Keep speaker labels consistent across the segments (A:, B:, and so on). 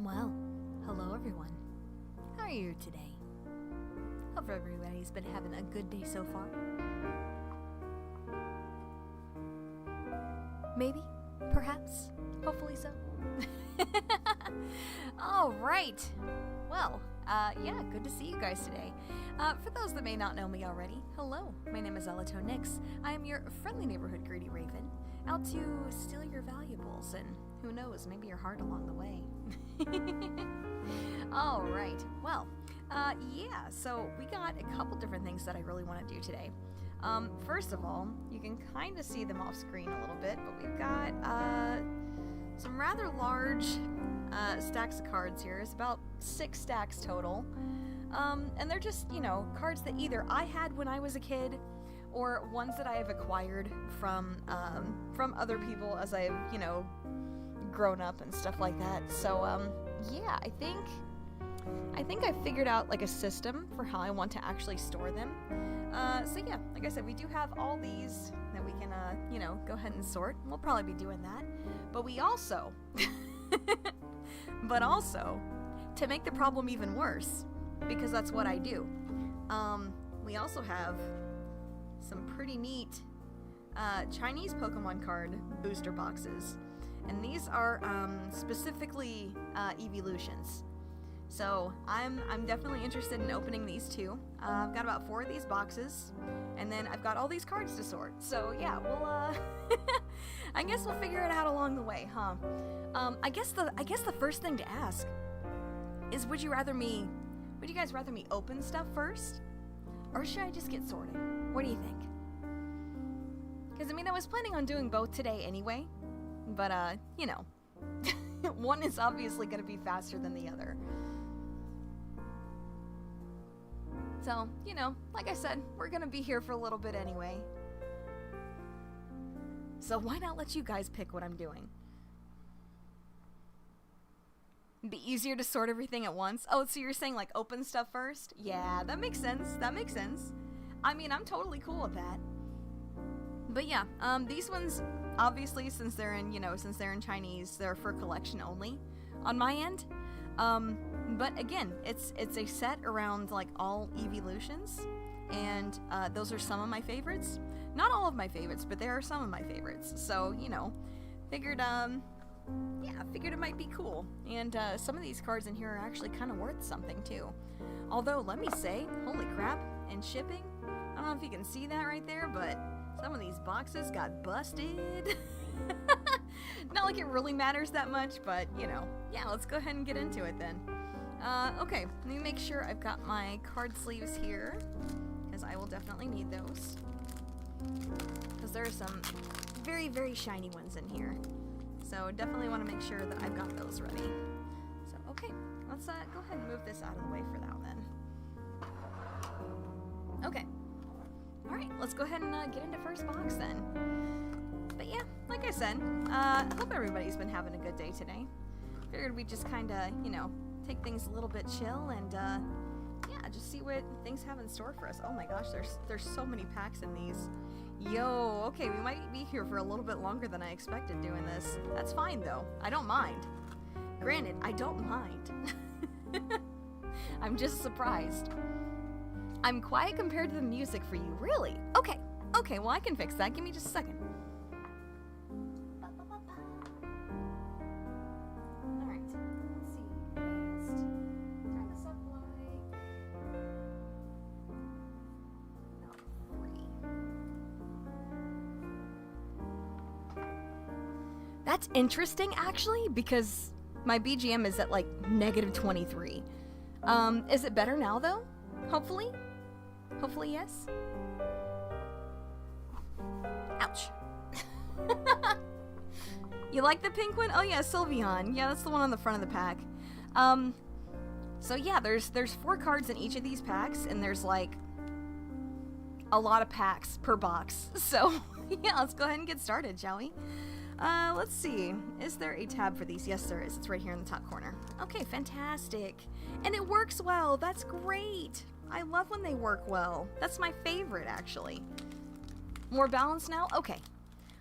A: Well, hello everyone. How are you today? Hope everybody's been having a good day so far. Maybe, perhaps, hopefully so. Alright. Well, yeah, good to see you guys today. For those that may not know me already, hello, my name is Nix. I am your friendly neighborhood greedy raven, out to steal your valuables, and who knows, maybe your heart along the way. Alright, well, yeah, so we got a couple different things that I really want to do today. First of all, you can kind of see them off screen a little bit, but we've got, some rather large, stacks of cards here. It's about 6 stacks total. And they're just, you know, cards that either I had when I was a kid, or ones that I have acquired from other people as I've, you know, grown up and stuff like that. So, yeah, I think I figured out, like, a system for how I want to actually store them. So yeah, like I said, we do have all these that we can, you know, go ahead and sort. We'll probably be doing that. But we also, to make the problem even worse, because that's what I do, we also have some pretty neat Chinese Pokemon card booster boxes. And these are specifically evolutions. So I'm definitely interested in opening these too. I've got about 4 of these boxes, and then I've got all these cards to sort. So yeah, we'll I guess we'll figure it out along the way, huh? I guess the first thing to ask is, would you guys rather me open stuff first, or should I just get sorted? What do you think? Because I mean, I was planning on doing both today anyway, but you know, one is obviously going to be faster than the other. So, you know, like I said, we're gonna be here for a little bit anyway. So why not let you guys pick what I'm doing? It'd be easier to sort everything at once. Oh, so you're saying, like, open stuff first? Yeah, that makes sense. That makes sense. I mean, I'm totally cool with that. But yeah, these ones, obviously, since they're in Chinese, they're for collection only on my end. But again, it's a set around, like, all evolutions, and those are some of my favorites. Not all of my favorites, but there are some of my favorites. So, you know, figured it might be cool. And some of these cards in here are actually kind of worth something too. Although, let me say, holy crap, and shipping, I don't know if you can see that right there, but some of these boxes got busted. Not like it really matters that much, but, you know, yeah, let's go ahead and get into it then. Okay, let me make sure I've got my card sleeves here, because I will definitely need those. Because there are some very, very shiny ones in here. So definitely want to make sure that I've got those ready. So, okay, let's go ahead and move this out of the way for now then. Okay. Alright, let's go ahead and get into first box then. But yeah, like I said, I hope everybody's been having a good day today. Figured we'd just kind of, you know, take things a little bit chill and, yeah, just see what things have in store for us. Oh my gosh, there's so many packs in these. Yo, okay, we might be here for a little bit longer than I expected doing this. That's fine, though. I don't mind. Granted, I don't mind. I'm just surprised. I'm quiet compared to the music for you. Really? Okay. Okay, well, I can fix that. Give me just a second. Alright, let's see. Let's turn this up like... about 3. That's interesting, actually, because my BGM is at, like, -23. Is it better now, though? Hopefully? Hopefully, yes? Ouch. You like the pink one? Oh yeah, Sylveon. Yeah, that's the one on the front of the pack. So yeah, there's 4 cards in each of these packs, and there's, like, a lot of packs per box. So, yeah, let's go ahead and get started, shall we? Let's see. Is there a tab for these? Yes, there is. It's right here in the top corner. Okay, fantastic. And it works well. That's great. I love when they work well. That's my favorite, actually. More balanced now? Okay.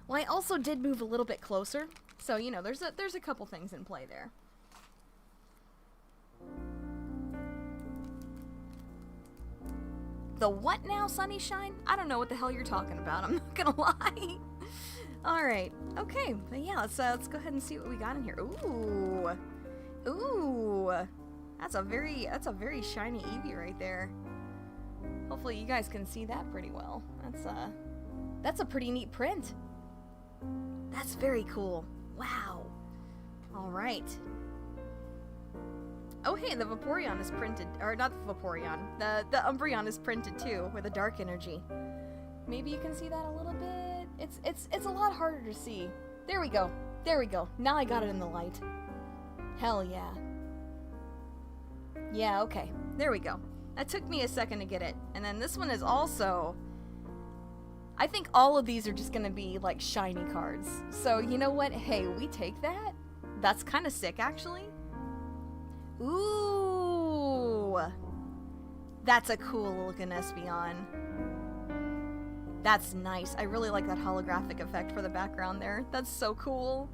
A: Well, I also did move a little bit closer, so, you know, there's a couple things in play there. The what now, Sunnyshine? I don't know what the hell you're talking about. I'm not gonna lie. All right. Okay. But yeah, let's go ahead and see what we got in here. Ooh. Ooh. That's a very shiny Eevee right there. Hopefully you guys can see that pretty well. That's a pretty neat print. That's very cool. Wow. All right. Oh hey, the Vaporeon is printed, or not the Vaporeon. The Umbreon is printed too with a dark energy. Maybe you can see that a little bit. It's a lot harder to see. There we go. There we go. Now I got it in the light. Hell yeah. Yeah, okay. There we go. That took me a second to get it. And then this one is also... I think all of these are just gonna be, like, shiny cards. So, you know what? Hey, we take that? That's kind of sick, actually. Ooh! That's a cool looking Espeon. That's nice. I really like that holographic effect for the background there. That's so cool.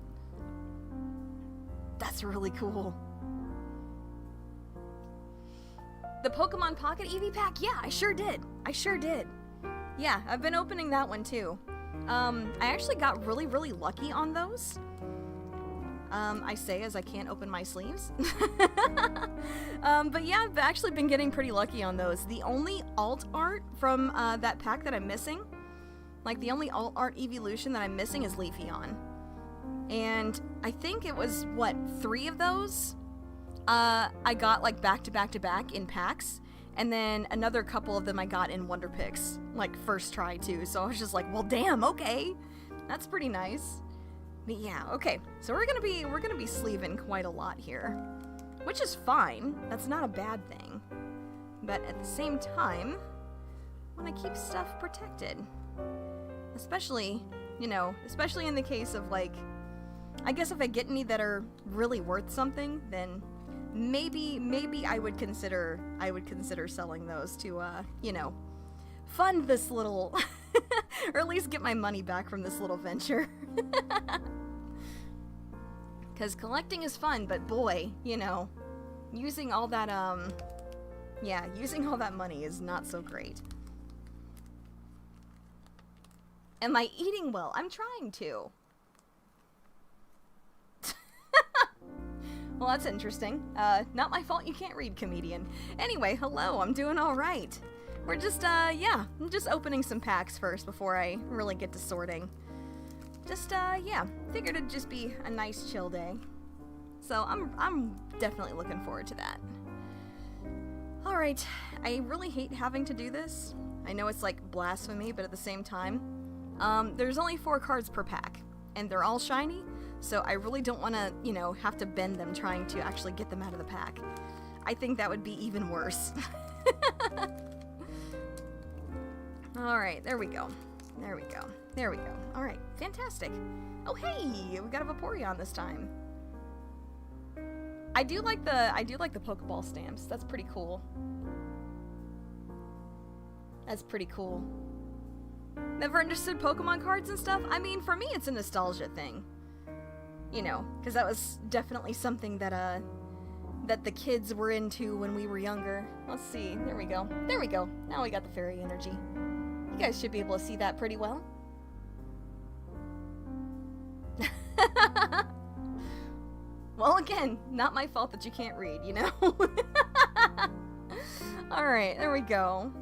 A: That's really cool. The Pokemon Pocket Eevee pack? Yeah, I sure did. I sure did. Yeah, I've been opening that one too. I actually got really, really lucky on those. I say as I can't open my sleeves. But yeah, I've actually been getting pretty lucky on those. The only alt art from that pack that I'm missing, like the only alt art evolution that I'm missing is Leafeon. And I think it was, what, 3 of those? I got like back to back to back in packs. And then another couple of them I got in Wonder Picks, like first try too. So I was just like, well, damn, okay. That's pretty nice. But yeah, okay. So we're gonna be sleeving quite a lot here, which is fine. That's not a bad thing. But at the same time, I want to keep stuff protected. Especially, you know, especially in the case of like, I guess if I get any that are really worth something, then maybe I would consider selling those to you know, fund this little or at least get my money back from this little venture. Cuz collecting is fun, but boy, you know, using all that using all that money is not so great. Am I eating well? I'm trying to. Well, that's interesting. Not my fault you can't read, comedian. Anyway, hello, I'm doing alright. We're just, yeah, I'm just opening some packs first before I really get to sorting. Just, yeah, figured it'd just be a nice chill day. So I'm definitely looking forward to that. Alright, I really hate having to do this. I know it's like blasphemy, but at the same time, there's only 4 cards per pack, and they're all shiny. So I really don't want to, you know, have to bend them trying to actually get them out of the pack. I think that would be even worse. Alright, there we go. There we go. There we go. Alright, fantastic. Oh hey, we got a Vaporeon this time. I do like the Pokeball stamps. That's pretty cool. That's pretty cool. Never understood Pokemon cards and stuff? I mean, for me it's a nostalgia thing. You know, because that was definitely something that that the kids were into when we were younger. Let's see. There we go. There we go. Now we got the fairy energy. You guys should be able to see that pretty well. Well, again, not my fault that you can't read, you know? Alright, there we go.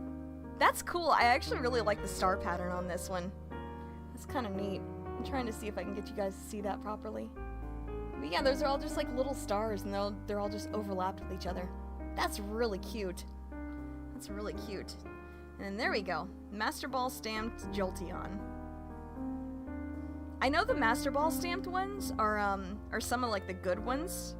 A: That's cool. I actually really like the star pattern on this one. That's kind of neat. I'm trying to see if I can get you guys to see that properly. But yeah, those are all just like little stars, and they're all just overlapped with each other. That's really cute. That's really cute. And then there we go. Master Ball stamped Jolteon. I know the Master Ball stamped ones are some of like the good ones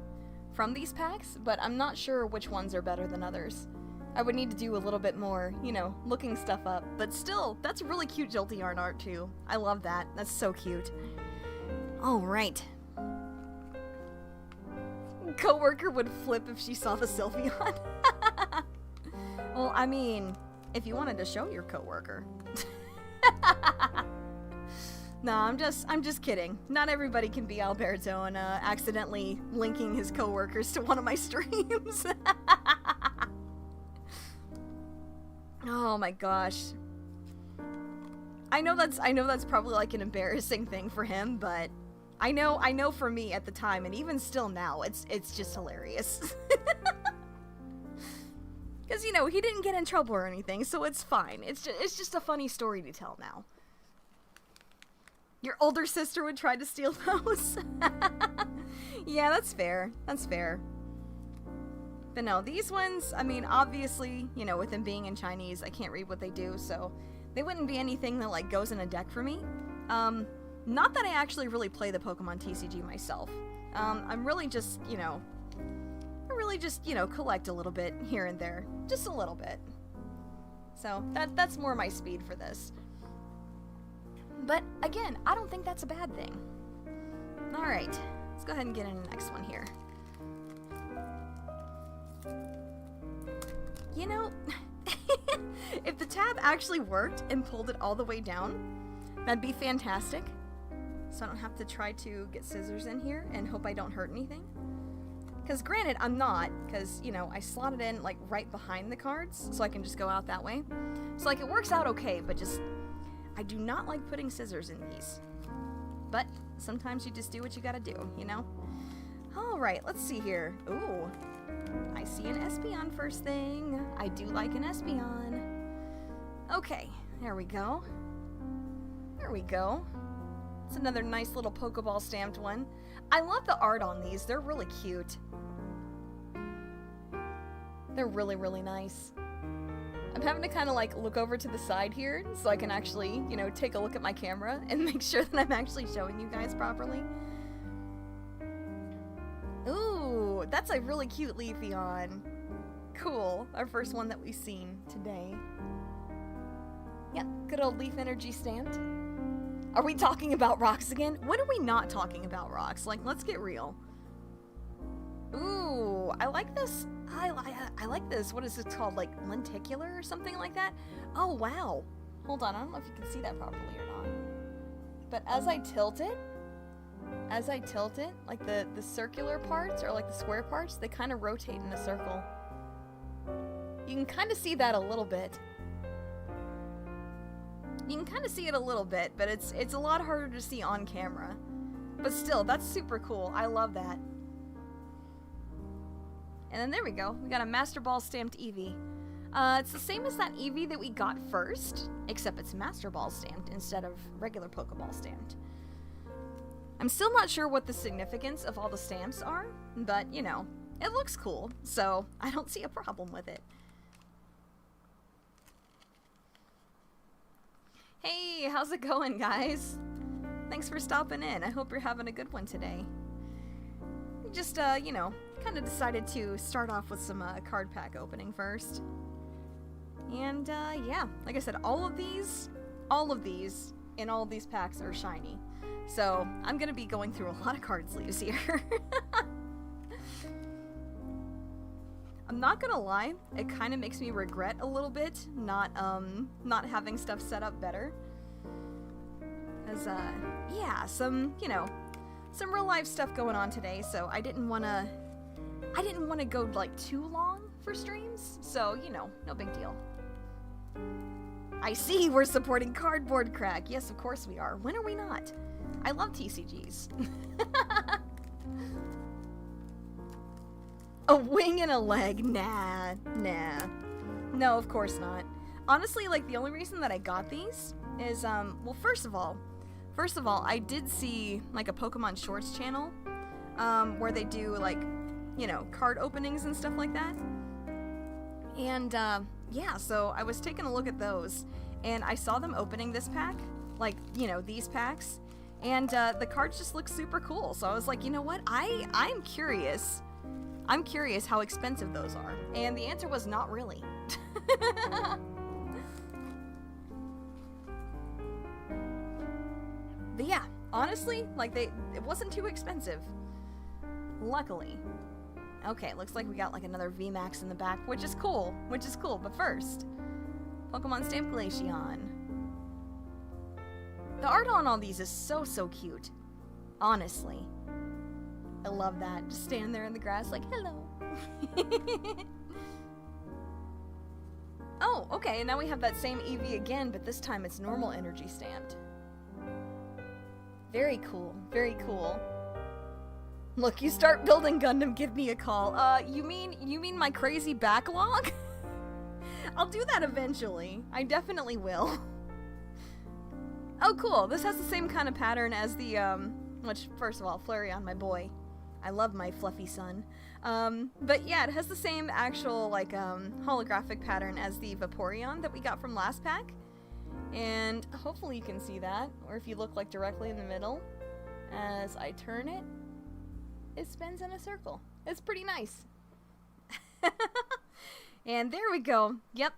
A: from these packs, but I'm not sure which ones are better than others. I would need to do a little bit more, you know, looking stuff up. But still, that's really cute Jolteon art too. I love that. That's so cute. Alright. Coworker would flip if she saw the Sylveon. Well, I mean, if you wanted to show your coworker. No, I'm just kidding. Not everybody can be Alberto and accidentally linking his coworkers to one of my streams. Oh my gosh. I know that's probably like an embarrassing thing for him, but I know for me at the time, and even still now, it's just hilarious. Because, you know, he didn't get in trouble or anything, so it's fine. It's just a funny story to tell now. Your older sister would try to steal those? Yeah, that's fair. That's fair. But no, these ones, I mean, obviously, you know, with them being in Chinese, I can't read what they do, so they wouldn't be anything that, like, goes in a deck for me. Not that I actually really play the Pokemon TCG myself. I'm really just, you know, collect a little bit here and there. Just a little bit. So, that's more my speed for this. But, again, I don't think that's a bad thing. Alright, let's go ahead and get in the next one here. You know, if the tab actually worked and pulled it all the way down, that'd be fantastic. So I don't have to try to get scissors in here and hope I don't hurt anything. Because granted, I'm not, because, you know, I slotted in, like, right behind the cards, so I can just go out that way. So, like, it works out okay, but just, I do not like putting scissors in these. But sometimes you just do what you gotta do, you know? Alright, let's see here. Ooh. I see an Espeon first thing. I do like an Espeon. Okay, there we go. There we go. It's another nice little Pokeball stamped one. I love the art on these. They're really cute. They're really, really nice. I'm having to kind of like look over to the side here so I can actually, you know, take a look at my camera and make sure that I'm actually showing you guys properly. Ooh, that's a really cute Leafeon. Cool. Our first one that we've seen today. Yep, good old Leaf Energy stamped. Are we talking about rocks again? When are we not talking about rocks? Like, let's get real. Ooh, I like this. I like this. What is it called? Like, lenticular or something like that? Oh, wow. Hold on, I don't know if you can see that properly or not. But as I tilt it, like the circular parts or like the square parts, they kind of rotate in a circle. You can kind of see that a little bit. You can kind of see it a little bit, but it's a lot harder to see on camera. But still, that's super cool. I love that. And then there we go. We got a Master Ball stamped Eevee. It's the same as that Eevee that we got first, except it's Master Ball stamped instead of regular Pokeball stamped. I'm still not sure what the significance of all the stamps are, but, you know, it looks cool, so I don't see a problem with it. Hey, how's it going, guys? Thanks for stopping in. I hope you're having a good one today. Just, you know, kind of decided to start off with some card pack opening first. And, yeah, like I said, all of these in all of these packs are shiny. So, I'm gonna be going through a lot of card sleeves here. I'm not gonna lie, it kind of makes me regret a little bit not having stuff set up better. Cause, yeah, some, you know, some real life stuff going on today, so I didn't wanna go, like, too long for streams, so, you know, no big deal. I see we're supporting Cardboard Crack. Yes, of course we are. When are we not? I love TCGs. A wing and a leg? Nah. No, of course not. Honestly, like, the only reason that I got these is, well, first of all, I did see, like, a Pokemon Shorts channel, where they do, like, you know, card openings and stuff like that. And, yeah, so I was taking a look at those, and I saw them opening this pack, like, you know, these packs, and, the cards just look super cool, so I was like, you know what, I'm curious how expensive those are, and the answer was not really. But yeah, honestly, like, it wasn't too expensive, luckily. Okay, looks like we got like another VMAX in the back, which is cool, but first, Pokemon Stamp Glaceon. The art on all these is so cute, honestly. I love that, just standing there in the grass like, hello. Oh, okay, and now we have that same Eevee again, but this time it's normal energy stamped. Very cool, very cool. Look, you start building Gundam, give me a call. You mean my crazy backlog? I'll do that eventually. I definitely will. Oh, cool. This has the same kind of pattern as the, which, first of all, Flareon, my boy. I love my fluffy son. But yeah, it has the same actual, like, holographic pattern as the Vaporeon that we got from last pack. And hopefully you can see that, or if you look, like, directly in the middle, as I turn it, it spins in a circle. It's pretty nice. And there we go. Yep.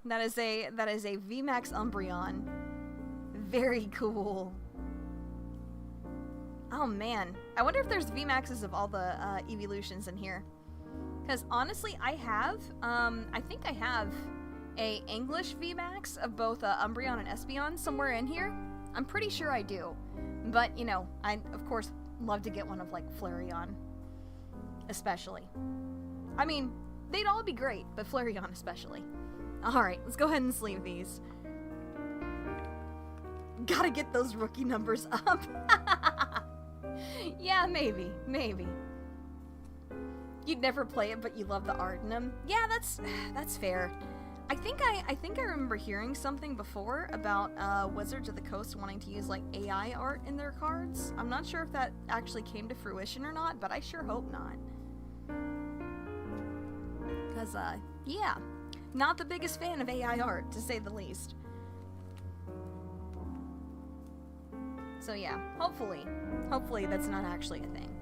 A: That is a VMAX Umbreon. Very cool. Oh man. I wonder if there's VMAXs of all the evolutions in here. Because honestly, I think I have a English VMAX of both Umbreon and Espeon somewhere in here. I'm pretty sure I do. But, you know, I, of course, love to get one of, like, Flareon. Especially. I mean, they'd all be great, but Flareon especially. Alright, let's go ahead and sleeve these. Gotta get those rookie numbers up. Yeah, maybe. You'd never play it, but you love the art in them. Yeah, that's fair. I think I remember hearing something before about Wizards of the Coast wanting to use, like, AI art in their cards. I'm not sure if that actually came to fruition or not, but I sure hope not. Because, yeah, not the biggest fan of AI art, to say the least. So yeah, hopefully that's not actually a thing.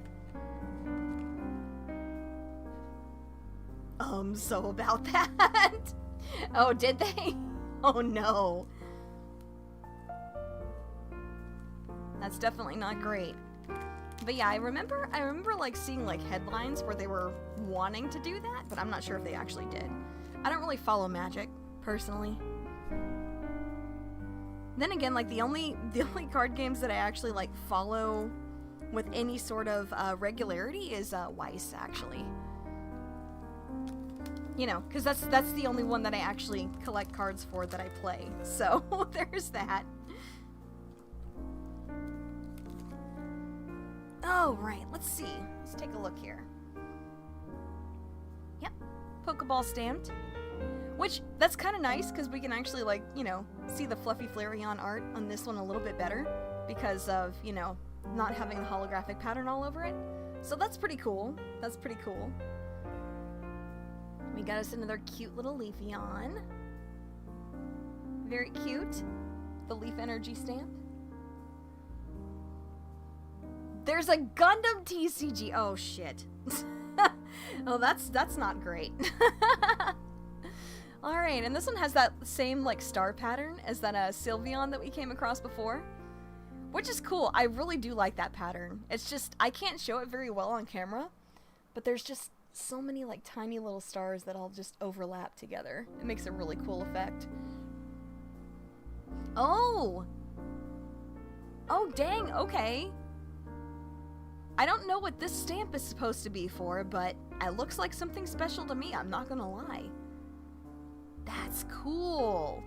A: So about that. Oh, did they? Oh no. That's definitely not great. But yeah, I remember like seeing like headlines where they were wanting to do that, but I'm not sure if they actually did. I don't really follow Magic personally. Then again, like the only card games that I actually like follow with any sort of regularity is Weiss, actually. You know, because that's the only one that I actually collect cards for that I play. So there's that. Oh, right. Let's see. Let's take a look here. Yep. Pokeball stamped. Which, that's kind of nice, because we can actually, like, you know, see the fluffy Flareon art on this one a little bit better, because of, you know, not having the holographic pattern all over it. So that's pretty cool. That's pretty cool. We got us another cute little Leafeon. Very cute. The Leaf Energy stamp. There's a Gundam TCG. Oh, shit. Oh, that's not great. Alright, and this one has that same, like, star pattern as that Sylveon that we came across before. Which is cool. I really do like that pattern. It's just, I can't show it very well on camera, but there's just so many, like, tiny little stars that all just overlap together. It makes a really cool effect. Oh! Oh, dang, okay. I don't know what this stamp is supposed to be for, but it looks like something special to me, I'm not gonna lie. That's cool.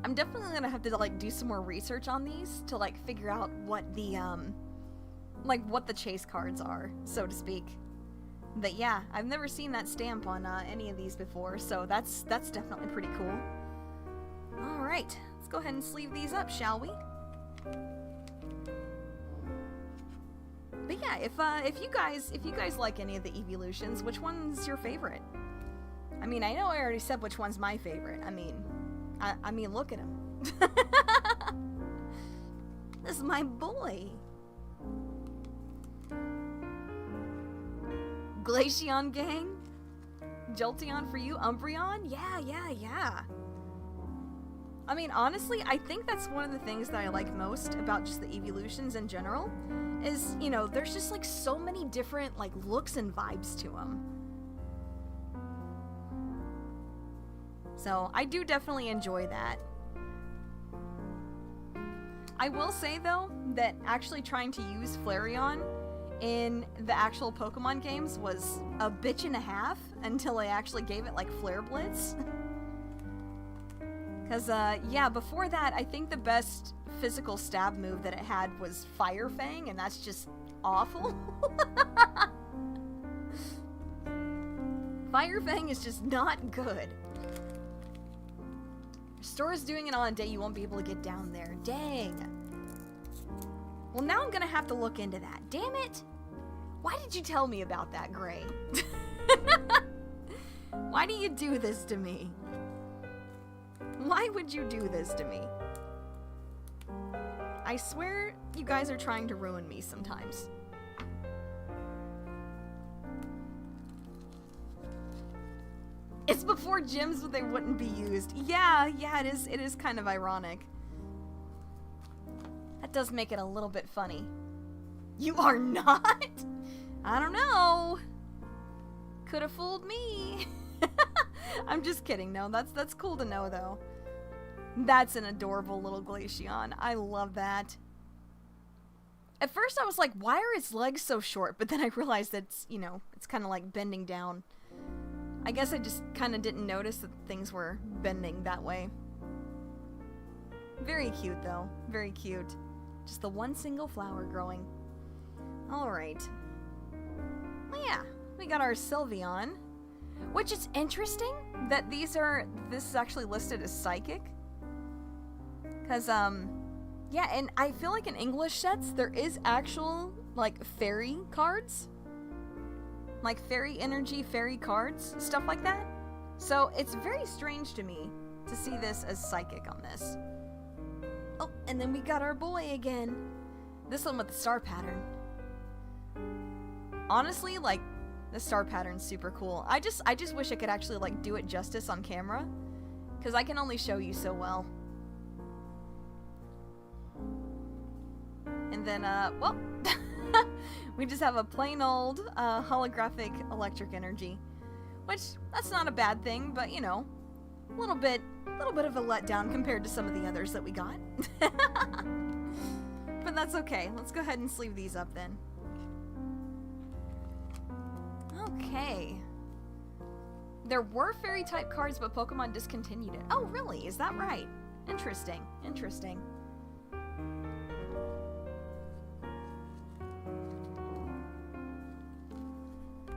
A: I'm definitely gonna have to, like, do some more research on these to, like, figure out what the, like, what the chase cards are, so to speak. But yeah, I've never seen that stamp on, any of these before, so that's definitely pretty cool. Alright, let's go ahead and sleeve these up, shall we? But yeah, if you guys like any of the evolutions, which one's your favorite? I mean, I know I already said which one's my favorite. I mean, look at him. This is my boy. Glaceon gang? Jolteon for you? Umbreon? Yeah. I mean, honestly, I think that's one of the things that I like most about just the evolutions in general, is, you know, there's just, like, so many different, like, looks and vibes to them. So, I do definitely enjoy that. I will say, though, that actually trying to use Flareon in the actual Pokemon games was a bitch and a half until I actually gave it, like, Flare Blitz. Because, yeah, before that, I think the best physical stab move that it had was Fire Fang, and that's just awful. Fire Fang is just not good. Store is doing it on a day you won't be able to get down there. Dang. Well, now I'm gonna have to look into that. Damn it! Why did you tell me about that, Gray? Why do you do this to me? Why would you do this to me? I swear you guys are trying to ruin me sometimes. It's before gyms, but they wouldn't be used. Yeah, it is kind of ironic. That does make it a little bit funny. You are not? I don't know. Could have fooled me. I'm just kidding. No, that's cool to know, though. That's an adorable little Glaceon. I love that. At first, I was like, why are its legs so short? But then I realized that it's, you know, it's kind of like bending down. I guess I just kind of didn't notice that things were bending that way. Very cute, though. Very cute. Just the one single flower growing. Alright. Well, yeah. We got our Sylveon. Which is interesting that this is actually listed as psychic. Because, yeah, and I feel like in English sets, there is actual, like, fairy cards. Like, fairy energy, fairy cards, stuff like that. So, it's very strange to me to see this as psychic on this. Oh, and then we got our boy again. This one with the star pattern. Honestly, like, the star pattern's super cool. I just wish I could actually, like, do it justice on camera. Because I can only show you so well. And then, well, we just have a plain old holographic electric energy. Which, that's not a bad thing, but, you know, a little bit of a letdown compared to some of the others that we got. But that's okay. Let's go ahead and sleeve these up then. Okay. There were fairy type cards, but Pokemon discontinued it. Oh, really? Is that right? Interesting. Interesting.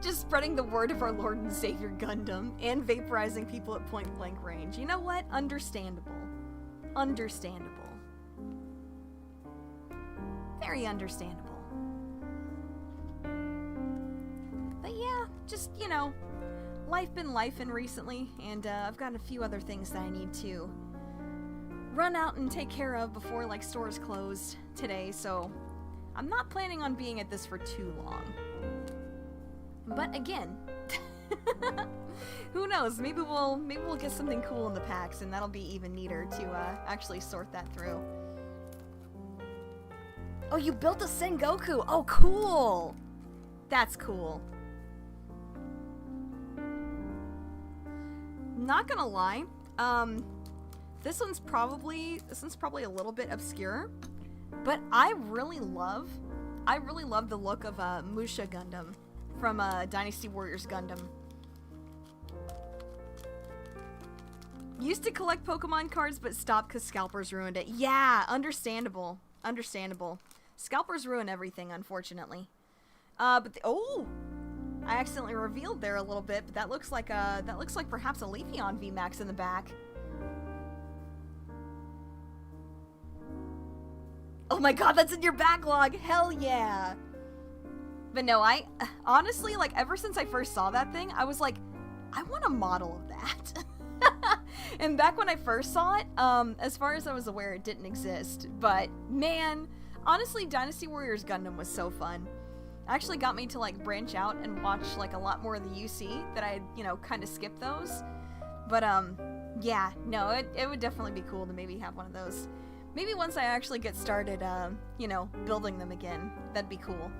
A: Just spreading the word of our Lord and Savior Gundam and vaporizing people at point blank range. You know what? Understandable. Understandable. Very understandable. But yeah, just, you know, life been lifing recently, and I've got a few other things that I need to run out and take care of before, like, stores closed today, so I'm not planning on being at this for too long. But again, who knows? Maybe we'll get something cool in the packs, and that'll be even neater to actually sort that through. Oh, you built a Sengoku! Oh, cool! That's cool. Not gonna lie, this one's probably a little bit obscure, but I really love the look of Musha Gundam from Dynasty Warriors Gundam. Used to collect Pokemon cards, but stopped because scalpers ruined it. Yeah, understandable. Understandable. Scalpers ruin everything, unfortunately. But oh, I accidentally revealed there a little bit, but that looks like perhaps a Leafeon VMAX in the back. Oh my god, that's in your backlog! Hell yeah! But no, I honestly, like, ever since I first saw that thing, I was like, I want a model of that. And back when I first saw it, as far as I was aware, it didn't exist. But man, honestly, Dynasty Warriors Gundam was so fun. It actually got me to, like, branch out and watch, like, a lot more of the UC that I had, you know, kind of skipped those. But yeah, no, it would definitely be cool to maybe have one of those. Maybe once I actually get started, you know, building them again, that'd be cool.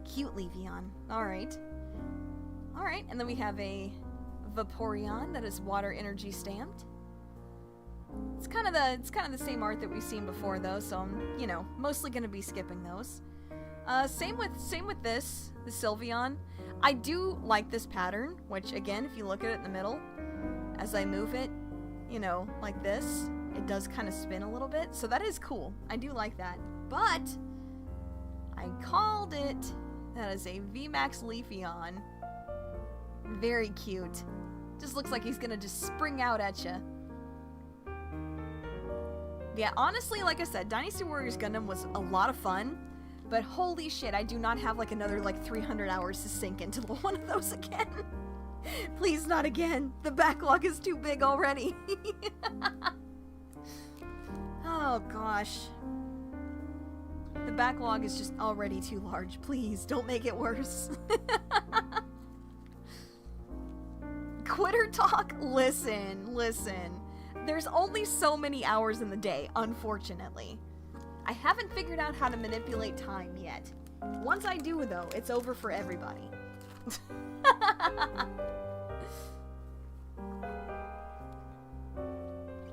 A: Cute Leafeon. Alright. Alright, and then we have a Vaporeon that is water energy stamped. It's kind of the same art that we've seen before, though, so I'm, you know, mostly gonna be skipping those. Same with this, the Sylveon. I do like this pattern, which again, if you look at it in the middle, as I move it, you know, like this, it does kind of spin a little bit. So that is cool. I do like that. But I called it. That is a VMAX Leafeon. Very cute. Just looks like he's gonna just spring out at you. Yeah, honestly, like I said, Dynasty Warriors Gundam was a lot of fun. But holy shit, I do not have like another like 300 hours to sink into one of those again. Please not again. The backlog is too big already. Oh gosh. The backlog is just already too large. Please don't make it worse. Quitter talk? Listen. There's only so many hours in the day, unfortunately. I haven't figured out how to manipulate time yet. Once I do, though, it's over for everybody.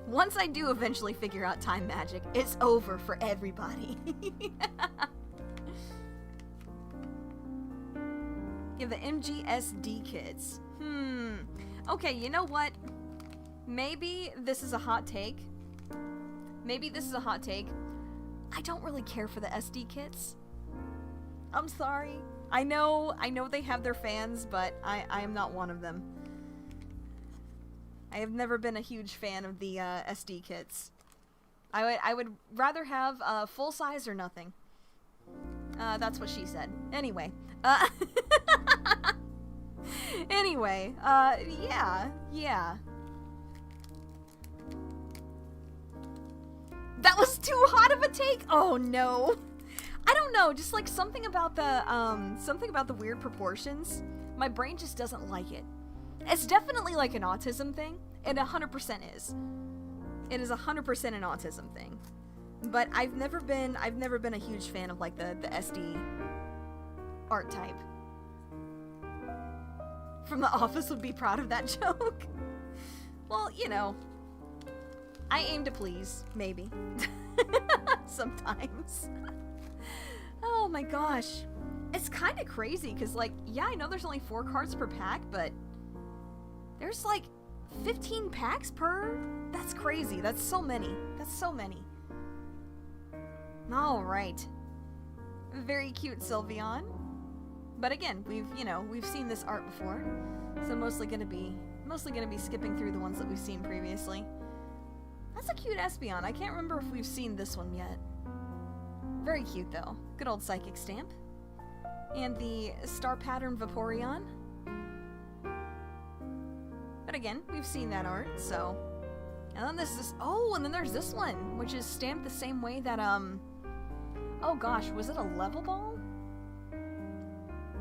A: Once I do eventually figure out time magic, it's over for everybody. Yeah, the MGSD kits. Okay, you know what? Maybe this is a hot take. I don't really care for the SD kits. I'm sorry. I know they have their fans, but I am not one of them. I have never been a huge fan of the SD kits. I would rather have full size or nothing. That's what she said. Anyway. Yeah. That was too hot of a take? Oh no. I don't know, just like something about the weird proportions. My brain just doesn't like it. It's definitely like an autism thing. It 100% is. It is 100% an autism thing. But I've never been a huge fan of like the SD art type. From The Office would be proud of that joke. Well, you know, I aim to please, maybe. Sometimes. Oh my gosh. It's kind of crazy, because, like, yeah, I know there's only 4 cards per pack, but there's, like, 15 packs per? That's crazy. That's so many. Alright. Very cute Sylveon. But again, we've seen this art before, so mostly gonna be skipping through the ones that we've seen previously. That's a cute Espeon. I can't remember if we've seen this one yet. Very cute, though. Good old Psychic Stamp. And the Star Pattern Vaporeon. But again, we've seen that art, so... And then there's this... Oh, and then there's this one, which is stamped the same way that, Oh gosh, was it a Level Ball?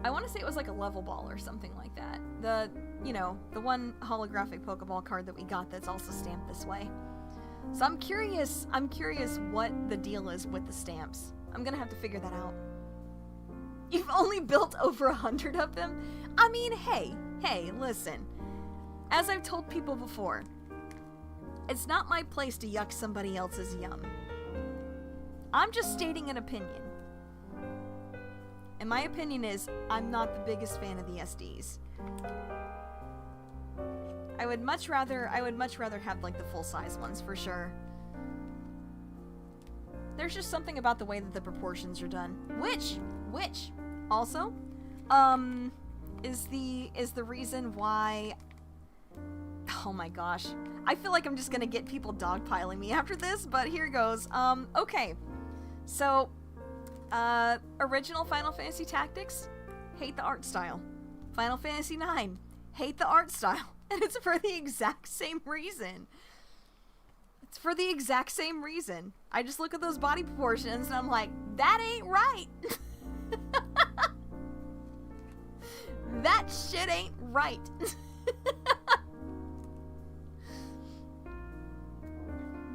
A: I want to say it was like a Level Ball or something like that. The one holographic Pokeball card that we got that's also stamped this way. So I'm curious what the deal is with the stamps. I'm gonna have to figure that out. You've only built over 100 of them? I mean, hey, listen. As I've told people before, it's not my place to yuck somebody else's yum. I'm just stating an opinion. And my opinion is, I'm not the biggest fan of the SDs. I would much rather have like the full-size ones for sure. There's just something about the way that the proportions are done, which also is the reason why. Oh my gosh, I feel like I'm just gonna get people dogpiling me after this, but here goes. Okay, so original Final Fantasy Tactics, hate the art style. Final Fantasy IX, hate the art style. And it's for the exact same reason. I just look at those body proportions and I'm like, that ain't right. That shit ain't right.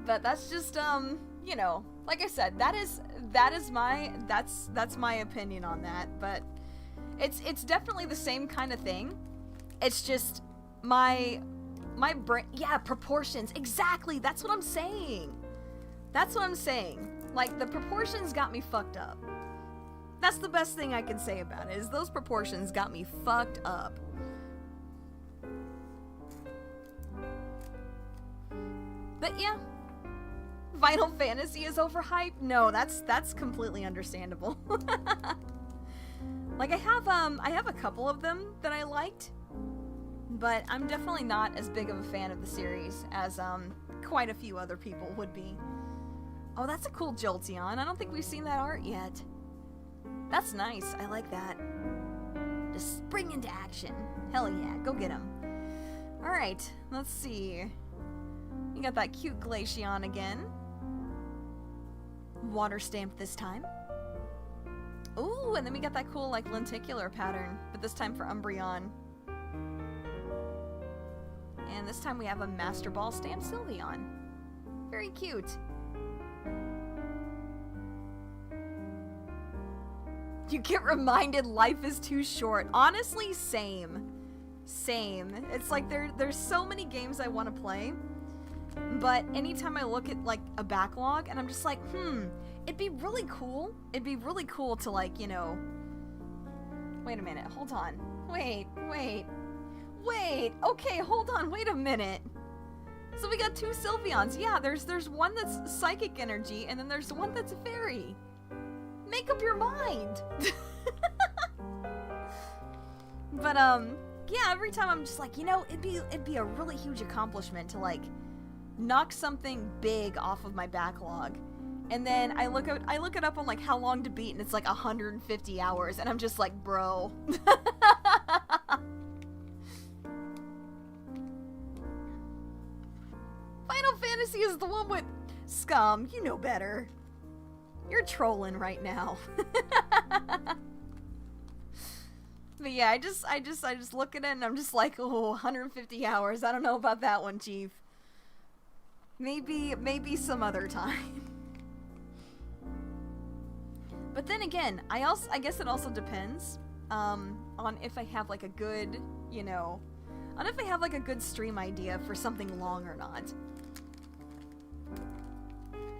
A: But that's just, like I said, that's my opinion on that. But it's definitely the same kind of thing. It's just my brain, yeah, proportions, exactly, that's what I'm saying. Like, the proportions got me fucked up. That's the best thing I can say about it, is those proportions got me fucked up. But yeah, Final Fantasy is overhyped? No, that's completely understandable. Like, I have a couple of them that I liked, but I'm definitely not as big of a fan of the series as, quite a few other people would be. Oh, that's a cool Jolteon. I don't think we've seen that art yet. That's nice. I like that. Just spring into action. Hell yeah, go get him. Alright, let's see. You got that cute Glaceon again. Water stamped this time. Ooh, and then we got that cool, like, lenticular pattern, but this time for Umbreon. And this time we have a Master Ball stamped Sylveon. Very cute. You get reminded life is too short. Honestly, same. Same. It's like there's so many games I want to play, but anytime I look at, like, a backlog, and I'm just like, it'd be really cool. It'd be really cool to, like, you know... Wait a minute. Hold on. Wait. Okay, hold on. Wait a minute. So we got two Sylveons. Yeah, there's one that's psychic energy, and then there's one that's a fairy. Make up your mind. But, yeah, every time I'm just like, you know, it'd be a really huge accomplishment to, like, knock something big off of my backlog. And then I look it up on, like, how long to beat, and it's like 150 hours, and I'm just like, bro. Final Fantasy is the one with Scum. You know better. You're trolling right now. But yeah, I just look at it and I'm just like, oh, 150 hours. I don't know about that one, Chief. Maybe some other time. But then again, I guess it also depends on if I have, like, a good, you know, on if I have, like, a good stream idea for something long or not.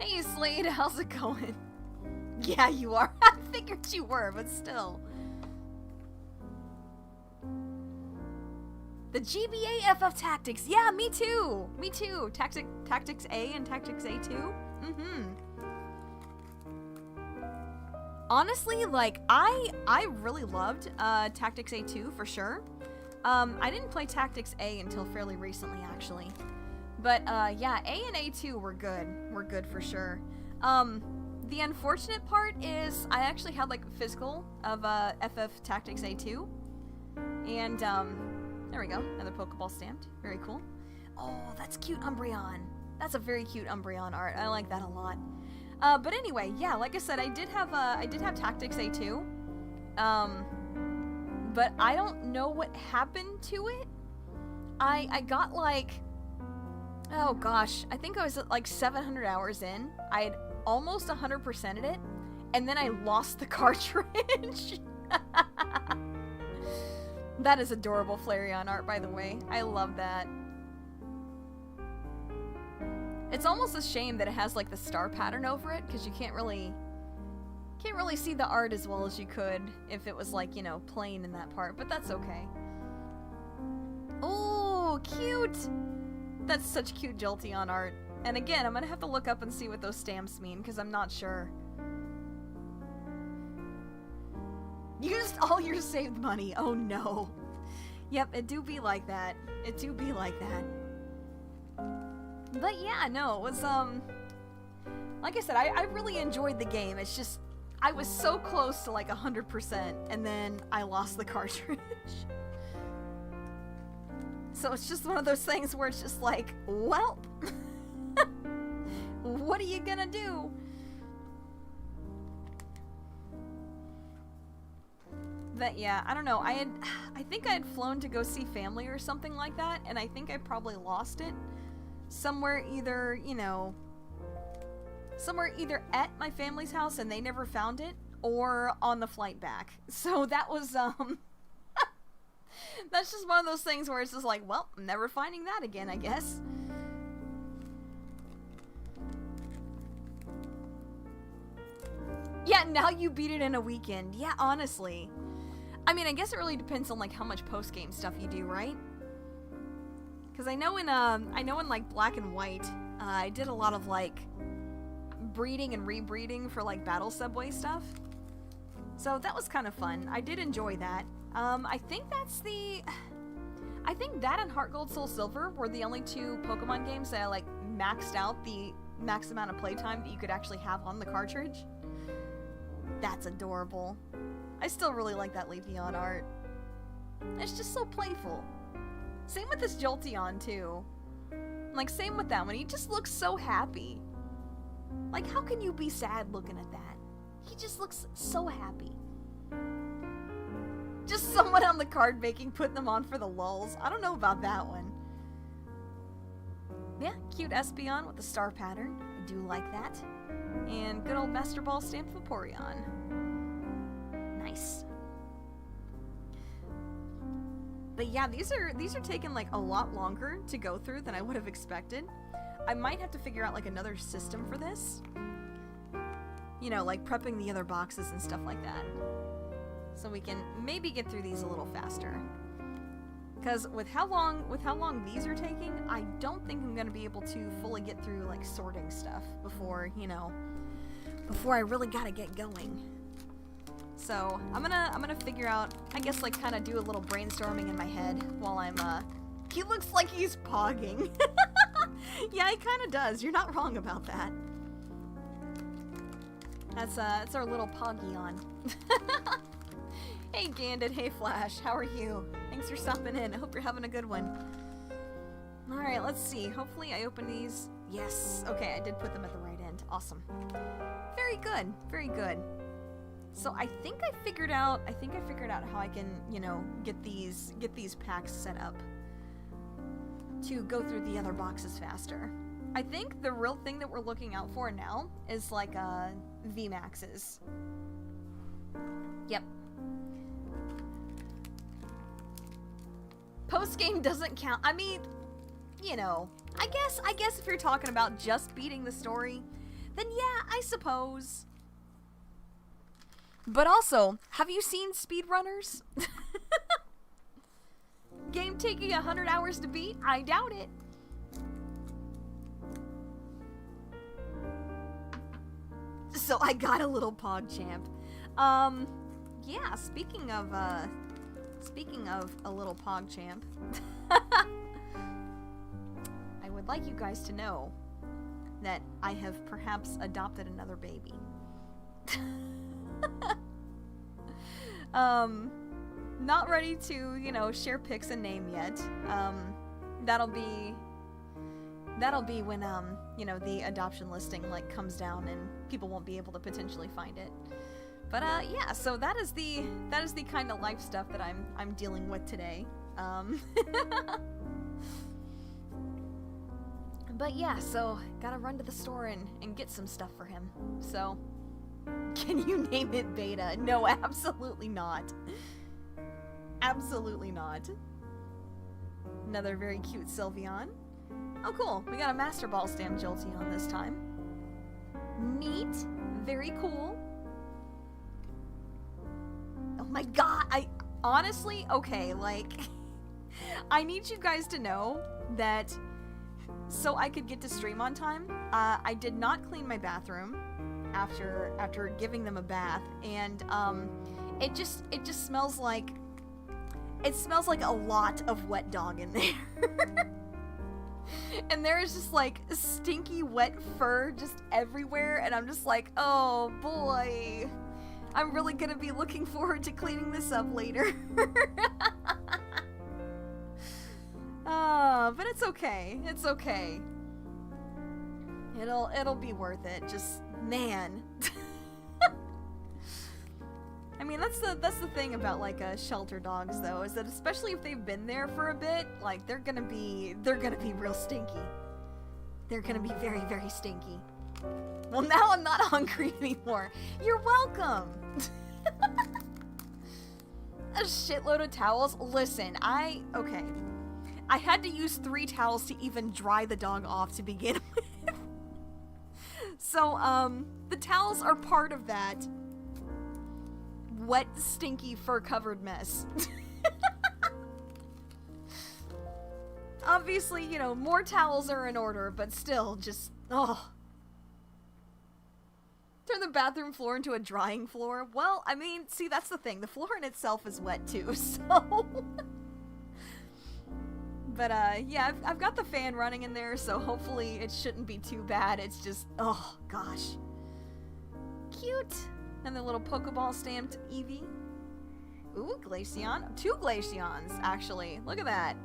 A: Hey Slade, how's it going? Yeah, you are. I figured you were, but still. The GBA FF Tactics. Yeah, me too. Me too. Tactics A and Tactics A2. Honestly, like, I really loved Tactics A2 for sure. I didn't play Tactics A until fairly recently, actually. But yeah, A and A2 were good. Were good for sure. The unfortunate part is I actually had, like, a physical of FF Tactics A2. And there we go. Another Pokeball stamped. Very cool. Oh, that's cute Umbreon. That's a very cute Umbreon art. I like that a lot. But anyway, yeah, like I said, I did have Tactics A2. But I don't know what happened to it. I got, like, oh gosh, I think I was at, like, 700 hours in. I had almost 100%ed it, and then I lost the cartridge. That is adorable Flareon art, by the way. I love that. It's almost a shame that it has, like, the star pattern over it, because you can't really see the art as well as you could if it was, like, you know, plain in that part, but that's okay. Oh, cute! That's such cute Jolteon art. And again, I'm gonna have to look up and see what those stamps mean, because I'm not sure. Used all your saved money. Oh no. Yep, it do be like that. It do be like that. But yeah, no, it was, like I said, I really enjoyed the game. It's just, I was so close to, like, 100%, and then I lost the cartridge. So it's just one of those things where it's just like, well, what are you gonna do? But yeah, I don't know. I think I had flown to go see family or something like that, and I think I probably lost it somewhere, either, you know, somewhere either at my family's house and they never found it, or on the flight back. So that was, that's just one of those things where it's just like, well, I'm never finding that again, I guess. Yeah, now you beat it in a weekend. Yeah, honestly. I mean, I guess it really depends on, like, how much post-game stuff you do, right? Because I know in like, Black and White, I did a lot of, like, breeding and rebreeding for, like, battle subway stuff. So that was kind of fun. I did enjoy that. I think that and Heart Gold Soul Silver were the only two Pokemon games that I, like, maxed out the max amount of playtime that you could actually have on the cartridge. That's adorable. I still really like that Leafeon art. It's just so playful. Same with this Jolteon, too. Like, same with that one. He just looks so happy. Like, how can you be sad looking at that? He just looks so happy. Just someone on the card making, putting them on for the lulz. I don't know about that one. Yeah, cute Espeon with the star pattern. I do like that. And good old Master Ball stamp Vaporeon. Nice. But yeah, these are taking like a lot longer to go through than I would have expected. I might have to figure out like another system for this. You know, like prepping the other boxes and stuff like that. So we can maybe get through these a little faster. Because with how long these are taking, I don't think I'm gonna be able to fully get through like sorting stuff before, you know, before I really gotta get going. So I'm gonna figure out, I guess, like kind of do a little brainstorming in my head while I'm he looks like he's pogging. Yeah, he kind of does. You're not wrong about that. That's our little Poggy-on. Hey Gandit, hey Flash, how are you? Thanks for stopping in. I hope you're having a good one. Alright, let's see. Hopefully I open these. Yes. Okay, I did put them at the right end. Awesome. Very good. Very good. So I think I figured out how I can, you know, get these packs set up to go through the other boxes faster. I think the real thing that we're looking out for now is like VMAXs. Yep. Post-game doesn't count. I mean, you know, I guess if you're talking about just beating the story, then yeah, I suppose. But also, have you seen speedrunners? Game taking 100 hours to beat? I doubt it. So I got a little PogChamp. Yeah, speaking of a little PogChamp, I would like you guys to know that I have perhaps adopted another baby. Not ready to, you know, share pics and name yet. That'll be when, you know, the adoption listing, like, comes down and people won't be able to potentially find it. But, yeah, so that is the kind of life stuff that I'm dealing with today. But yeah, so gotta run to the store and get some stuff for him. So, can you name it Beta? No, absolutely not. Absolutely not. Another very cute Sylveon. Oh cool, we got a Master Ball stamp Jolteon this time. Neat. Very cool. Oh my god, I honestly, okay, like, I need you guys to know that so I could get to stream on time, I did not clean my bathroom after giving them a bath, and it just smells like, a lot of wet dog in there. And there is just like stinky wet fur just everywhere, and I'm just like, oh boy, I'm really gonna be looking forward to cleaning this up later. But it's okay. It's okay. It'll be worth it. Just, man. I mean, that's the thing about like shelter dogs though, is that especially if they've been there for a bit, like they're gonna be real stinky. They're gonna be very, very stinky. Well, now I'm not hungry anymore. You're welcome. A shitload of towels. Listen, okay. I had to use 3 towels to even dry the dog off to begin with. So, the towels are part of that wet, stinky, fur-covered mess. Obviously, you know, more towels are in order, but still, just, oh. Turn the bathroom floor into a drying floor. Well, I mean, see, that's the thing. The floor in itself is wet, too, so... But, yeah, I've got the fan running in there, so hopefully it shouldn't be too bad. It's just, oh, gosh. Cute. And the little Pokeball stamped Eevee. Ooh, Glaceon. 2 Glaceons, actually. Look at that.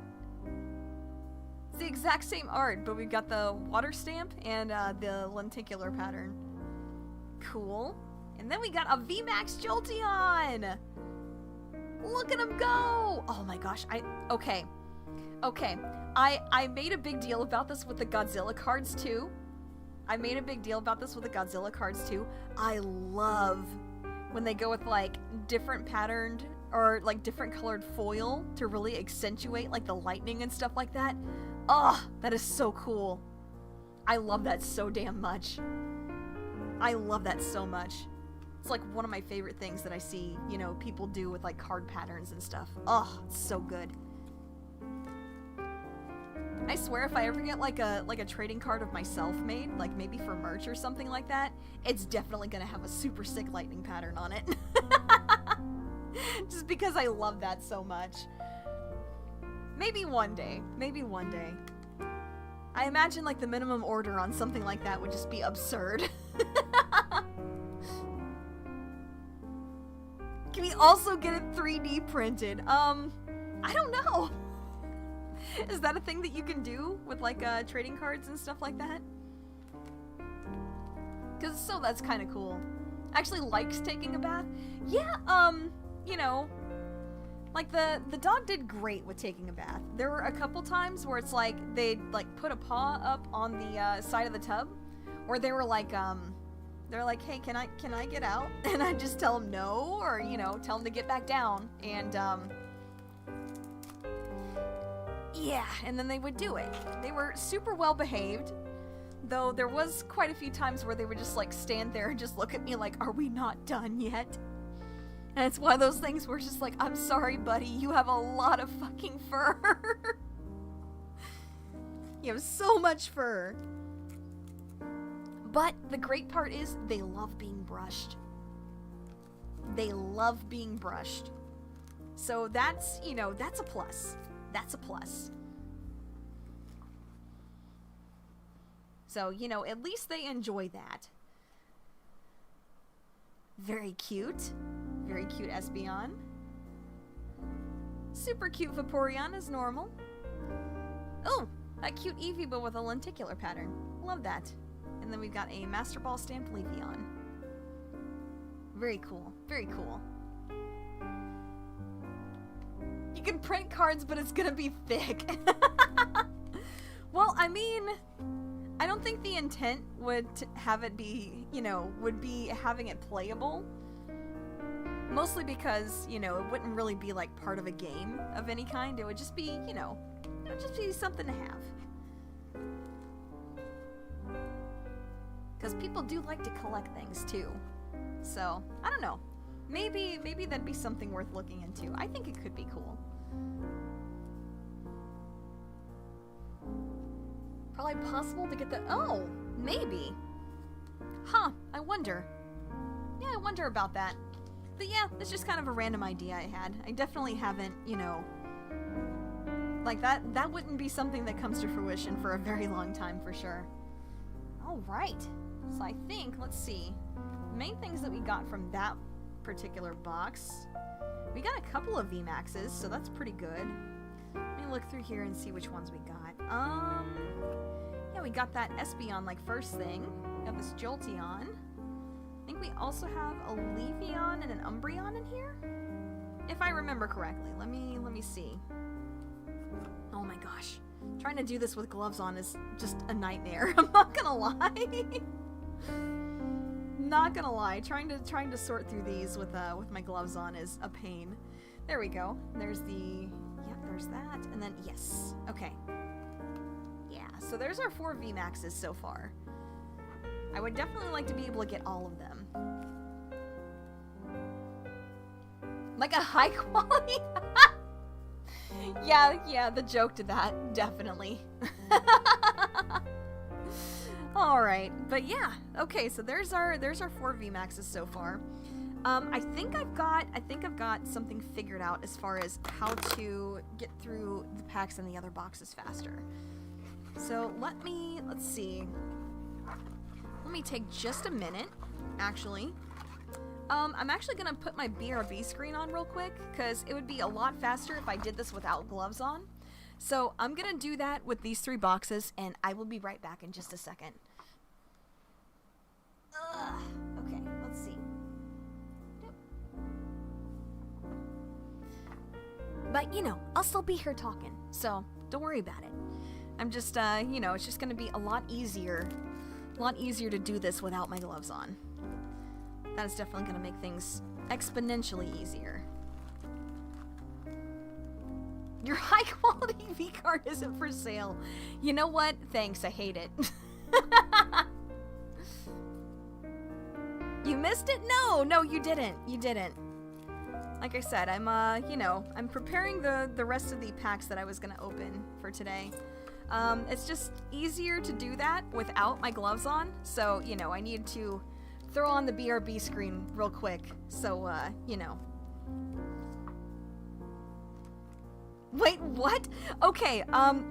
A: It's the exact same art, but we've got the water stamp and the lenticular pattern. Cool. And then we got a VMAX Jolteon! Look at him go! Oh my gosh, okay. Okay, I made a big deal about this with the Godzilla cards too. I love when they go with like different patterned or like different colored foil to really accentuate like the lightning and stuff like that. Oh, that is so cool. I love that so damn much. I love that so much. It's like one of my favorite things that I see, you know, people do with like card patterns and stuff. Oh, it's so good. I swear if I ever get like a trading card of myself made, like maybe for merch or something like that, it's definitely gonna have a super sick lightning pattern on it. Just because I love that so much. Maybe one day. Maybe one day. I imagine like the minimum order on something like that would just be absurd. Can we also get it 3D printed? I don't know. Is that a thing that you can do with like trading cards and stuff like that? Cause so that's kind of cool. Actually likes taking a bath. Yeah, you know, like the dog did great with taking a bath. There were a couple times where it's like they'd like put a paw up on the side of the tub, or they were like they're like, hey, can I get out? And I just tell them no, or you know, tell them to get back down, and yeah, and then they would do it. They were super well behaved, though there was quite a few times where they would just like stand there and just look at me like, are we not done yet? And it's one of those things where it's just like, I'm sorry, buddy, you have a lot of fucking fur. You have so much fur. But the great part is they love being brushed. They love being brushed. So that's, you know, that's a plus. That's a plus. So, you know, at least they enjoy that. Very cute. Very cute Espeon. Super cute Vaporeon as normal. Oh, a cute Eevee but with a lenticular pattern. Love that. And then we've got a Master Ball stamped Leafeon. Very cool. Very cool. You can print cards, but it's gonna be thick. Well, I mean, I don't think the intent would have it be, you know, would be having it playable. Mostly because, you know, it wouldn't really be like part of a game of any kind. It would just be, you know, it would just be something to have. Because people do like to collect things too. So, I don't know. Maybe that'd be something worth looking into. I think it could be cool. Probably possible to get the... Oh, maybe. Huh, I wonder. Yeah, I wonder about that. But yeah, it's just kind of a random idea I had. I definitely haven't, you know... Like, that wouldn't be something that comes to fruition for a very long time, for sure. Alright. So I think, let's see. Main things that we got from that particular box. We got a couple of VMAXs, so that's pretty good. Let me look through here and see which ones we got. Yeah, we got that Espeon like first thing. We got this Jolteon. I think we also have a Leafeon and an Umbreon in here, if I remember correctly. Let me see. Oh my gosh, trying to do this with gloves on is just a nightmare. I'm not gonna lie. Not gonna lie, trying to sort through these with my gloves on is a pain. There we go. There's the, yep, there's that, and then yes, okay. Yeah, so there's our 4 VMAXs so far. I would definitely like to be able to get all of them. Like a high quality. Yeah, the joke to that, definitely. Alright, but yeah, okay, so there's our 4 VMAXs so far. I think I've got something figured out as far as how to get through the packs in the other boxes faster. So let's see. Let me take just a minute, actually. I'm actually gonna put my BRB screen on real quick, because it would be a lot faster if I did this without gloves on. So I'm gonna do that with these 3 boxes, and I will be right back in just a second. Okay, let's see. But, you know, I'll still be here talking, so don't worry about it. I'm just, you know, it's just gonna be a lot easier to do this without my gloves on. That is definitely gonna make things exponentially easier. Your high quality V card isn't for sale. You know what? Thanks, I hate it. You missed it? No, you didn't. You didn't. Like I said, I'm, you know, I'm preparing the rest of the packs that I was gonna open for today. It's just easier to do that without my gloves on, so, you know, I need to throw on the BRB screen real quick, so, you know. Wait, what? Okay,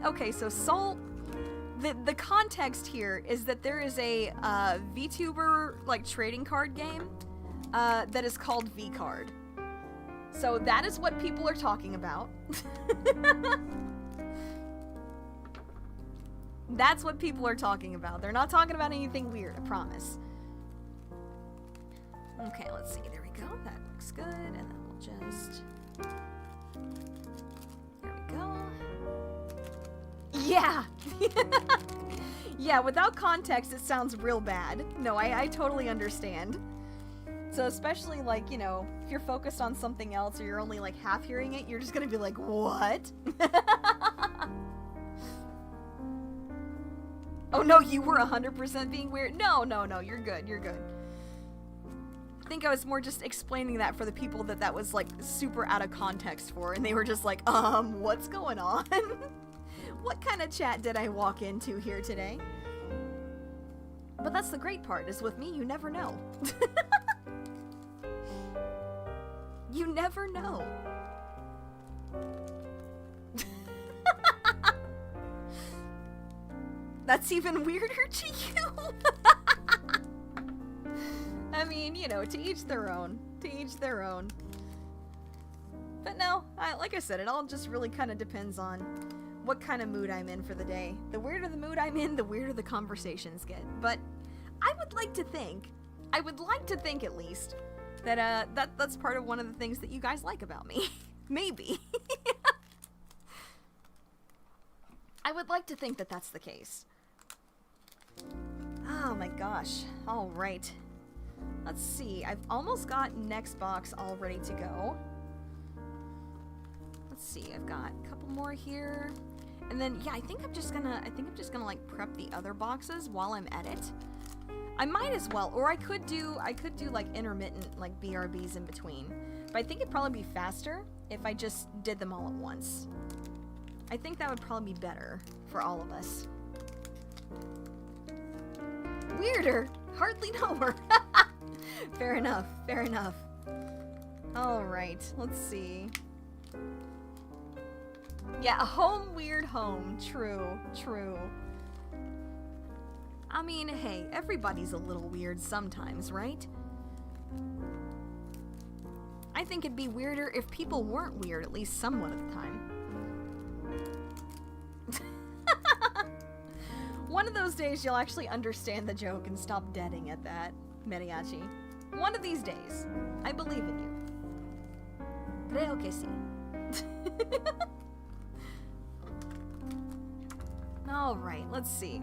A: okay, so Soul, the context here is that there is a, VTuber, like, trading card game, that is called V-Card. So that is what people are talking about. That's what people are talking about. They're not talking about anything weird, I promise. Okay, let's see. There we go. That looks good. And then we'll just... There we go. Yeah! Yeah, without context, it sounds real bad. No, I totally understand. So especially, like, you know, if you're focused on something else or you're only, like, half hearing it, you're just gonna be like, what? Oh, no, you were 100% being weird? No, you're good, you're good. I think I was more just explaining that for the people that was, like, super out of context for, and they were just like, what's going on? What kind of chat did I walk into here today? But that's the great part, is with me, you never know. You never know. That's even weirder to you. I mean, you know, to each their own. To each their own. But no, like I said, it all just really kind of depends on what kind of mood I'm in for the day. The weirder the mood I'm in, the weirder the conversations get. But I would like to think at least, that that's part of one of the things that you guys like about me. Maybe. I would like to think that that's the case. Oh my gosh. Alright. Let's see. I've almost got next box all ready to go. Let's see. I've got a couple more here. And then, yeah, I think I'm just gonna like prep the other boxes while I'm at it. I might as well, or I could do like intermittent like BRBs in between. But I think it'd probably be faster if I just did them all at once. I think that would probably be better for all of us. Weirder. Hardly know her. Fair enough. Fair enough. Alright, let's see. Yeah, a home, weird home. True, true. I mean, hey, everybody's a little weird sometimes, right? I think it'd be weirder if people weren't weird at least somewhat of the time. One of those days you'll actually understand the joke and stop deading at that, Mariachi. One of these days. I believe in you. Creo que sí. Alright, let's see.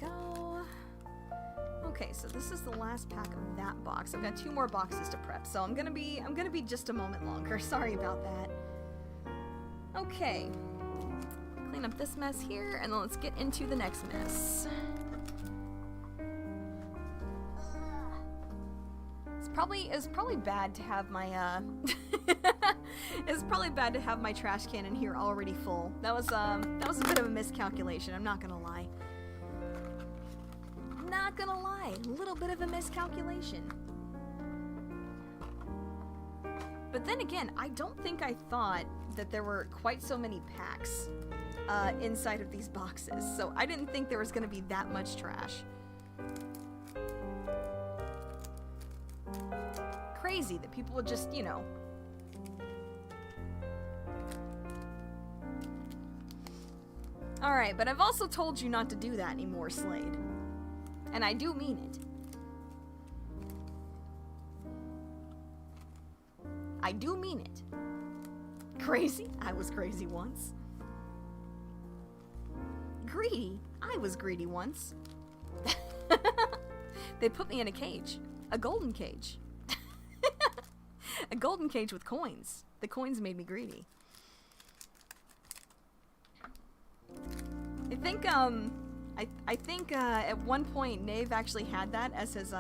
A: There we go. Okay, so this is the last pack of that box. I've got 2 more boxes to prep, so I'm gonna be just a moment longer. Sorry about that. Okay. Clean up this mess here, and then let's get into the next mess. It was probably bad to have my It's probably bad to have my trash can in here already full. That was a bit of a miscalculation, I'm not gonna lie. Not gonna lie, a little bit of a miscalculation. But then again, I don't think I thought that there were quite so many packs inside of these boxes, so I didn't think there was gonna be that much trash. Crazy that people would just, you know. Alright, but I've also told you not to do that anymore, Slade. And I do mean it. I do mean it. Crazy? I was crazy once. Greedy? I was greedy once. They put me in a cage. A golden cage. A golden cage with coins. The coins made me greedy. I think at one point Nave actually had that as his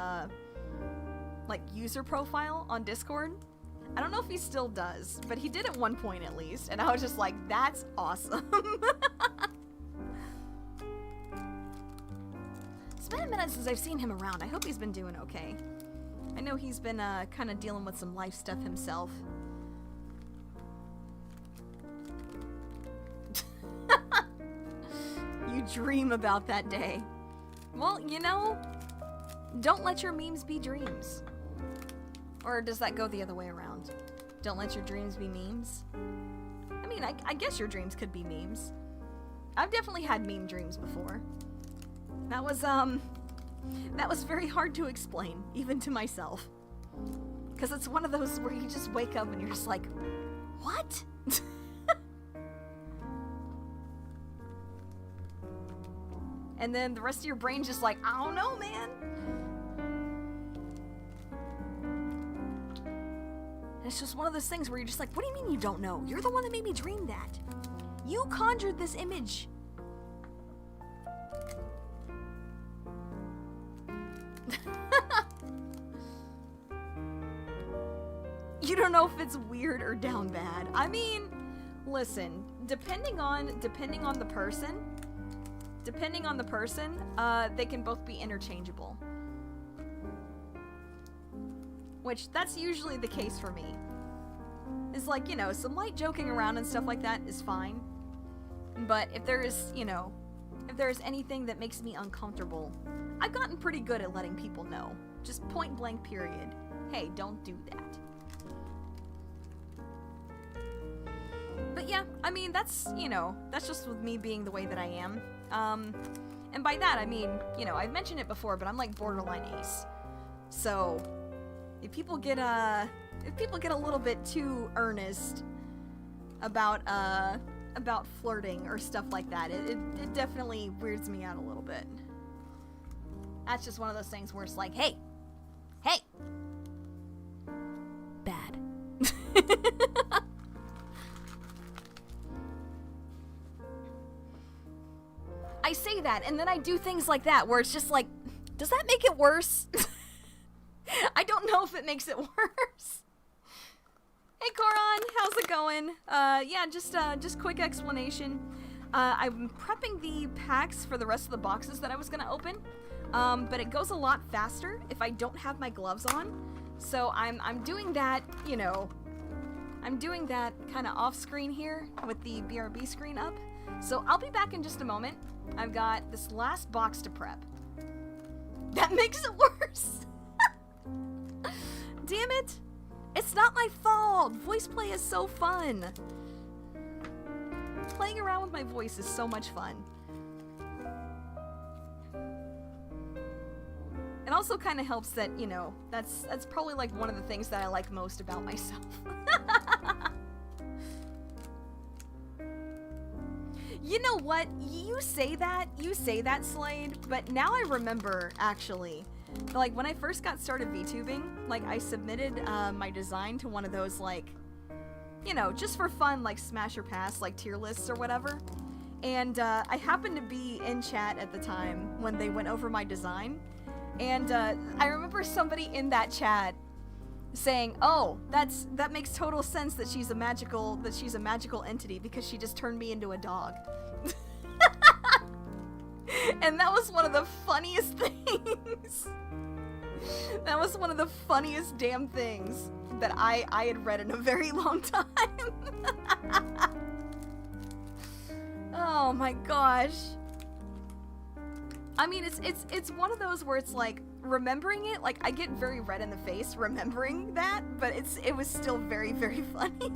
A: like user profile on Discord. I don't know if he still does, but he did at one point at least, and I was just like, that's awesome. It's been a minute since I've seen him around. I hope he's been doing okay. I know he's been kind of dealing with some life stuff himself. You dream about that day. Well, you know, don't let your memes be dreams. Or does that go the other way around? Don't let your dreams be memes? I mean, I guess your dreams could be memes. I've definitely had meme dreams before. That was very hard to explain, even to myself. Because it's one of those where you just wake up and you're just like, what? And then the rest of your brain's just like, I don't know, man. And it's just one of those things where you're just like, what do you mean you don't know? You're the one that made me dream that. You conjured this image. You don't know if it's weird or down bad. I mean, listen, depending on the person, they can both be interchangeable. Which, that's usually the case for me. It's like, you know, some light joking around and stuff like that is fine. But if there is, you know, if there is anything that makes me uncomfortable, I've gotten pretty good at letting people know. Just point blank period. Hey, don't do that. But yeah, I mean, that's, you know, that's just with me being the way that I am. And by that, I mean, you know, I've mentioned it before, but I'm like borderline ace. So, if people get a little bit too earnest about flirting or stuff like that, it definitely weirds me out a little bit. That's just one of those things where it's like, hey, bad. I say that, and then I do things like that, where it's just like, does that make it worse? I don't know if it makes it worse. Hey, Koron, how's it going? Yeah, just quick explanation. I'm prepping the packs for the rest of the boxes that I was gonna open, but it goes a lot faster if I don't have my gloves on. So I'm doing that, you know, I'm doing that kind of off screen here with the BRB screen up. So I'll be back in just a moment. I've got this last box to prep. That makes it worse. Damn it. It's not my fault. Voice play is so fun. Playing around with my voice is so much fun. It also kind of helps that, you know, that's probably like one of the things that I like most about myself. You know what? You say that, Slade, but now I remember, actually. Like, when I first got started VTubing, like, I submitted my design to one of those, like, you know, just for fun, like, smash or pass, like, tier lists or whatever. And I happened to be in chat at the time when they went over my design. And I remember somebody in that chat saying, "Oh, that makes total sense that she's a magical entity because she just turned me into a dog." And that was one of the funniest things. That was one of the funniest damn things that I had read in a very long time. Oh my gosh. I mean, it's one of those where it's like, remembering it, like, I get very red in the face remembering that, but it was still very, very funny.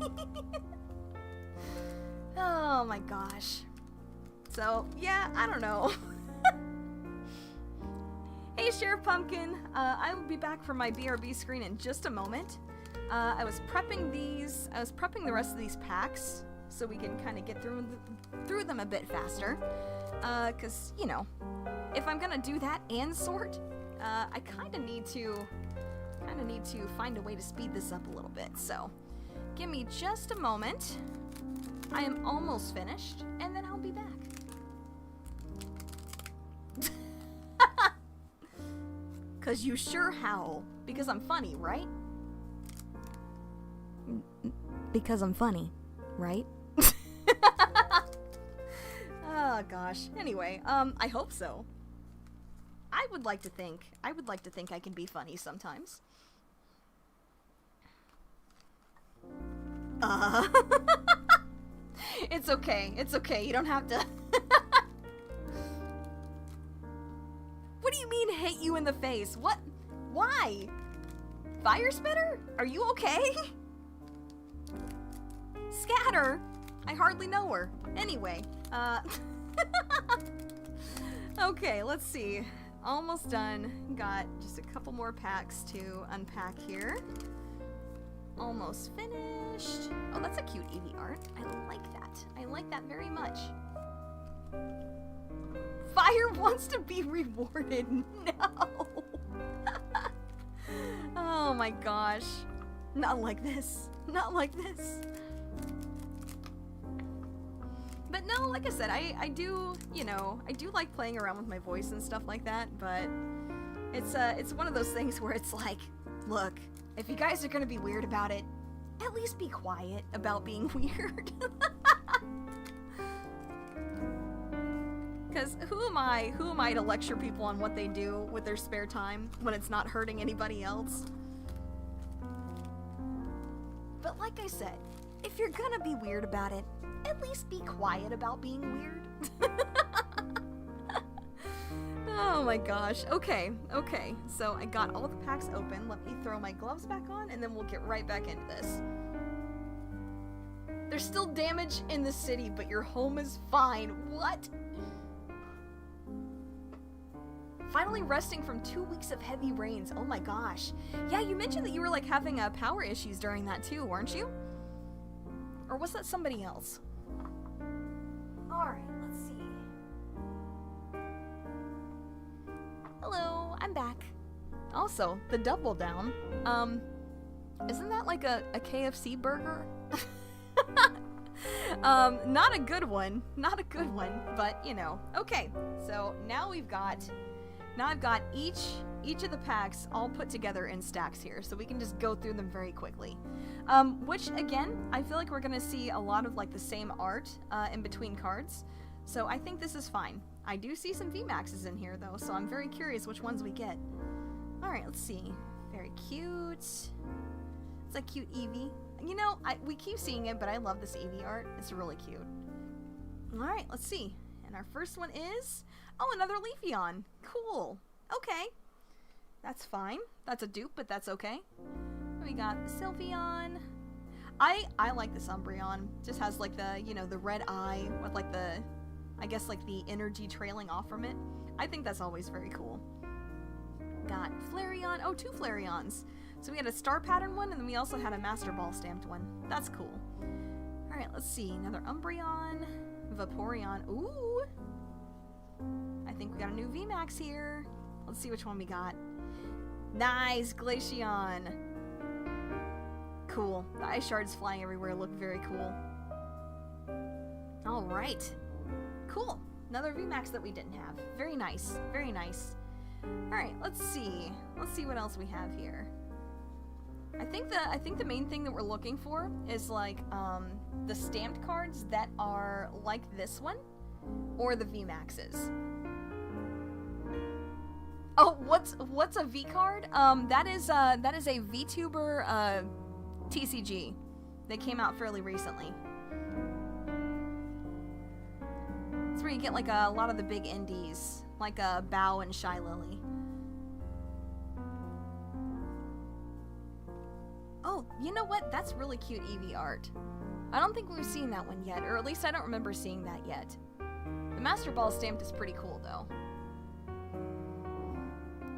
A: Oh my gosh. So, yeah, I don't know. Hey, Sheriff Pumpkin. I will be back from my BRB screen in just a moment. I was prepping the rest of these packs so we can kind of get through them a bit faster. Cause, you know, if I'm gonna do that and sort, I kind of need to find a way to speed this up a little bit. So, give me just a moment. I am almost finished, and then I'll be back. Cause you sure howl. Because I'm funny, right? Because I'm funny, right? Oh gosh. Anyway, I hope so. I would like to think I can be funny sometimes. It's okay. It's okay. You don't have to. What do you mean hit you in the face? What? Why? Fire spitter? Are you okay? Scatter? I hardly know her. Anyway, okay, let's see. Almost done. Got just a couple more packs to unpack here. Almost finished. Oh, that's a cute Eevee art. I like that. I like that very much. Fire wants to be rewarded. No. Oh my gosh. Not like this. Not like this. But no, like I said, I do, you know, I do like playing around with my voice and stuff like that, but it's one of those things where it's like, look, if you guys are gonna be weird about it, at least be quiet about being weird. Because who am I to lecture people on what they do with their spare time when it's not hurting anybody else? But like I said, if you're gonna be weird about it, at least be quiet about being weird. Oh my gosh. Okay, okay. So I got all the packs open. Let me throw my gloves back on and then we'll get right back into this. There's still damage in the city, but your home is fine. What? Finally resting from 2 weeks of heavy rains. Oh my gosh. Yeah, you mentioned that you were like having power issues during that too, weren't you? Or was that somebody else? Alright, let's see. Hello, I'm back. Also, the double down. Isn't that like a KFC burger? Not a good one. Not a good one, but you know. Okay, so now I've got each of the packs all put together in stacks here, so we can just go through them very quickly. Which, again, I feel like we're gonna see a lot of, like, the same art in between cards, so I think this is fine. I do see some VMAXs in here, though, so I'm very curious which ones we get. Alright, let's see. Very cute. It's a cute Eevee. You know, we keep seeing it, but I love this Eevee art. It's really cute. Alright, let's see. And our first one is... Oh, another Leafeon. Cool. Okay. That's fine. That's a dupe, but that's okay. We got Sylveon. I like this Umbreon. Just has like the, you know, the red eye with like the, I guess like the energy trailing off from it. I think that's always very cool. Got Flareon. Oh, 2 Flareons. So we had a star pattern one, and then we also had a Master Ball stamped one. That's cool. Alright, let's see. Another Umbreon. Vaporeon. Ooh! I think we got a new VMAX here. Let's see which one we got. Nice! Glaceon! Cool. The ice shards flying everywhere look very cool. Alright. Cool. Another VMAX that we didn't have. Very nice. Very nice. Alright, let's see. Let's see what else we have here. I think the main thing that we're looking for is like the stamped cards that are like this one, or the VMAXs. Oh, what's a V card? That is a VTuber TCG. They came out fairly recently. It's where you get like a lot of the big indies, like Bow and Shy Lily. Oh, you know what? That's really cute Eevee art. I don't think we've seen that one yet, or at least I don't remember seeing that yet. The Master Ball stamped is pretty cool, though.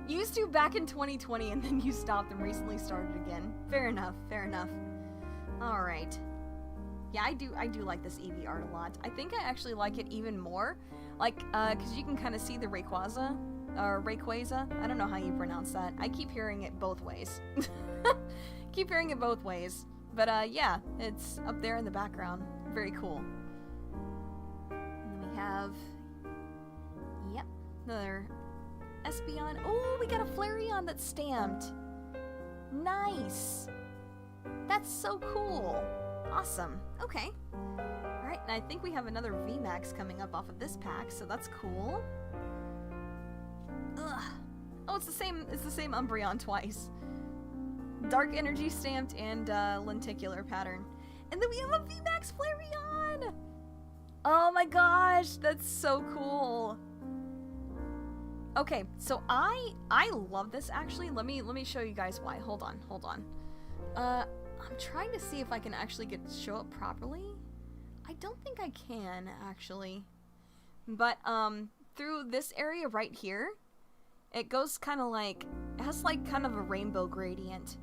A: You used to back in 2020, and then you stopped and recently started again. Fair enough, fair enough. Alright. Yeah, I do like this Eevee art a lot. I think I actually like it even more, like, because you can kind of see the Rayquaza, or Rayquaza. I don't know how you pronounce that. I keep hearing it both ways. Keep hearing it both ways. But, yeah, it's up there in the background. Very cool. And then we have, yep, another Espeon. Oh, we got a Flareon that's stamped. Nice. That's so cool. Awesome. Okay. Alright, and I think we have another VMAX coming up off of this pack, so that's cool. Ugh. Oh, it's the same Umbreon twice. Dark Energy stamped and lenticular pattern. And then we have a VMAX Flareon! Oh my gosh, that's so cool. Okay, so I love this actually. Let me show you guys why. Hold on. I'm trying to see if I can actually show it properly. I don't think I can actually. But through this area right here, it goes kind of like, it has like kind of a rainbow gradient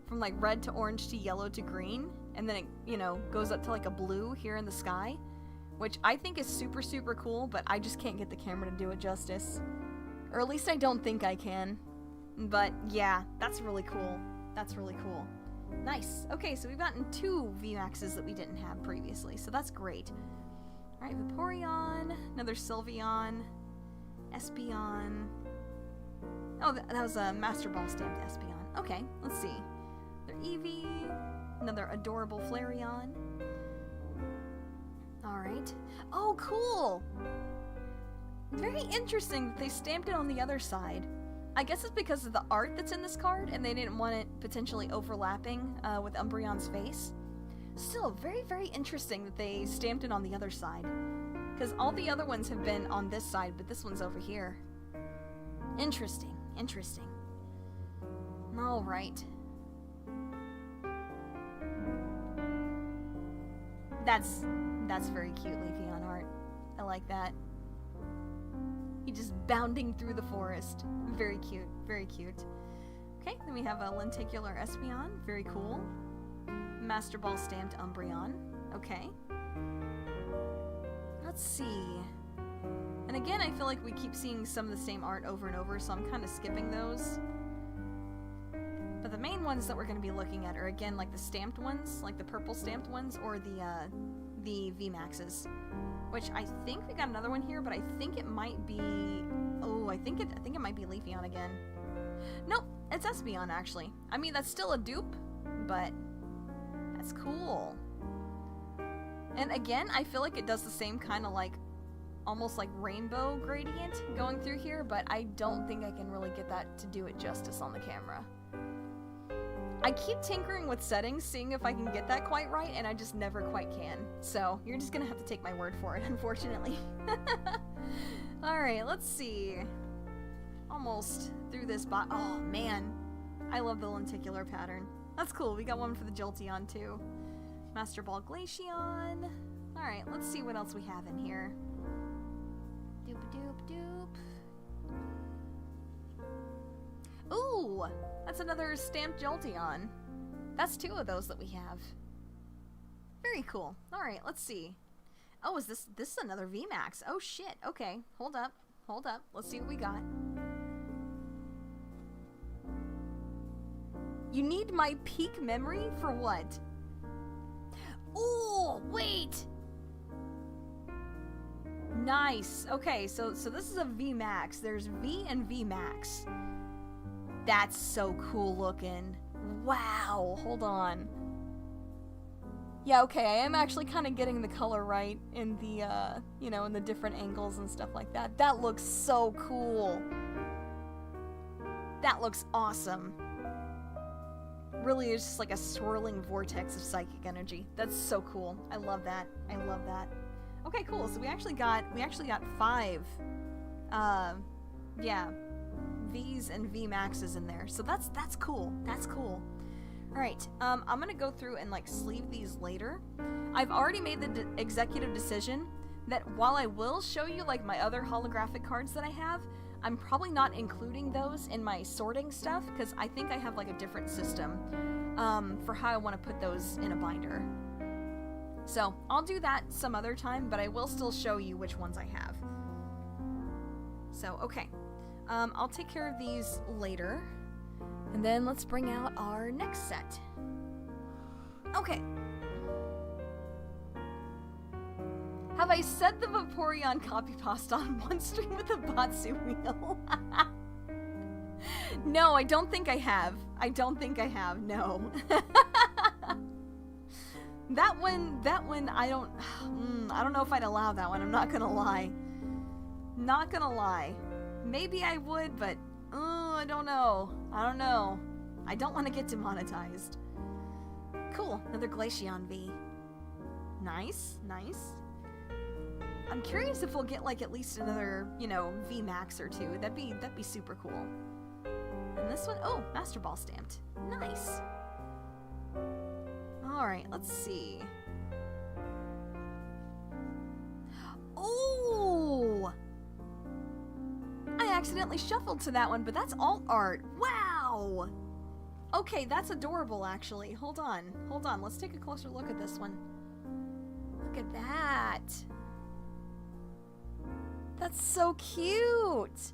A: from like red to orange to yellow to green, and then it, you know, goes up to like a blue here in the sky, which I think is super, super cool, but I just can't get the camera to do it justice. Or at least I don't think I can. But yeah, that's really cool. That's really cool. Nice. Okay, so we've gotten 2 VMAXs that we didn't have previously, so that's great. Alright, Vaporeon, another Sylveon, Espeon. Oh, that was a Master Ball stamped Espeon. Okay, let's see. Another Eevee, another adorable Flareon. Alright. Oh, cool! Very interesting that they stamped it on the other side. I guess it's because of the art that's in this card, and they didn't want it potentially overlapping with Umbreon's face. Still, very, very interesting that they stamped it on the other side. Because all the other ones have been on this side, but this one's over here. Interesting, interesting. Alright. That's very cute Leafeon art. I like that. He just bounding through the forest. Very cute, very cute. Okay, then we have a lenticular Espeon. Very cool. Master Ball stamped Umbreon. Okay. Let's see. And again, I feel like we keep seeing some of the same art over and over, so I'm kind of skipping those. But the main ones that we're going to be looking at are, again, like the stamped ones, like the purple stamped ones, or the VMAXs. Which I think we got another one here, but I think it might be... Oh, I think it might be Leafeon again. Nope, it's Espeon, actually. I mean, that's still a dupe, but that's cool. And again, I feel like it does the same kind of like, almost like rainbow gradient going through here, but I don't think I can really get that to do it justice on the camera. I keep tinkering with settings, seeing if I can get that quite right, and I just never quite can. So, you're just gonna have to take my word for it, unfortunately. Alright, let's see. Almost through this bot. Oh, man. I love the lenticular pattern. That's cool. We got one for the Jolteon, too. Master Ball Glaceon. Alright, let's see what else we have in here. Doop-a-doop-doop. Ooh! That's another stamped Jolteon. That's 2 of those that we have. Very cool. Alright, let's see. Oh, is this is another VMAX. Oh shit. Okay, hold up. Let's see what we got. You need my peak memory for what? Oh, wait! Nice. Okay, so this is a VMAX. There's V and VMAX. That's so cool looking. Wow, hold on. Yeah, okay, I am actually kind of getting the color right in the, you know, in the different angles and stuff like that. That looks so cool. That looks awesome. Really is just like a swirling vortex of psychic energy. That's so cool. I love that. I love that. Okay, cool. So we actually got 5, yeah, V's and V maxes in there. So that's cool. That's cool. All right. I'm gonna go through and like sleeve these later. I've already made the executive decision that while I will show you like my other holographic cards that I have, I'm probably not including those in my sorting stuff because I think I have like a different system for how I want to put those in a binder. So I'll do that some other time, but I will still show you which ones I have. So, okay. I'll take care of these later. And then let's bring out our next set. Okay. Have I set the Vaporeon copy pasta on one string with a Batsu wheel? No, I don't think I have. I don't think I have, no. That one, I don't know if I'd allow that one, I'm not gonna lie. Not gonna lie. Maybe I would, but, I don't know. I don't know. I don't want to get demonetized. Cool, another Glaceon V. Nice, nice. I'm curious if we'll get like at least another, you know, V Max or two. That'd be super cool. And this one, oh, Master Ball stamped. Nice. Alright, let's see. Oh! I accidentally shuffled to that one, but that's alt art. Wow! Okay, that's adorable, actually. Hold on. Hold on. Let's take a closer look at this one. Look at that. That's so cute.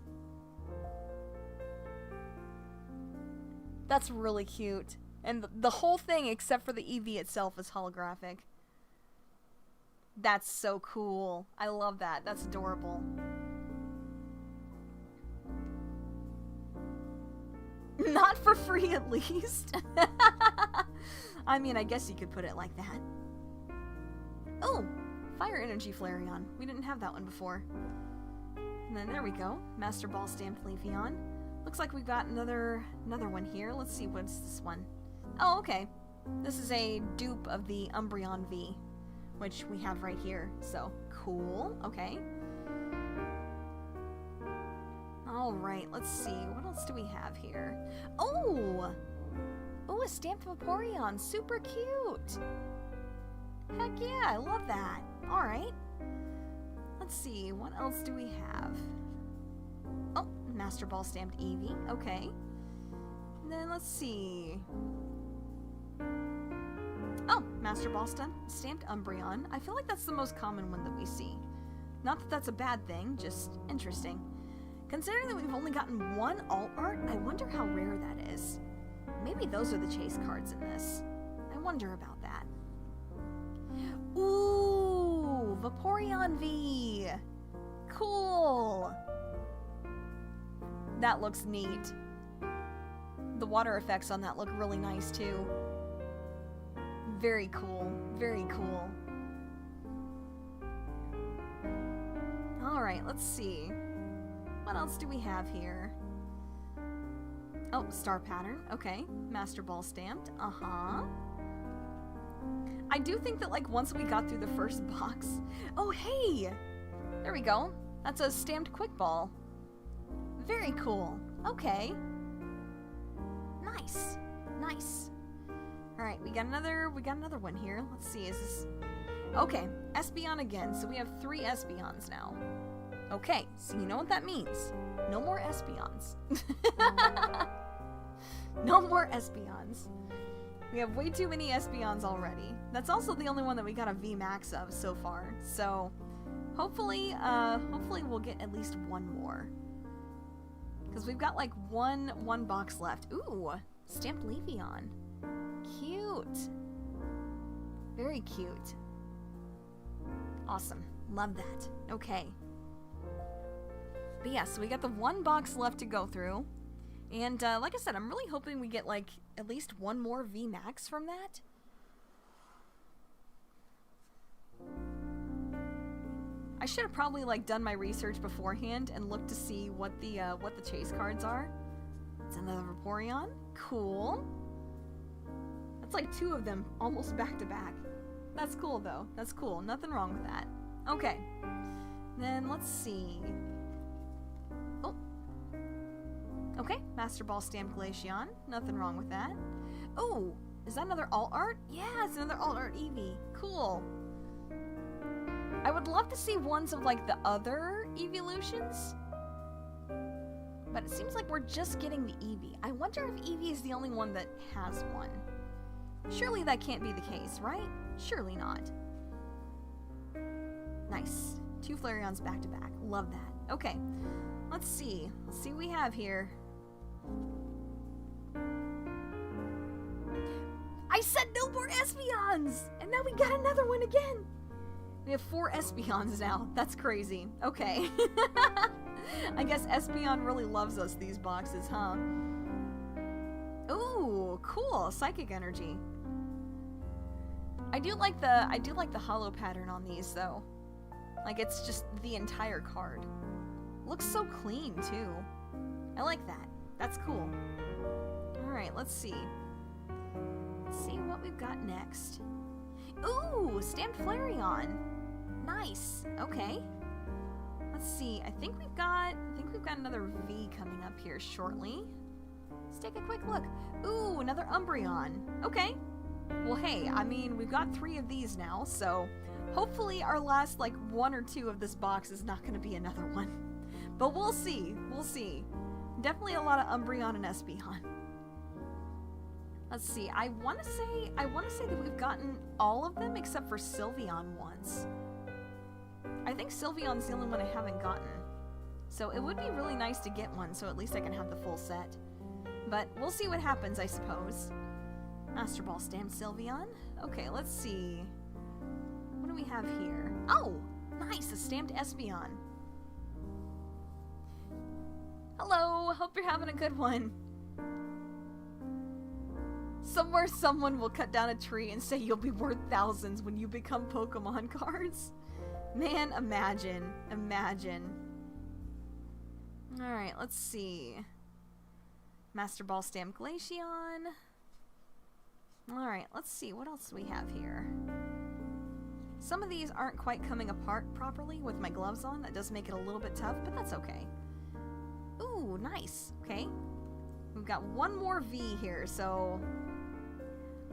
A: That's really cute. And the whole thing, except for the EV itself, is holographic. That's so cool. I love that. That's adorable. Not for free, at least. I mean, I guess you could put it like that. Oh, Fire Energy Flareon. We didn't have that one before. And then there we go. Master Ball stamped Leafeon. Looks like we've got another one here. Let's see, what's this one? Oh, okay. This is a dupe of the Umbreon V, which we have right here. So, cool. Okay. Alright, let's see. What else do we have here? Oh! Oh, a stamped Vaporeon. Super cute! Heck yeah, I love that. Alright. Let's see, what else do we have? Oh, Master Ball stamped Eevee. Okay. And then let's see. Oh, Master Ball stamped Umbreon. I feel like that's the most common one that we see. Not that that's a bad thing, just interesting. Considering that we've only gotten one alt art, I wonder how rare that is. Maybe those are the chase cards in this. I wonder about that. Ooh, Vaporeon V. Cool. That looks neat. The water effects on that look really nice too. Very cool. Very cool. Alright, let's see. What else do we have here? Oh, Star Pattern. Okay. Master Ball stamped. Uh-huh. I do think that, like, once we got through the first box... Oh, hey! There we go. That's a stamped Quick Ball. Very cool. Okay. Nice. Nice. Alright, we got another one here. Let's see, is this... Okay, Espeon again. So we have 3 Espeons now. Okay, so you know what that means. No more Espeons. No more Espeons. We have way too many Espeons already. That's also the only one that we got a VMAX of so far. So, hopefully we'll get at least one more. Because we've got like one box left. Ooh, stamped Leafeon. Cute. Very cute. Awesome. Love that. Okay. But yeah, so we got the one box left to go through. And like I said, I'm really hoping we get like at least one more VMAX from that. I should have probably like done my research beforehand and looked to see what the chase cards are. It's another Vaporeon. Cool. That's like 2 of them almost back to back. That's cool though. That's cool. Nothing wrong with that. Okay. Then let's see. Oh. Okay. Master Ball Stamped Glaceon. Nothing wrong with that. Oh, is that another alt art? Yeah, it's another alt art Eevee. Cool. I would love to see ones of like the other evolutions, but it seems like we're just getting the Eevee. I wonder if Eevee is the only one that has one. Surely that can't be the case, right? Surely not. Nice. 2 Flareons back to back. Love that. Okay. Let's see. Let's see what we have here. I said no more Espeons! And now we got another one again! We have 4 Espeons now. That's crazy. Okay. I guess Espeon really loves us, these boxes, huh? Ooh, cool. Psychic Energy. I do like the hollow pattern on these though. Like it's just the entire card. Looks so clean too. I like that. That's cool. Alright, let's see. Let's see what we've got next. Ooh, Stamped Flareon. Nice. Okay. Let's see. I think we've got another V coming up here shortly. Let's take a quick look. Ooh, another Umbreon. Okay. Well, hey, I mean, we've got 3 of these now, so hopefully our last, like, 1 or 2 of this box is not going to be another one. But we'll see. We'll see. Definitely a lot of Umbreon and Espeon. Let's see. I want to say that we've gotten all of them except for Sylveon once. I think Sylveon's the only one I haven't gotten. So it would be really nice to get one, so at least I can have the full set. But we'll see what happens, I suppose. Master Ball Stamped Sylveon. Okay, let's see. What do we have here? Oh, nice, a Stamped Espeon. Hello, hope you're having a good one. Somewhere someone will cut down a tree and say you'll be worth thousands when you become Pokemon cards. Man, imagine. Imagine. Alright, let's see. Master Ball Stamped Glaceon. Alright, let's see. What else do we have here? Some of these aren't quite coming apart properly with my gloves on. That does make it a little bit tough, but that's okay. Ooh, nice. Okay. We've got one more V here, so...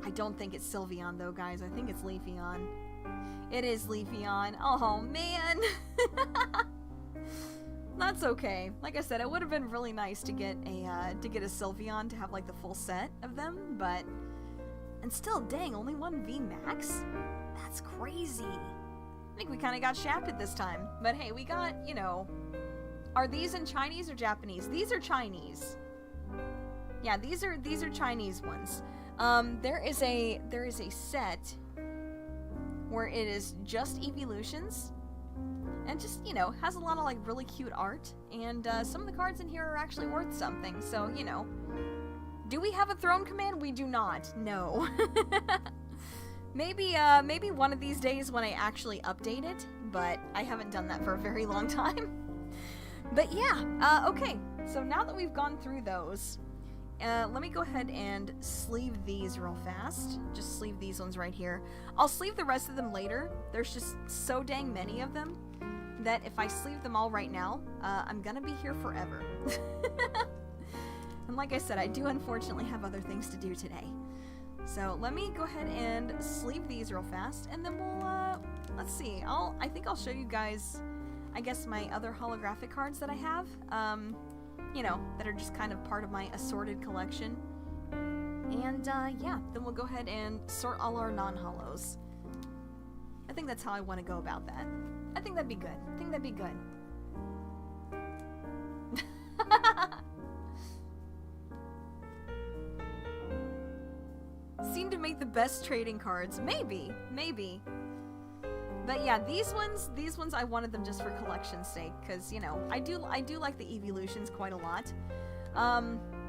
A: I don't think it's Sylveon, though, guys. I think it's Leafeon. It is Leafeon. Oh, man! That's okay. Like I said, it would have been really nice to get a Sylveon to have, like, the full set of them, but... And still, dang, only 1 V Max? That's crazy. I think we kind of got shafted this time. But hey, we got, you know... Are these in Chinese or Japanese? These are Chinese. Yeah, these are Chinese ones. There is a set where it is just evolutions and just, you know, has a lot of like really cute art, and some of the cards in here are actually worth something. So, you know, do we have a throne command? We do not. No. Maybe one of these days when I actually update it, but I haven't done that for a very long time. But yeah, okay, so now that we've gone through those, let me go ahead and sleeve these real fast. Just sleeve these ones right here. I'll sleeve the rest of them later. There's just so dang many of them that if I sleeve them all right now, I'm gonna be here forever. And like I said, I do unfortunately have other things to do today. So let me go ahead and sleeve these real fast, and then we'll, let's see, I think I'll show you guys, I guess, my other holographic cards that I have, you know, that are just kind of part of my assorted collection. And, yeah, then we'll go ahead and sort all our non-holos. I think that's how I want to go about that. I think that'd be good. I think that'd be good. Seem to make the best trading cards. Maybe. Maybe. But yeah, these ones I wanted them just for collection's sake, because, you know, I do like the evolutions quite a lot.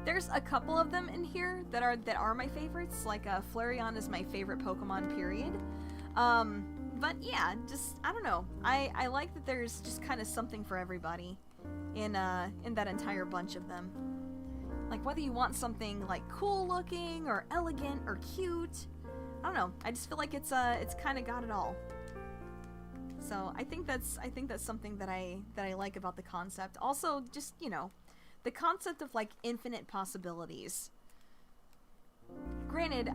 A: There's a couple of them in here that are my favorites. Like Flareon is my favorite Pokemon, period. But yeah, just I don't know. I like that there's just kind of something for everybody in that entire bunch of them. Like whether you want something like cool looking or elegant or cute, I don't know. I just feel like it's kind of got it all. So I think that's something that I like about the concept. Also, just you know, the concept of like infinite possibilities. Granted,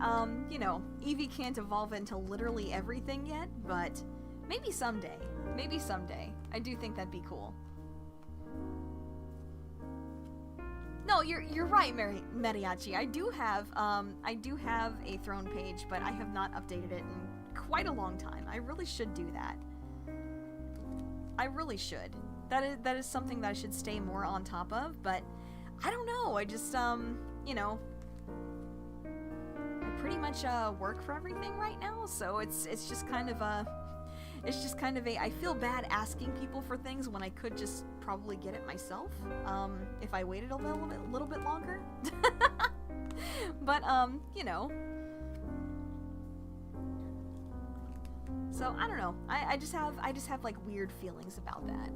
A: you know, Eevee can't evolve into literally everything yet, but maybe someday. Maybe someday. I do think that'd be cool. No, you're right, Mariachi. I do have a throne page, but I have not updated it in quite a long time. I really should do that. I really should. That is something that I should stay more on top of, but I don't know. I just you know, I pretty much work for everything right now, so it's just kind of a I feel bad asking people for things when I could just probably get it myself if I waited a little bit longer. But you know, so I don't know. I just have like weird feelings about that.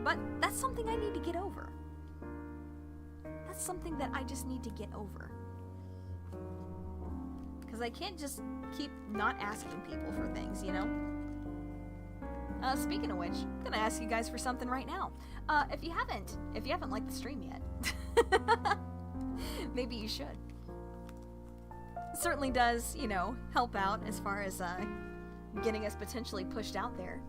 A: But that's something I need to get over. That's something that I just need to get over. Because I can't just keep not asking people for things, you know? Speaking of which, I'm gonna ask you guys for something right now. If you haven't liked the stream yet, maybe you should. It certainly does, you know, help out as far as getting us potentially pushed out there.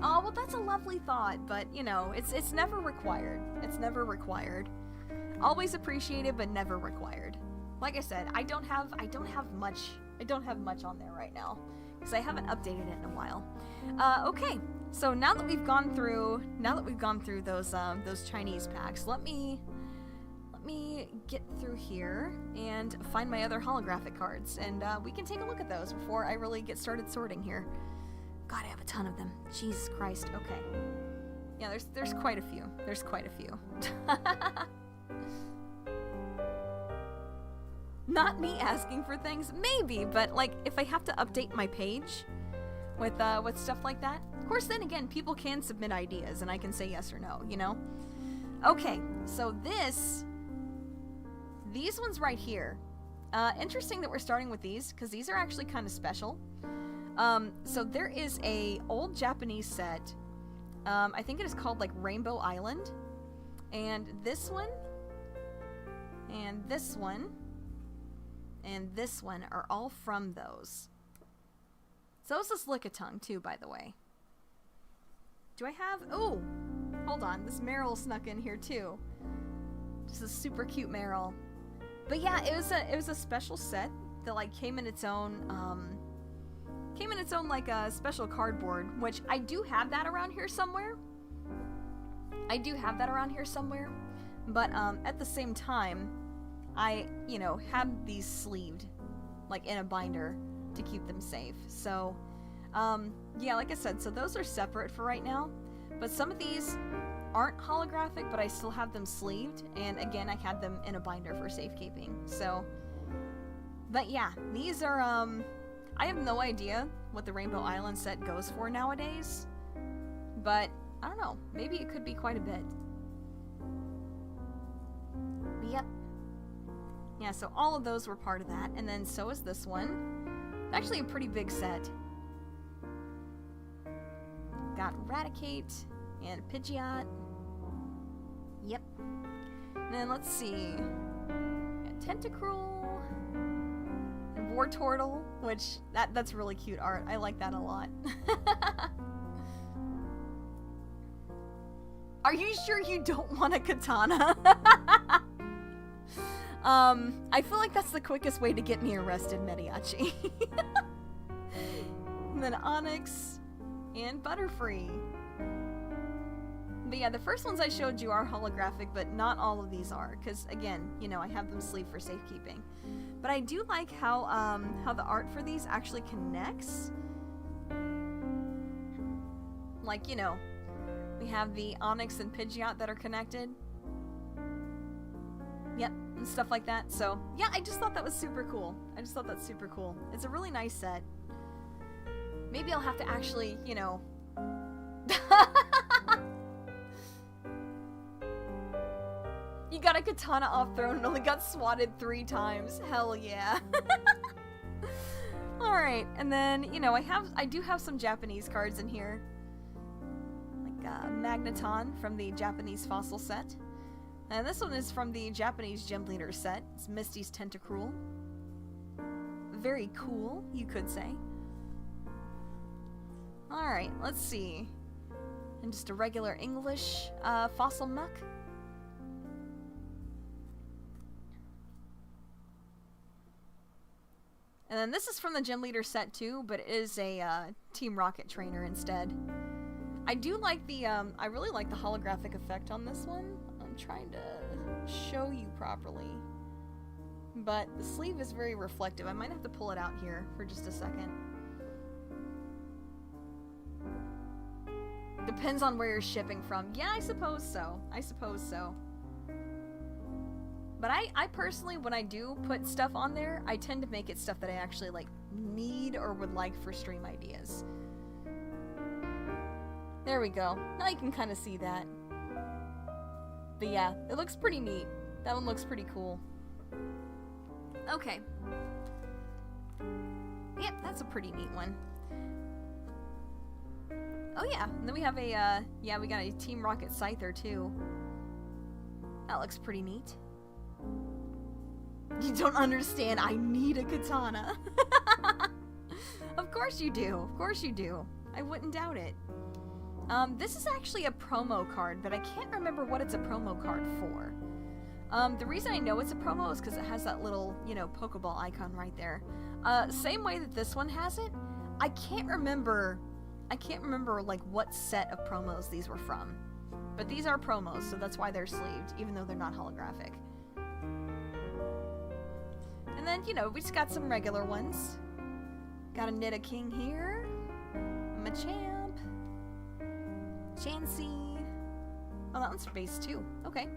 A: Oh, well, that's a lovely thought, but you know, it's never required. It's never required. Always appreciated, but never required. Like I said, I don't have much on there right now because I haven't updated it in a while. Okay, so now that we've gone through those Chinese packs, let me get through here and find my other holographic cards, and we can take a look at those before I really get started sorting here. God, I have a ton of them. Jesus Christ. Okay. Yeah, there's quite a few. There's quite a few. Not me asking for things, maybe, but like if I have to update my page with stuff like that, of course then again people can submit ideas and I can say yes or no, you know? Okay, so these ones right here. Interesting that we're starting with these because these are actually kind of special. So there is a old Japanese set. I think it is called like Rainbow Island, and this one, and this one, and this one are all from those. So is this Lickitung too, by the way. Do I have? Oh, hold on. This Meryl snuck in here too. Just a super cute Meryl. But yeah, it was a special set that like came in its own like a special cardboard, which I do have that around here somewhere. But at the same time, I, you know, had these sleeved like in a binder to keep them safe. So yeah, like I said, so those are separate for right now, but some of these aren't holographic, but I still have them sleeved, and again I had them in a binder for safekeeping. So but yeah, these are I have no idea what the Rainbow Island set goes for nowadays, but I don't know, maybe it could be quite a bit. But yep. Yeah, so all of those were part of that, and then so is this one. Actually a pretty big set. Got Raticate and Pidgeot. Yep. And then let's see. Got Tentacruel. Wartortle, which that's really cute art. I like that a lot. Are you sure you don't want a katana? I feel like that's the quickest way to get me arrested, Mediachi. And then Onyx and Butterfree. But yeah, the first ones I showed you are holographic, but not all of these are, because again, you know, I have them sleeved for safekeeping. But I do like how the art for these actually connects. Like, you know, We have the Onyx and Pidgeot that are connected. Yep, and stuff like that. So, yeah, I just thought that was super cool. I just thought that's super cool. It's a really nice set. Maybe I'll have to actually, you know... You got a katana off throne and only got swatted 3 times. Hell yeah. Alright, and then, you know, I do have some Japanese cards in here. Like Magneton from the Japanese Fossil set. And this one is from the Japanese Gym Leader set. It's Misty's Tentacruel. Very cool, you could say. Alright, let's see. And just a regular English Fossil Muck. And then this is from the Gym Leader set too, but it is a Team Rocket trainer instead. I do like the, I really like the holographic effect on this one. I'm trying to show you properly. But the sleeve is very reflective. I might have to pull it out here for just a second. Depends on where you're shipping from. Yeah, I suppose so. I suppose so. But I personally, when I do put stuff on there, I tend to make it stuff that I actually, like, need or would like for stream ideas. There we go. Now you can kind of see that. But yeah, it looks pretty neat. That one looks pretty cool. Okay. Yep, that's a pretty neat one. Oh yeah, and then we have a, yeah, we got a Team Rocket Scyther too. That looks pretty neat. You don't understand, I need a katana. Of course you do, of course you do. I wouldn't doubt it. This is actually a promo card, but I can't remember what it's a promo card for. The reason I know it's a promo is because it has that little, you know, Pokeball icon right there. Same way that this one has it. I can't remember, like, what set of promos these were from. But these are promos, so that's why they're sleeved, even though they're not holographic. And then, you know, we just got some regular ones. Got a Nidoking here. Machamp. Chansey. Oh, that one's base too. Okay.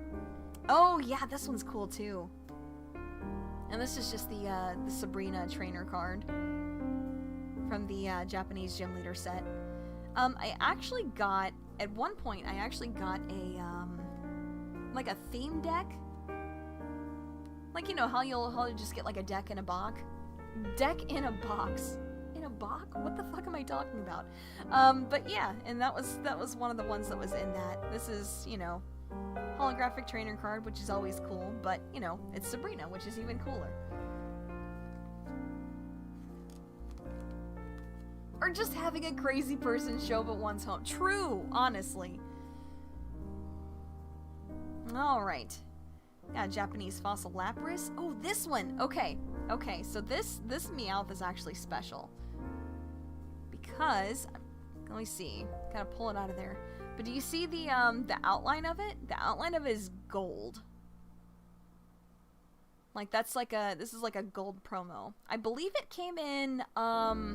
A: Oh, yeah, this one's cool too. And this is just the Sabrina trainer card from the Japanese Gym Leader set. I actually got, at one point, I actually got a, like a theme deck. Like, you know, how you'll just get like a deck in a box? Deck in a box. In a box? What the fuck am I talking about? But yeah, and that was one of the ones that was in that. This is, you know, holographic trainer card, which is always cool, but, you know, it's Sabrina, which is even cooler. Or just having a crazy person show up at one's home. True, honestly. Alright. Got a Japanese Fossil Lapras. Oh, this one! Okay, okay, so this Meowth is actually special. Because, let me see, gotta pull it out of there. But do you see the outline of it? The outline of it is gold. Like, that's like a, this is like a gold promo. I believe it came in, oh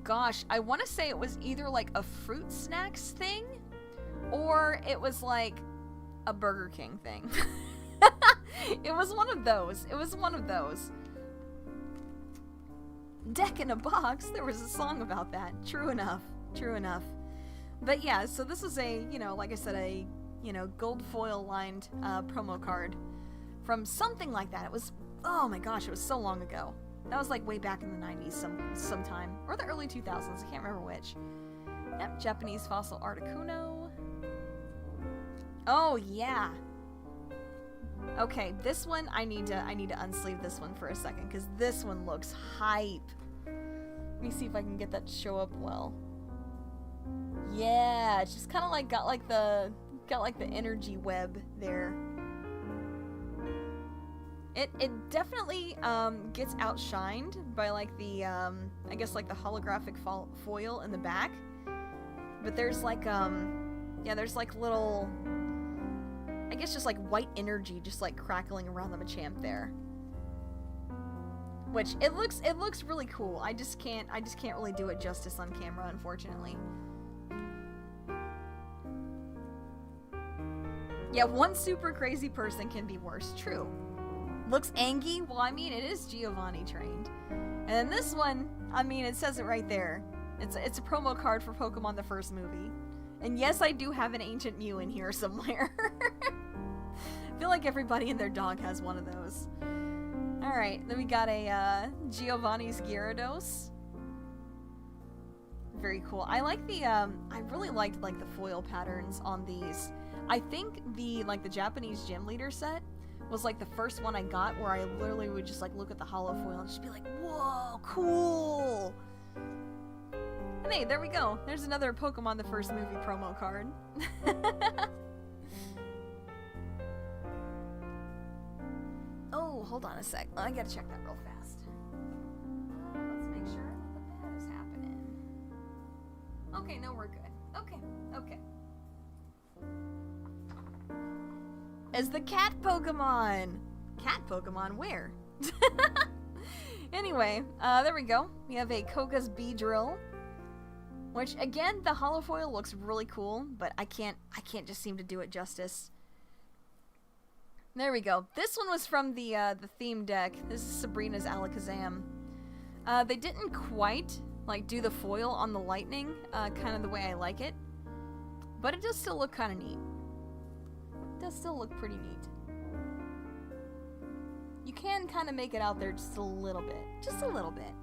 A: gosh, I want to say it was either like a Fruit Snacks thing, or it was like a Burger King thing. It was one of those. It was one of those. Deck in a box. There was a song about that. True enough. True enough. But yeah, so this is a, you know, like I said, a, you know, gold foil lined promo card from something like that. It was, oh my gosh, it was so long ago. That was like way back in the 90s sometime. Or the early 2000s. I can't remember which. Yep, Japanese Fossil Articuno. Oh yeah. Okay, this one I need to unsleeve this one for a second because this one looks hype. Let me see if I can get that to show up well. Yeah, it's just kind of like got like the energy web there. It definitely gets outshined by like the I guess like the holographic foil in the back. But there's like yeah, there's like little, I guess just like white energy just like crackling around the Machamp there. Which it looks really cool. I just can't really do it justice on camera, unfortunately. Yeah, one super crazy person can be worse. True. Looks angry? Well, I mean, it is Giovanni trained. And then this one, I mean, it says it right there. It's a promo card for Pokemon the first movie. And yes, I do have an Ancient Mew in here somewhere. I feel like everybody and their dog has one of those. Alright, then we got a Giovanni's Gyarados. Very cool. I like the, I really liked, like, the foil patterns on these. I think the Japanese gym leader set was, like, the first one I got where I literally would just, like, look at the holo foil and just be like, whoa, cool! And hey, there we go. There's another Pokemon the first movie promo card. Oh, hold on a sec. I gotta check that real fast. Let's make sure that the bad is happening. Okay, no, we're good. Okay. Is the cat Pokemon? Cat Pokemon? Where? Anyway, there we go. We have a Koga's Beedrill. Which, again, the holofoil looks really cool, but I can't just seem to do it justice. There we go. This one was from the theme deck. This is Sabrina's Alakazam. They didn't quite, like, do the foil on the lightning, kind of the way I like it. But it does still look kind of neat. It does still look pretty neat. You can kind of make it out there just a little bit. Just a little bit.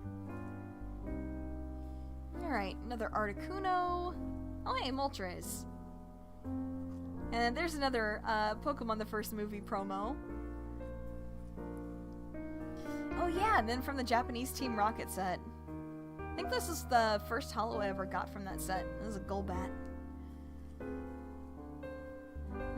A: Alright, another Articuno. Oh, hey, Moltres. And there's another Pokemon the first movie promo. Oh yeah, and then from the Japanese Team Rocket set. I think this is the first holo I ever got from that set. It was a Golbat.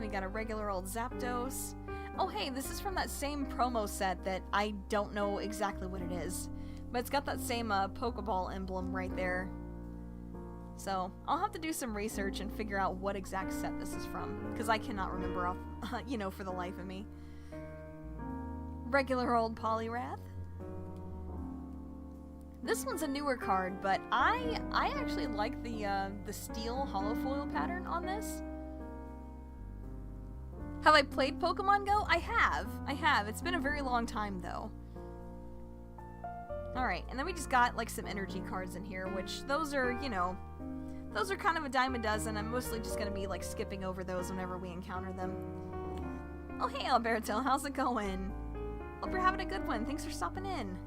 A: We got a regular old Zapdos. Oh hey, this is from that same promo set that I don't know exactly what it is. But it's got that same Pokeball emblem right there. So, I'll have to do some research and figure out what exact set this is from. Because I cannot remember off, for the life of me. Regular old Poliwrath. This one's a newer card, but I actually like the steel holofoil pattern on this. Have I played Pokemon Go? I have. It's been a very long time, though. Alright, and then we just got, like, some energy cards in here, which those are, those are kind of a dime a dozen. I'm mostly just gonna be, like, skipping over those whenever we encounter them. Oh, hey, Alberto, how's it going? Hope you're having a good one. Thanks for stopping in.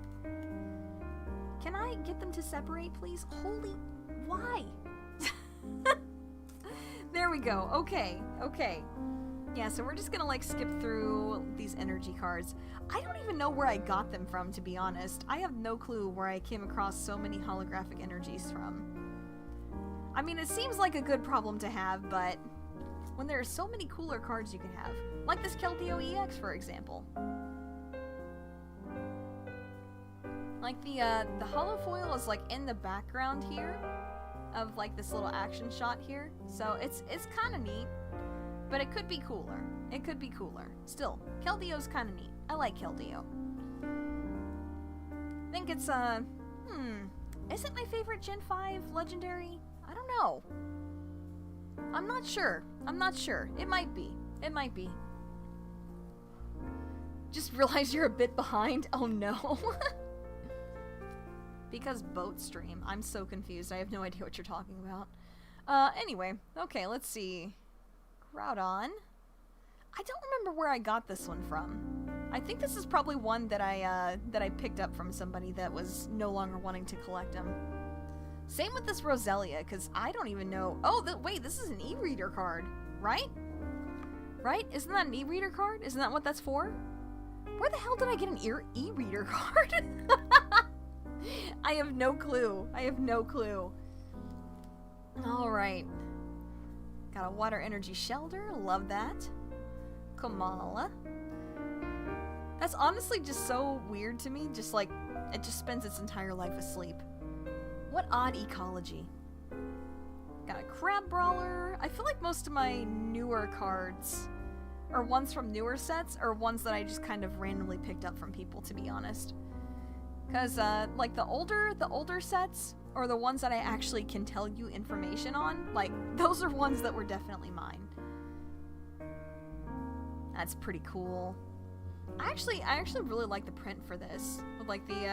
A: Can I get them to separate, please? Holy... why? There we go. Okay. Yeah, so we're just gonna, like, skip through these energy cards. I don't even know where I got them from, to be honest. I have no clue where I came across so many holographic energies from. I mean, it seems like a good problem to have, but when there are so many cooler cards you can have, like this Keldeo EX, for example. Like, the holofoil is, like, in the background here of, like, this little action shot here, so it's kind of neat. But it could be cooler. It could be cooler. Still, Keldeo's kind of neat. I like Keldeo. I think it's, is it my favorite Gen 5 Legendary? I don't know. I'm not sure. It might be. Just realized you're a bit behind. Oh no. Because boat stream. I'm so confused. I have no idea what you're talking about. Anyway. Okay, let's see. Groudon. I don't remember where I got this one from. I think this is probably one that I picked up from somebody that was no longer wanting to collect them. Same with this Roselia, because I don't even know... Oh, wait, this is an e-reader card, right? Right? Isn't that an e-reader card? Isn't that what that's for? Where the hell did I get an e-reader card? I have no clue. Alright. Got a water energy shelter. Love that. Kamala. That's honestly just so weird to me. Just like, it just spends its entire life asleep. What odd ecology. Got a Crab Brawler. I feel like most of my newer cards, or ones from newer sets, are ones that I just kind of randomly picked up from people, to be honest. Because, like, the older sets, or the ones that I actually can tell you information on, like, those are ones that were definitely mine. That's pretty cool. I actually really like the print for this, with like the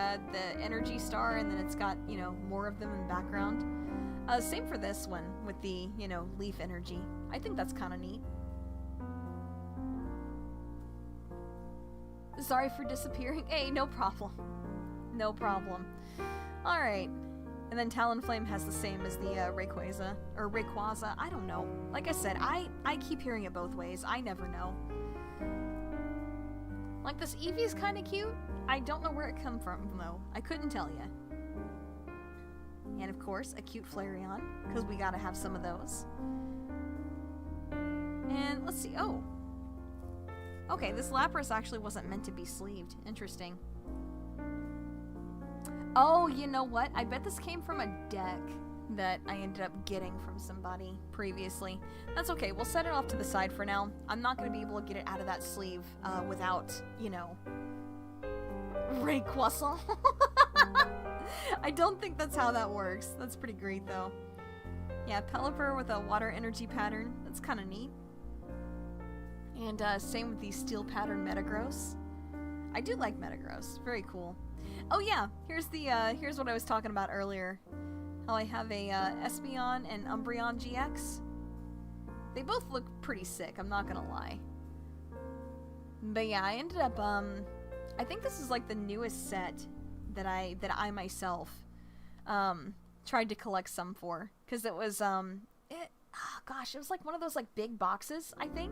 A: energy star, and then it's got, you know, more of them in the background. Same for this one with the, you know, leaf energy. I think that's kind of neat. Sorry for disappearing. Hey, no problem. No problem. Alright. And then Talonflame has the same as the Rayquaza. Or Rayquaza. I don't know. Like I said, I keep hearing it both ways. I never know. Like, this Eevee's kind of cute. I don't know where it come from, though. I couldn't tell you. And, of course, a cute Flareon, because we gotta have some of those. And, let's see. Oh. Okay, this Lapras actually wasn't meant to be sleeved. Interesting. Oh, you know what? I bet this came from a deck that I ended up getting from somebody previously. That's okay. We'll set it off to the side for now. I'm not going to be able to get it out of that sleeve without, you know, Rayquaza. I don't think that's how that works. That's pretty great, though. Yeah, Pelipper with a water energy pattern. That's kind of neat. And same with the steel pattern Metagross. I do like Metagross. Very cool. Oh yeah, here's what I was talking about earlier. How I have a Espeon and Umbreon GX. They both look pretty sick, I'm not gonna lie. But yeah, I ended up I think this is like the newest set that I myself tried to collect some for, because it was gosh, it was like one of those like big boxes, I think,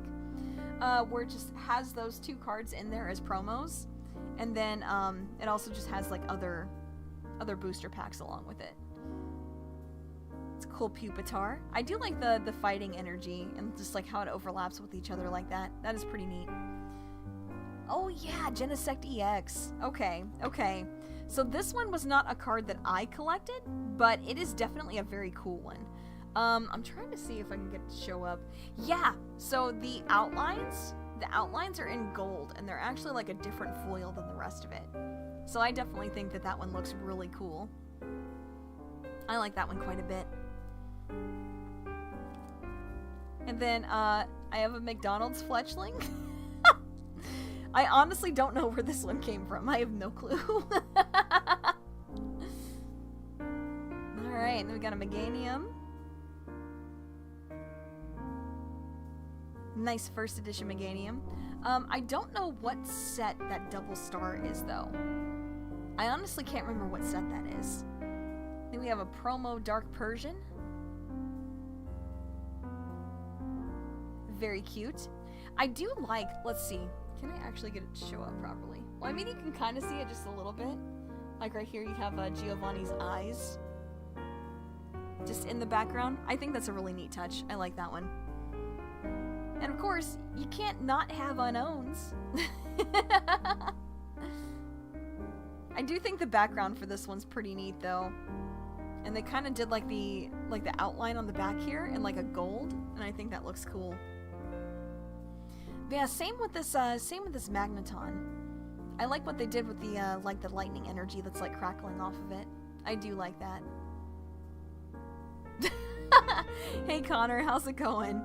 A: where it just has those 2 cards in there as promos. And then, it also just has, like, other booster packs along with it. It's a cool Pupitar. I do like the fighting energy and just, like, how it overlaps with each other like that. That is pretty neat. Oh, yeah, Genesect EX. Okay, okay. So this one was not a card that I collected, but it is definitely a very cool one. I'm trying to see if I can get it to show up. Yeah, so the outlines are in gold, and they're actually like a different foil than the rest of it. So I definitely think that that one looks really cool. I like that one quite a bit. And then, I have a McDonald's Fletchling. I honestly don't know where this one came from. I have no clue. Alright, then we got a Meganium. Nice first edition Meganium. I don't know what set that double star is, though. I honestly can't remember what set that is. Then we have a promo Dark Persian. Very cute. I do like, let's see, can I actually get it to show up properly? Well, I mean, you can kind of see it just a little bit. Like right here, you have Giovanni's eyes just in the background. I think that's a really neat touch. I like that one. And of course, you can't not have unknowns. I do think the background for this one's pretty neat, though. And they kind of did like the outline on the back here in like a gold, and I think that looks cool. But yeah, same with this Magneton. I like what they did with the like the lightning energy that's like crackling off of it. I do like that. Hey Connor, how's it going?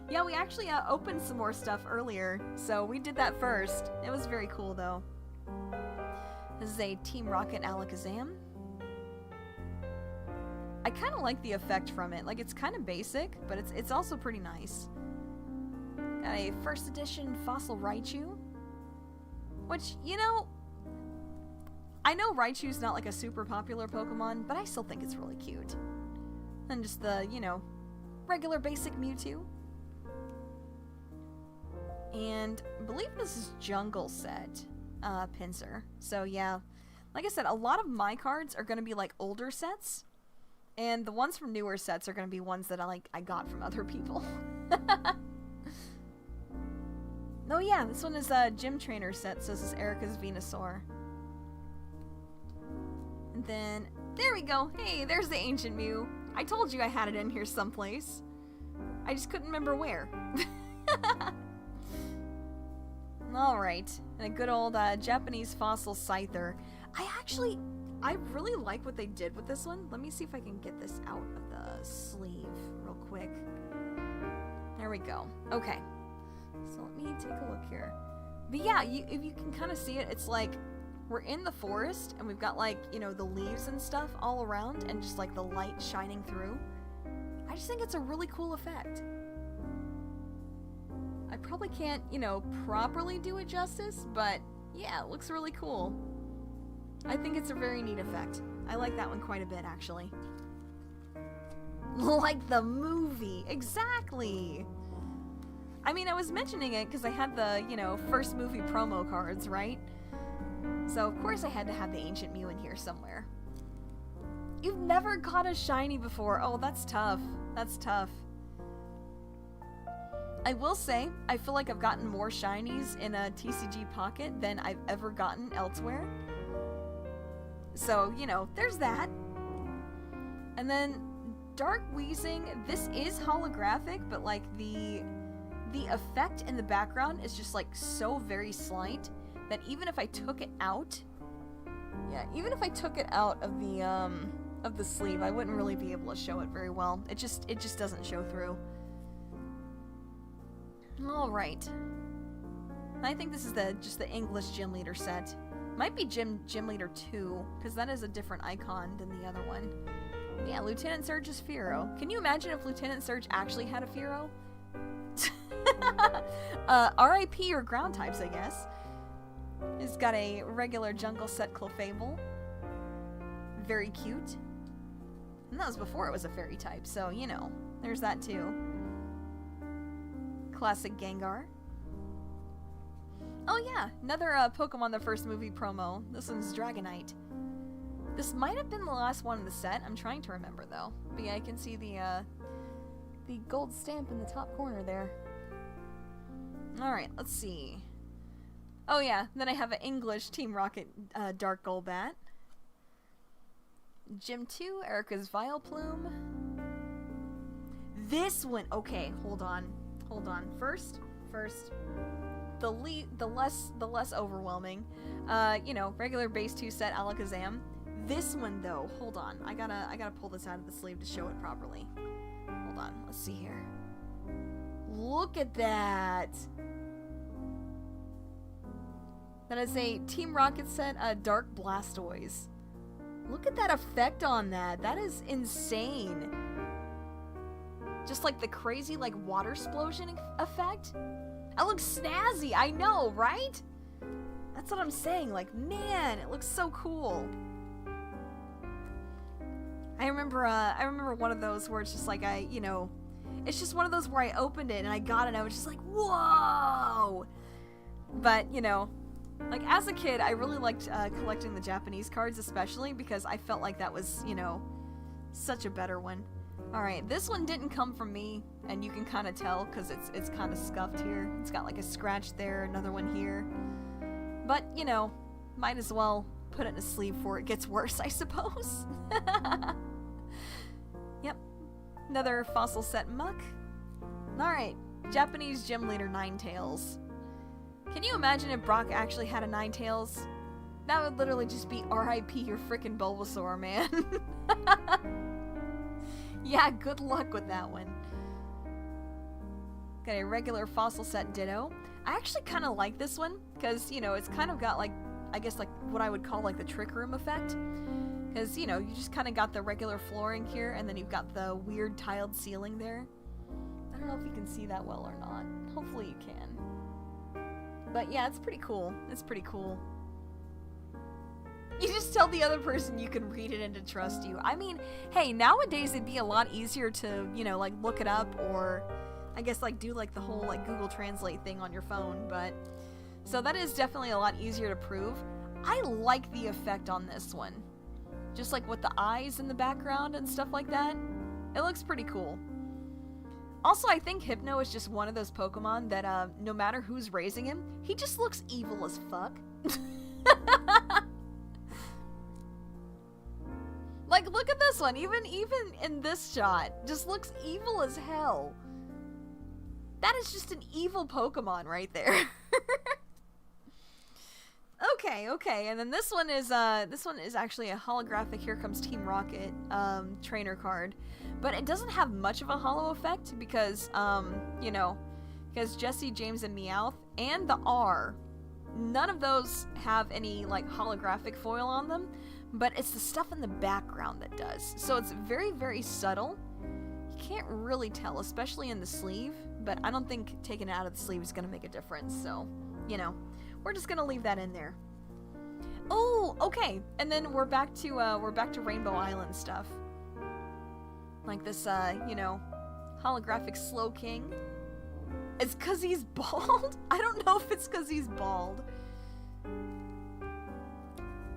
A: Yeah, we actually opened some more stuff earlier, so we did that first. It was very cool, though. This is a Team Rocket Alakazam. I kind of like the effect from it. Like, it's kind of basic, but it's also pretty nice. Got a first edition Fossil Raichu. Which, you know, I know Raichu's not like a super popular Pokemon, but I still think it's really cute. And just the, you know, regular basic Mewtwo. And I believe this is Jungle Set Pinsir. So yeah, like I said, a lot of my cards are going to be like older sets, and the ones from newer sets are going to be ones that I got from other people. Oh yeah, this one is a Gym Trainer set, so this is Erica's Venusaur. And then, there we go. Hey, there's the Ancient Mew. I told you I had it in here someplace. I just couldn't remember where. Alright, and a good old Japanese fossil Scyther. I really like what they did with this one. Let me see if I can get this out of the sleeve real quick. There we go. Okay. So let me take a look here. But yeah, if you can kind of see it, it's like we're in the forest and we've got like, you know, the leaves and stuff all around and just like the light shining through. I just think it's a really cool effect. I probably can't, you know, properly do it justice, but yeah, it looks really cool. I think it's a very neat effect. I like that one quite a bit, actually. Like the movie, exactly! I mean, I was mentioning it because I had the, you know, first movie promo cards, right? So, of course I had to have the Ancient Mew in here somewhere. You've never caught a shiny before. Oh, that's tough. That's tough. I will say, I feel like I've gotten more shinies in a TCG Pocket than I've ever gotten elsewhere. So, you know, there's that. And then, Dark Wheezing, this is holographic, but like the effect in the background is just like so very slight that even if I took it out, yeah, even if I took it out of the sleeve, I wouldn't really be able to show it very well. It just doesn't show through. All right. I think this is just the English Gym Leader set. Might be Gym Leader 2, because that is a different icon than the other one. Yeah, Lieutenant Surge's Fearow. Can you imagine if Lieutenant Surge actually had a Fearow? RIP or ground types, I guess. It's got a regular jungle set Clefable. Very cute. And that was before it was a fairy type, so, you know, there's that too. Classic Gengar. Oh yeah, another Pokemon the first movie promo. This one's Dragonite. This might have been the last one in the set. I'm trying to remember though. But yeah, I can see the gold stamp in the top corner there. Alright, let's see. Oh yeah, then I have an English Team Rocket Dark Golbat. Gym 2, Erica's Vileplume. This one, okay, hold on. First, the less overwhelming, you know, regular base 2 set Alakazam. This one though, hold on, I gotta pull this out of the sleeve to show it properly. Hold on, let's see here. Look at that. That is a Team Rocket set, Dark Blastoise. Look at that effect on that. That is insane. Just like the crazy, like, water explosion effect. That looks snazzy, I know, right? That's what I'm saying, like, man, it looks so cool. I remember one of those where it's just like it's just one of those where I opened it and I got it and I was just like, whoa! But, you know, like, as a kid, I really liked collecting the Japanese cards, especially because I felt like that was, you know, such a better one. Alright, this one didn't come from me, and you can kind of tell because it's kind of scuffed here. It's got like a scratch there, another one here. But, you know, might as well put it in a sleeve before it gets worse, I suppose. Yep, another fossil set Muck. Alright, Japanese Gym Leader Ninetales. Can you imagine if Brock actually had a Ninetales? That would literally just be RIP your frickin' Bulbasaur, man. Yeah, good luck with that one. Got a regular fossil set Ditto. I actually kind of like this one because, you know, it's kind of got like, I guess like what I would call like the Trick Room effect. Because, you know, you just kind of got the regular flooring here and then you've got the weird tiled ceiling there. I don't know if you can see that well or not. Hopefully you can. But yeah, it's pretty cool. It's pretty cool. You just tell the other person you can read it and to trust you. I mean, hey, nowadays it'd be a lot easier to, you know, like look it up or I guess like do like the whole like Google Translate thing on your phone, but so that is definitely a lot easier to prove. I like the effect on this one. Just like with the eyes in the background and stuff like that. It looks pretty cool. Also, I think Hypno is just one of those Pokemon that no matter who's raising him, he just looks evil as fuck. Like, look at this one. Even in this shot, just looks evil as hell. That is just an evil Pokemon right there. Okay. And then this one is actually a holographic Here Comes Team Rocket trainer card. But it doesn't have much of a holo effect because, you know, Because Jesse, James, and Meowth, and the R, none of those have any, like, holographic foil on them, but it's the stuff in the background that does. So it's very, very subtle. You can't really tell, especially in the sleeve, but I don't think taking it out of the sleeve is going to make a difference, so, you know, we're just going to leave that in there. Oh, okay, and then we're back to Rainbow Island stuff. Like this, you know, holographic Slow King. It's 'cause he's bald? I don't know if it's 'cause he's bald.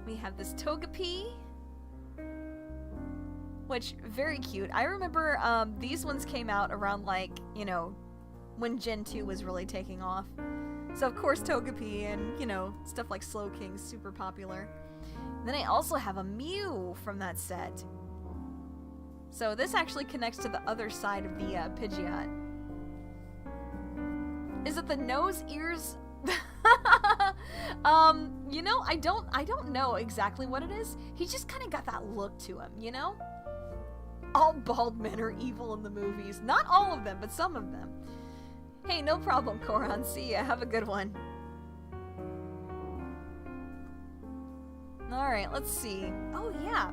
A: We have this Togepi, which, very cute. I remember these ones came out around, like, you know, when Gen 2 was really taking off. So, of course, Togepi and, you know, stuff like Slow King's super popular. And then I also have a Mew from that set. So this actually connects to the other side of the Pidgeot. Is it the nose, ears? You know, I don't know exactly what it is. He just kind of got that look to him, you know? All bald men are evil in the movies. Not all of them, but some of them. Hey, no problem, Koran. See ya. Have a good one. Alright, let's see. Oh, yeah.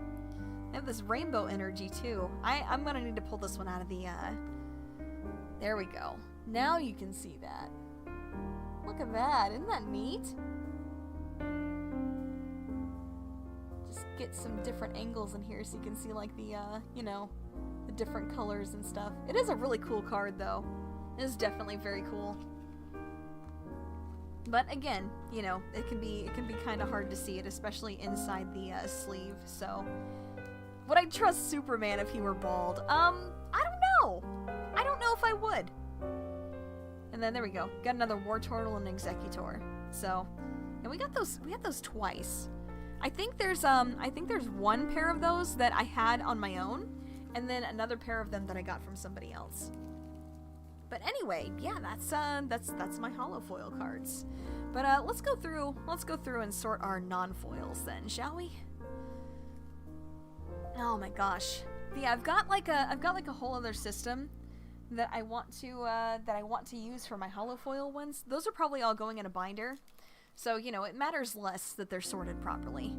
A: I have this rainbow energy, too. I'm gonna need to pull this one out of the, There we go. Now you can see that. Look at that. Isn't that neat? Just get some different angles in here so you can see, like, the, you know, the different colors and stuff. It is a really cool card, though. It is definitely very cool. But again, you know, it can be kind of hard to see it, especially inside the sleeve. So, would I trust Superman if he were bald? I don't know. I don't know if I would. And then there we go. Got another War Turtle and Executor. So, and we got those twice. I think there's one pair of those that I had on my own, and then another pair of them that I got from somebody else. But anyway, yeah, that's my holo foil cards. But let's go through and sort our non-foils then, shall we? Oh my gosh. Yeah, I've got like a whole other system that I want to use for my holo foil ones. Those are probably all going in a binder. So, you know, it matters less that they're sorted properly.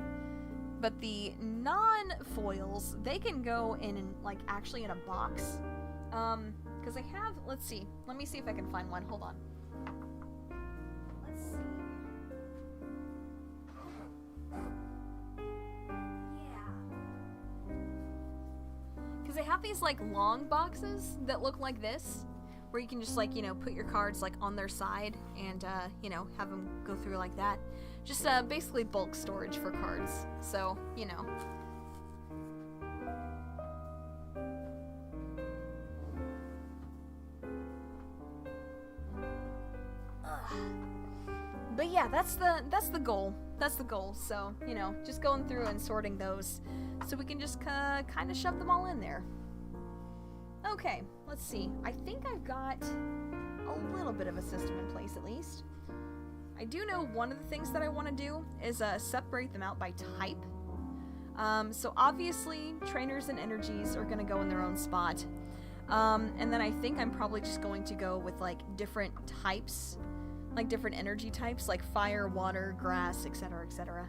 A: But the non-foils, they can go in like actually in a box. Because I have, let's see. Let me see if I can find one. Hold on. Let's see. Yeah. Because I have these, like, long boxes that look like this, where you can just, like, you know, put your cards, like, on their side and, you know, have them go through like that. Just, basically bulk storage for cards. So, you know. But yeah, that's the goal. That's the goal. So, you know, just going through and sorting those so we can just kind of shove them all in there. Okay, let's see. I think I've got a little bit of a system in place at least. I do know one of the things that I want to do is separate them out by type. So obviously, trainers and energies are going to go in their own spot. And then I think I'm probably just going to go with, like, different types. Like different energy types, like fire, water, grass, etc., etc.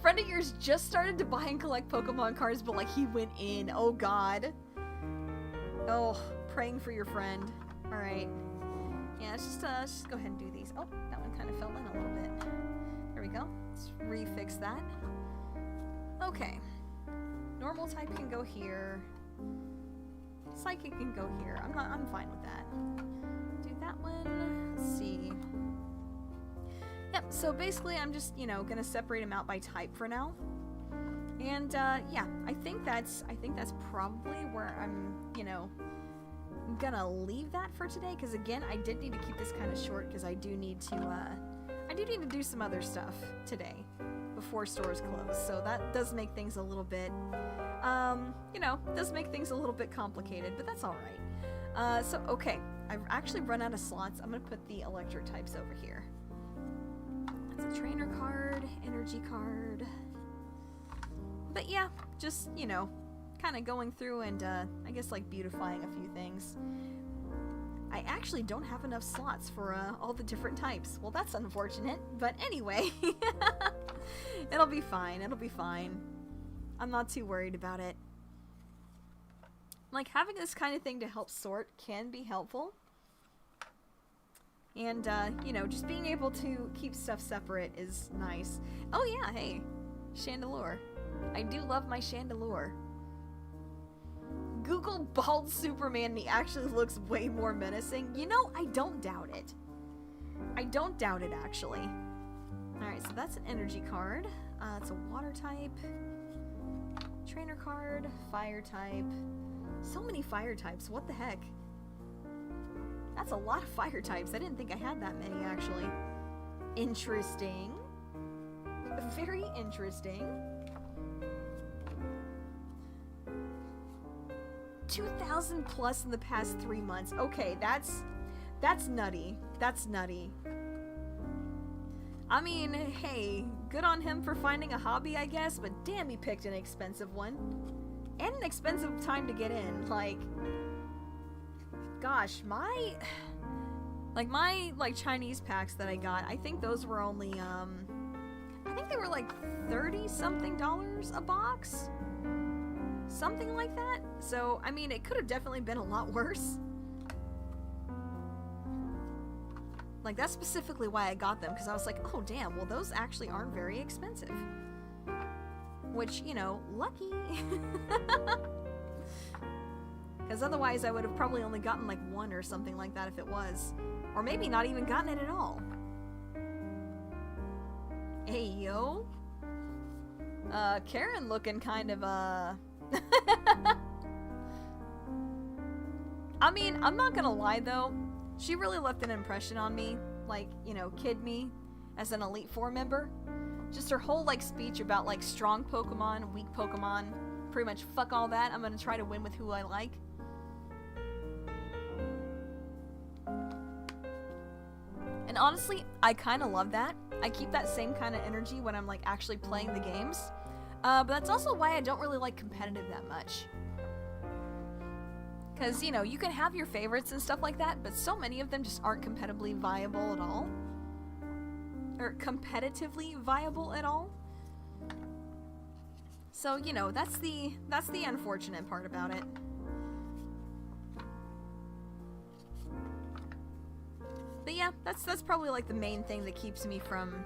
A: Friend of yours just started to buy and collect Pokemon cards, but like he went in. Oh god. Oh, praying for your friend. All right. Yeah, let's just go ahead and do these. Oh, that one kind of fell in a little bit. There we go. Let's refix that. Okay. Normal type can go here. Psychic can go here. I'm fine with that. That one. Let's see. Yep, so basically I'm just, you know, gonna separate them out by type for now. And yeah, I think that's probably where I'm, you know, gonna leave that for today, because again, I did need to keep this kind of short because I do need to do some other stuff today before stores close. So that does make things a little bit you know, does make things a little bit complicated, but that's all right. So okay. I've actually run out of slots. I'm going to put the electric types over here. That's a trainer card, energy card. But yeah, just, you know, kind of going through and, I guess, like, beautifying a few things. I actually don't have enough slots for all the different types. Well, that's unfortunate, but anyway. It'll be fine, it'll be fine. I'm not too worried about it. Like, having this kind of thing to help sort can be helpful. And, you know, just being able to keep stuff separate is nice. Oh yeah, hey, Chandelure. I do love my Chandelure. Google bald Superman and he actually looks way more menacing. You know, I don't doubt it. I don't doubt it, actually. Alright, so that's an energy card. It's a water type. Trainer card. Fire type. So many fire types. What the heck? That's a lot of fire types. I didn't think I had that many, actually. Interesting. Very interesting. 2,000 plus in the past 3 months. Okay, that's nutty. That's nutty. I mean, hey, good on him for finding a hobby, I guess, but damn, he picked an expensive one. And an expensive time to get in. Like, gosh, my Chinese packs that I got, I think those were only, I think they were like $30-something a box? Something like that. So, I mean, it could have definitely been a lot worse. Like, that's specifically why I got them, because I was like, oh damn, well those actually aren't very expensive. Which, you know, lucky. Because otherwise I would have probably only gotten like one or something like that if it was. Or maybe not even gotten it at all. Hey, yo. Karen looking kind of, I mean, I'm not gonna lie though, she really left an impression on me, like, you know, kid me as an Elite Four member. Just her whole, like, speech about, like, strong Pokemon, weak Pokemon, pretty much fuck all that, I'm gonna try to win with who I like. And honestly, I kinda love that. I keep that same kind of energy when I'm, like, actually playing the games. But that's also why I don't really like competitive that much. Because, you know, you can have your favorites and stuff like that, but so many of them just aren't competitively viable at all. Or competitively viable at all. So, you know, that's the unfortunate part about it. But yeah, that's probably like the main thing that keeps me from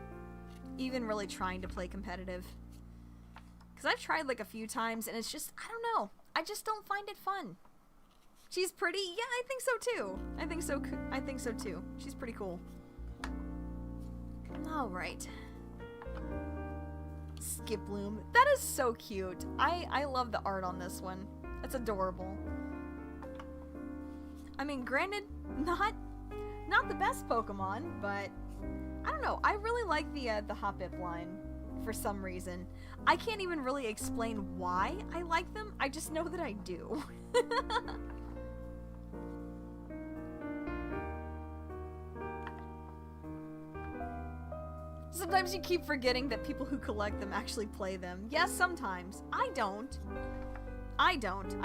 A: even really trying to play competitive. Because I've tried like a few times and it's just, I don't know, I just don't find it fun. She's pretty? Yeah, I think so too. I think so too. She's pretty cool. Alright. Skiploom. That is so cute. I love the art on this one. That's adorable. I mean, granted, not the best Pokemon, but I don't know. I really like the Hoppip line for some reason. I can't even really explain why I like them. I just know that I do. Sometimes you keep forgetting that people who collect them actually play them. Yes, sometimes. I don't. I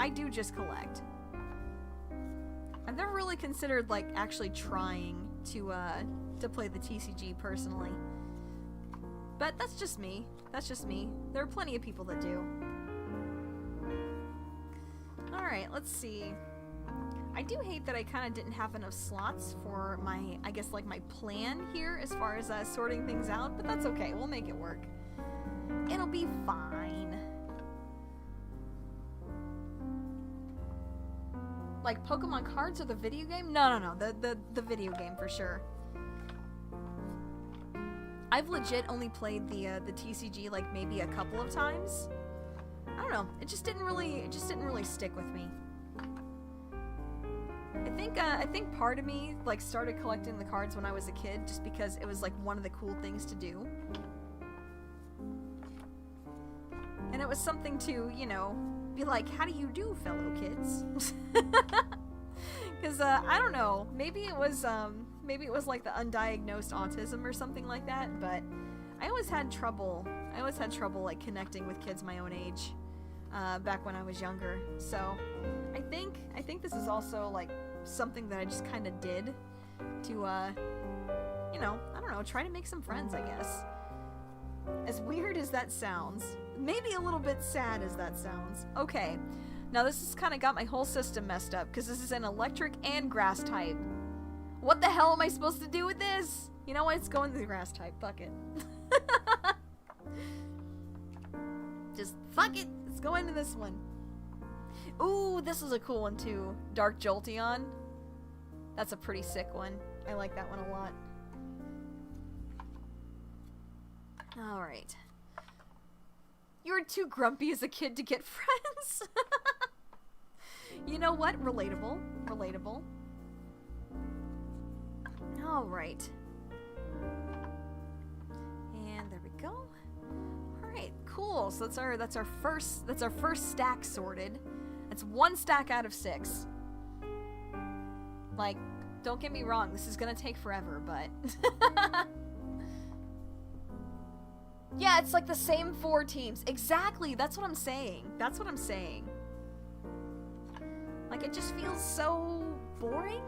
A: do just collect. I've never really considered, like, actually trying to play the TCG personally. But that's just me. That's just me. There are plenty of people that do. Alright, let's see. I do hate that I kind of didn't have enough slots for my, I guess, like, my plan here as far as sorting things out, but that's okay. We'll make it work. It'll be fine. Like, Pokemon cards or the video game? No, the video game for sure. I've legit only played the TCG, like, maybe a couple of times. I don't know. It just didn't really stick with me. I think part of me, like, started collecting the cards when I was a kid just because it was, like, one of the cool things to do. And it was something to, you know, be like, how do you do, fellow kids? Because, I don't know, maybe it was like the undiagnosed autism or something like that, but I always had trouble, like, connecting with kids my own age, back when I was younger. So, I think this is also, like, something that I just kind of did to, you know, I don't know, try to make some friends, I guess. As weird as that sounds, maybe a little bit sad as that sounds. Okay, now this has kind of got my whole system messed up, because this is an electric and grass type. What the hell am I supposed to do with this? You know what, let's go into the grass type, fuck it. Just fuck it, let's go into this one. Ooh, this is a cool one too. Dark Jolteon. That's a pretty sick one. I like that one a lot. Alright. You were too grumpy as a kid to get friends. You know what? Relatable. Relatable. Alright. And there we go. Alright, cool. So that's our first stack sorted. It's 1 stack out of 6. Like, don't get me wrong, this is gonna take forever, but yeah, it's like the same 4 teams. Exactly, that's what I'm saying. That's what I'm saying. Like, it just feels so boring.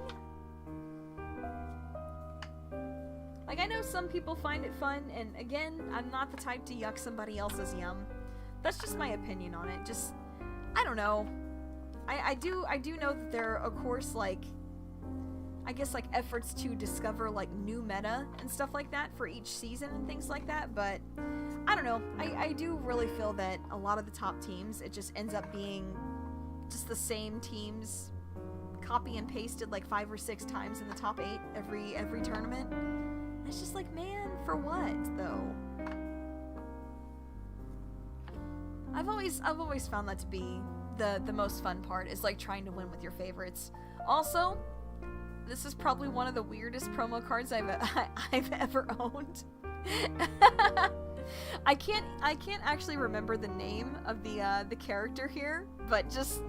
A: Like, I know some people find it fun, and again, I'm not the type to yuck somebody else's yum. That's just my opinion on it. Just, I don't know. I do know that there are, of course, like, I guess, like, efforts to discover, like, new meta and stuff like that for each season and things like that, but I don't know. I do really feel that a lot of the top teams, it just ends up being just the same teams copy and pasted like 5 or 6 times in the top 8 every tournament. And it's just like, man, for what though? I've always found that to be the most fun part, is like trying to win with your favorites. Also, this is probably one of the weirdest promo cards I've ever owned. I can't actually remember the name of the character here, but just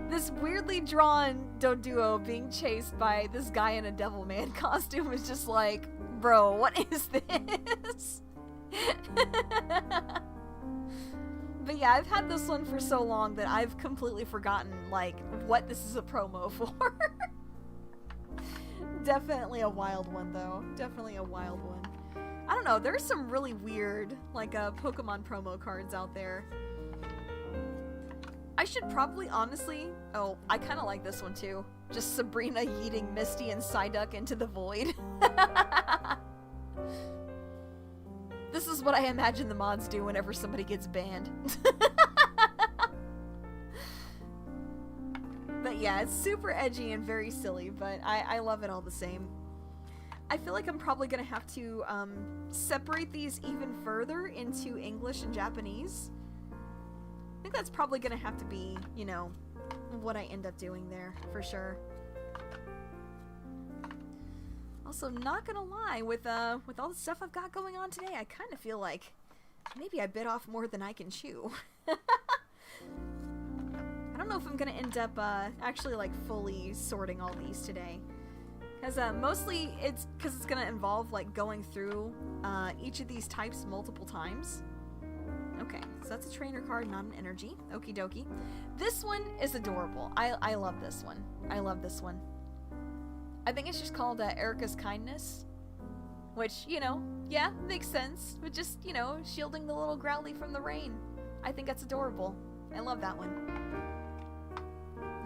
A: this weirdly drawn Doduo being chased by this guy in a Devilman costume is just like, bro, what is this? But yeah, I've had this one for so long that I've completely forgotten, like, what this is a promo for. Definitely a wild one, though. Definitely a wild one. I don't know, there's some really weird, like, Pokemon promo cards out there. I should probably, honestly... Oh, I kind of like this one, too. Just Sabrina yeeting Misty and Psyduck into the void. This is what I imagine the mods do whenever somebody gets banned. But yeah, it's super edgy and very silly, but I love it all the same. I feel like I'm probably gonna have to separate these even further into English and Japanese. I think that's probably gonna have to be, you know, what I end up doing there, for sure. Also, not gonna lie, with all the stuff I've got going on today, I kind of feel like maybe I bit off more than I can chew. I don't know if I'm gonna end up actually like fully sorting all these today, because mostly it's because it's gonna involve like going through each of these types multiple times. Okay, so that's a trainer card, not an energy. Okie dokie. This one is adorable. I love this one. I love this one. I think it's just called Erica's Kindness, which, you know, yeah, makes sense, but just, you know, shielding the little Growly from the rain. I think that's adorable. I love that one.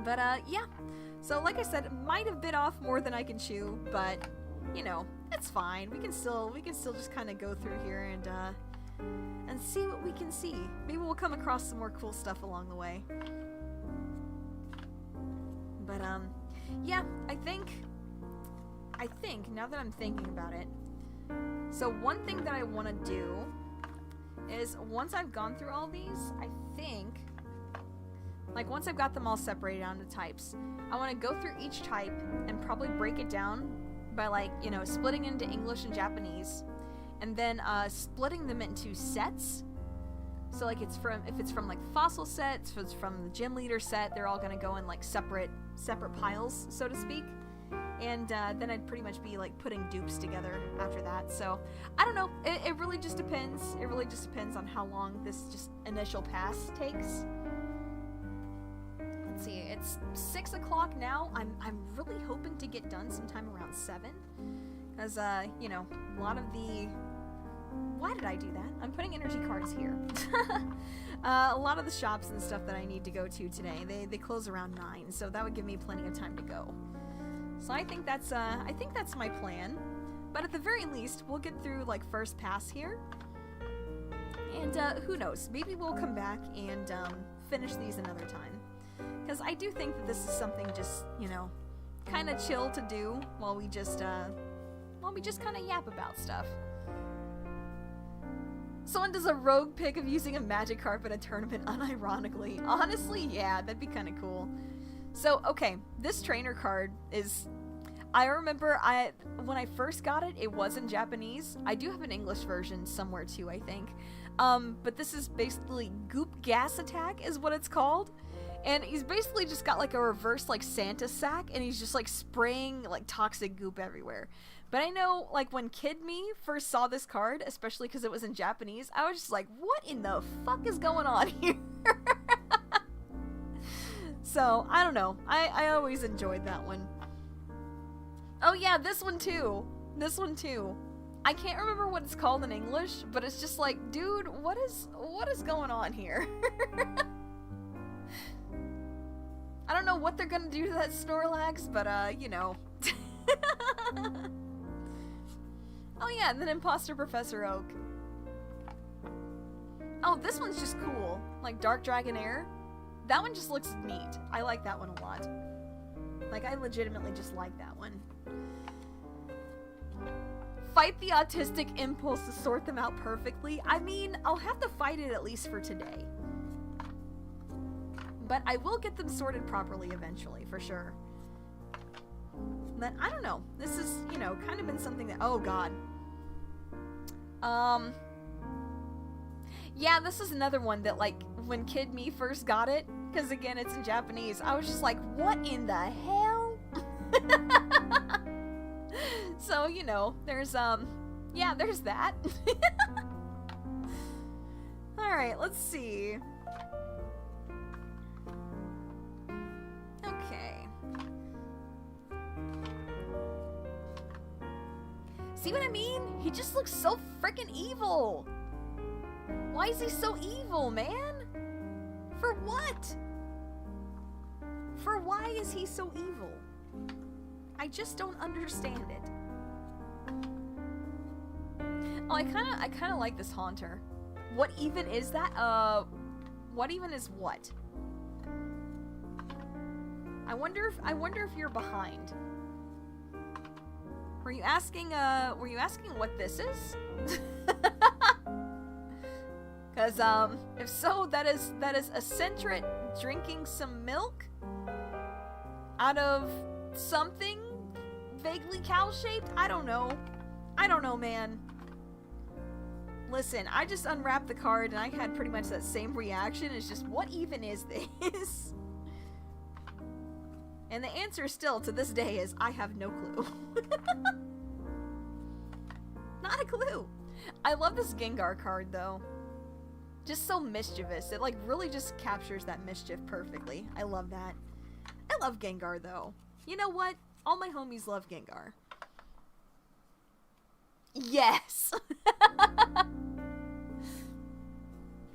A: But, yeah. So, like I said, might have bit off more than I can chew, but, you know, it's fine. We can still just kind of go through here and see what we can see. Maybe we'll come across some more cool stuff along the way. But, yeah, I think, now that I'm thinking about it, so one thing that I want to do is, once I've gone through all these, I think, like, once I've got them all separated onto types, I want to go through each type and probably break it down by, like, you know, splitting into English and Japanese, and then splitting them into sets. So, like, if it's from like fossil sets, if it's from the gym leader set, they're all gonna go in like separate piles, so to speak. And then I'd pretty much be like putting dupes together after that. So I don't know. It really just depends. It really just depends on how long this just initial pass takes. let's see, it's 6 o'clock now. I'm really hoping to get done sometime around 7. Because, you know, a lot of the... Why did I do that? I'm putting energy cards here. A lot of the shops and stuff that I need to go to today, they close around 9, so that would give me plenty of time to go. So I think that's my plan. But at the very least, we'll get through, like, first pass here. And, who knows, maybe we'll come back and, finish these another time. Because I do think that this is something just, you know, kind of chill to do while we just kind of yap about stuff. Someone does a rogue pick of using a magic carp in a tournament unironically. Honestly, yeah, that'd be kind of cool. So, okay, this trainer card is... I remember when I first got it, it was in Japanese. I do have an English version somewhere too, I think. But this is basically Goop Gas Attack is what it's called. And he's basically just got like a reverse like Santa sack, and he's just like spraying like toxic goop everywhere. But I know, like, when Kid Me first saw this card, especially because it was in Japanese, I was just like, what in the fuck is going on here? So, I don't know. I always enjoyed that one. Oh yeah, this one too. This one too. I can't remember what it's called in English, but it's just like, dude, what is going on here? I don't know what they're gonna do to that Snorlax, but, you know. Oh yeah, and then Imposter Professor Oak. Oh, this one's just cool. Like Dark Dragon Air. That one just looks neat. I like that one a lot. Like, I legitimately just like that one. Fight the autistic impulse to sort them out perfectly. I mean, I'll have to fight it at least for today. But I will get them sorted properly eventually, for sure. But I don't know. This is, you know, kind of been something that... Oh, God. Yeah, this is another one that, like, when Kid Me first got it, because, again, it's in Japanese, I was just like, what in the hell? So, you know, there's, yeah, there's that. Alright, let's see. Okay. See what I mean? He just looks so freaking evil. Why is he so evil, man? For what? For why is he so evil? I just don't understand it. Oh, I kind of like this Haunter. What even is that? What even is what? I wonder if you're behind. Were you asking what this is? Cause if so, that is Eccentric drinking some milk out of something vaguely cow-shaped? I don't know, man. Listen, I just unwrapped the card and I had pretty much that same reaction. It's just, what even is this? And the answer still to this day is, I have no clue. Not a clue. I love this Gengar card though. Just so mischievous. It like really just captures that mischief perfectly. I love that. I love Gengar though. You know what? All my homies love Gengar. Yes!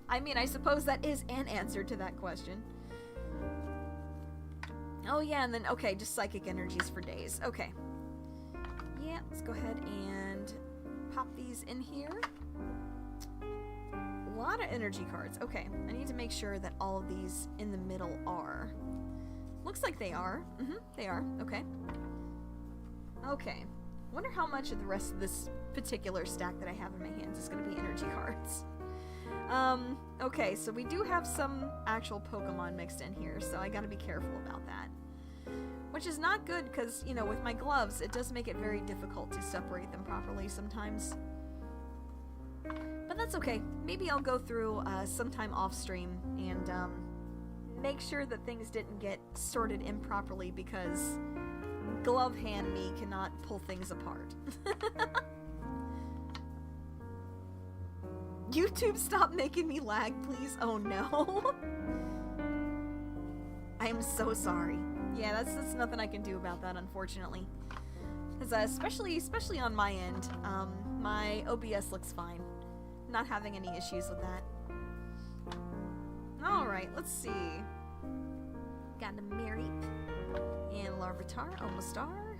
A: I mean, I suppose that is an answer to that question. Oh yeah, and then, okay, just psychic energies for days. Okay. Yeah, let's go ahead and pop these in here. A lot of energy cards. Okay, I need to make sure that all of these in the middle are. Looks like they are. They are. Okay. Okay. Wonder how much of the rest of this particular stack that I have in my hands is going to be energy cards. Okay, so we do have some actual Pokemon mixed in here, so I gotta be careful about that. Which is not good, because, you know, with my gloves, it does make it very difficult to separate them properly sometimes. But that's okay. Maybe I'll go through sometime off-stream and make sure that things didn't get sorted improperly, because glove hand me cannot pull things apart. YouTube, stop making me lag, please. Oh no. I am so sorry. Yeah, that's nothing I can do about that, unfortunately. Because especially on my end, my OBS looks fine. Not having any issues with that. Alright, let's see. Got a Mary and Larvitar, Omastar.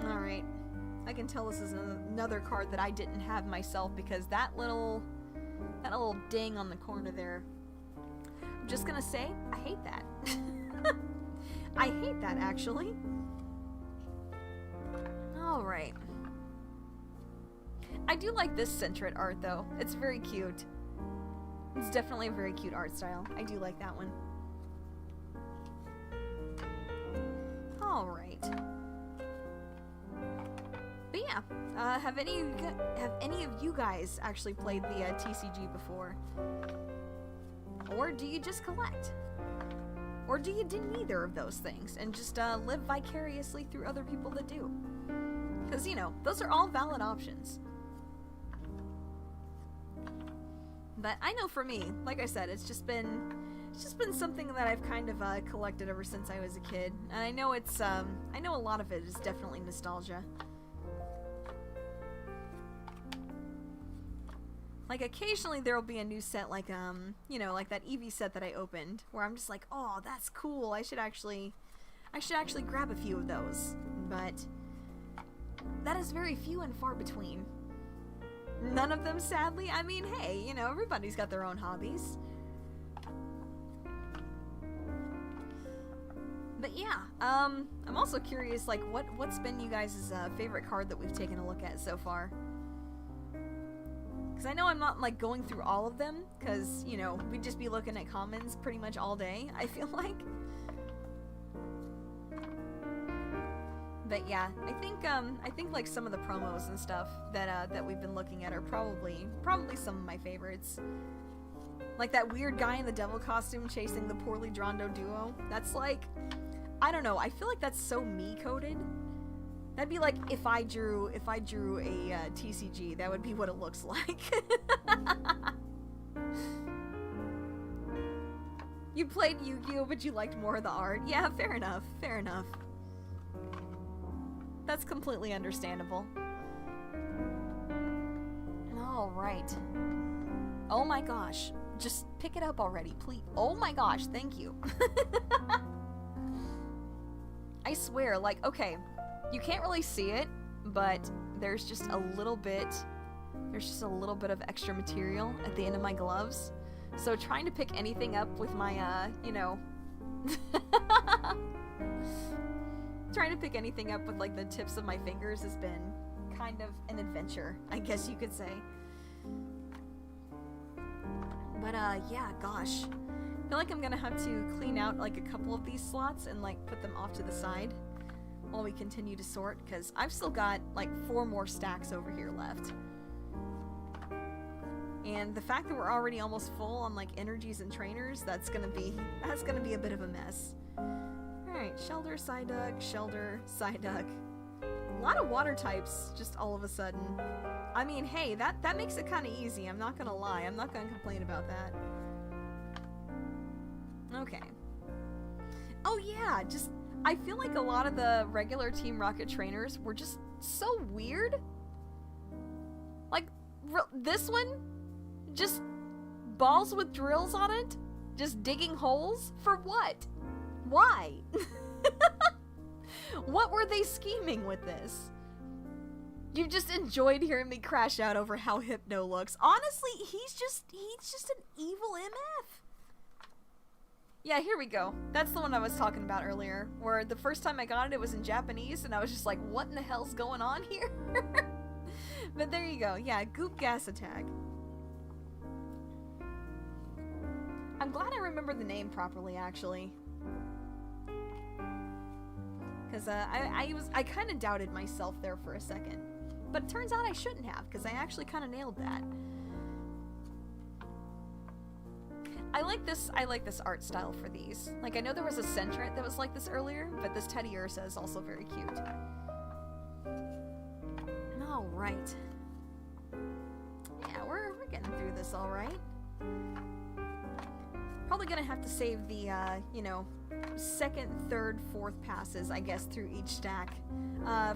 A: Alright. I can tell this is another card that I didn't have myself because that little ding on the corner there. I'm just gonna say, I hate that. I hate that, actually. Alright. I do like this Centret art, though. It's very cute. It's definitely a very cute art style. I do like that one. Alright. But yeah, have any of you guys actually played the TCG before? Or do you just collect? Or do you do neither of those things and just live vicariously through other people that do? Because, you know, those are all valid options. But I know for me, like I said, it's just been something that I've kind of collected ever since I was a kid. And I know it's I know a lot of it is definitely nostalgia. Like occasionally there'll be a new set like you know, like that Eevee set that I opened where I'm just like, "Oh, that's cool. I should actually grab a few of those." But that is very few and far between. None of them, sadly. I mean, hey, you know, everybody's got their own hobbies. But yeah, I'm also curious, like, what's been you guys' favorite card that we've taken a look at so far? Because I know I'm not, like, going through all of them, because, you know, we'd just be looking at commons pretty much all day, I feel like. But yeah, I think like some of the promos and stuff that we've been looking at are probably some of my favorites. Like that weird guy in the devil costume chasing the poorly drawn duo. That's like, I don't know. I feel like that's so me-coded. That'd be like if I drew a TCG. That would be what it looks like. You played Yu-Gi-Oh, but you liked more of the art. Yeah, fair enough. Fair enough. That's completely understandable. Alright. Oh my gosh. Just pick it up already, please. Oh my gosh, thank you. I swear, like, okay, you can't really see it, but there's just a little bit of extra material at the end of my gloves. So trying to pick anything up with my, you know... Trying to pick anything up with like the tips of my fingers has been kind of an adventure, I guess you could say. But yeah, gosh. I feel like I'm gonna have to clean out like a couple of these slots and like put them off to the side while we continue to sort, because I've still got like 4 more stacks over here left. And the fact that we're already almost full on like energies and trainers, that's gonna be a bit of a mess. Alright, Shelter, Psyduck, Shelter, Psyduck. A lot of water types just all of a sudden. I mean, hey, that makes it kind of easy, I'm not gonna lie. I'm not gonna complain about that. Okay. Oh yeah, just, I feel like a lot of the regular Team Rocket trainers were just so weird. Like, this one? Just balls with drills on it? Just digging holes? For what? Why? What were they scheming with this? You just enjoyed hearing me crash out over how Hypno looks. Honestly, he's just an evil MF. Yeah, here we go. That's the one I was talking about earlier, where the first time I got it, it was in Japanese, and I was just like, what in the hell's going on here? But there you go. Yeah, Goop Gas Attack. I'm glad I remember the name properly, actually. Because I kind of doubted myself there for a second. But it turns out I shouldn't have, because I actually kind of nailed that. I like this art style for these. Like, I know there was a Centret that was like this earlier, but this Teddy Ursa is also very cute. Alright. Yeah, we're getting through this alright. Probably gonna have to save the, you know, second, third, fourth passes, I guess, through each stack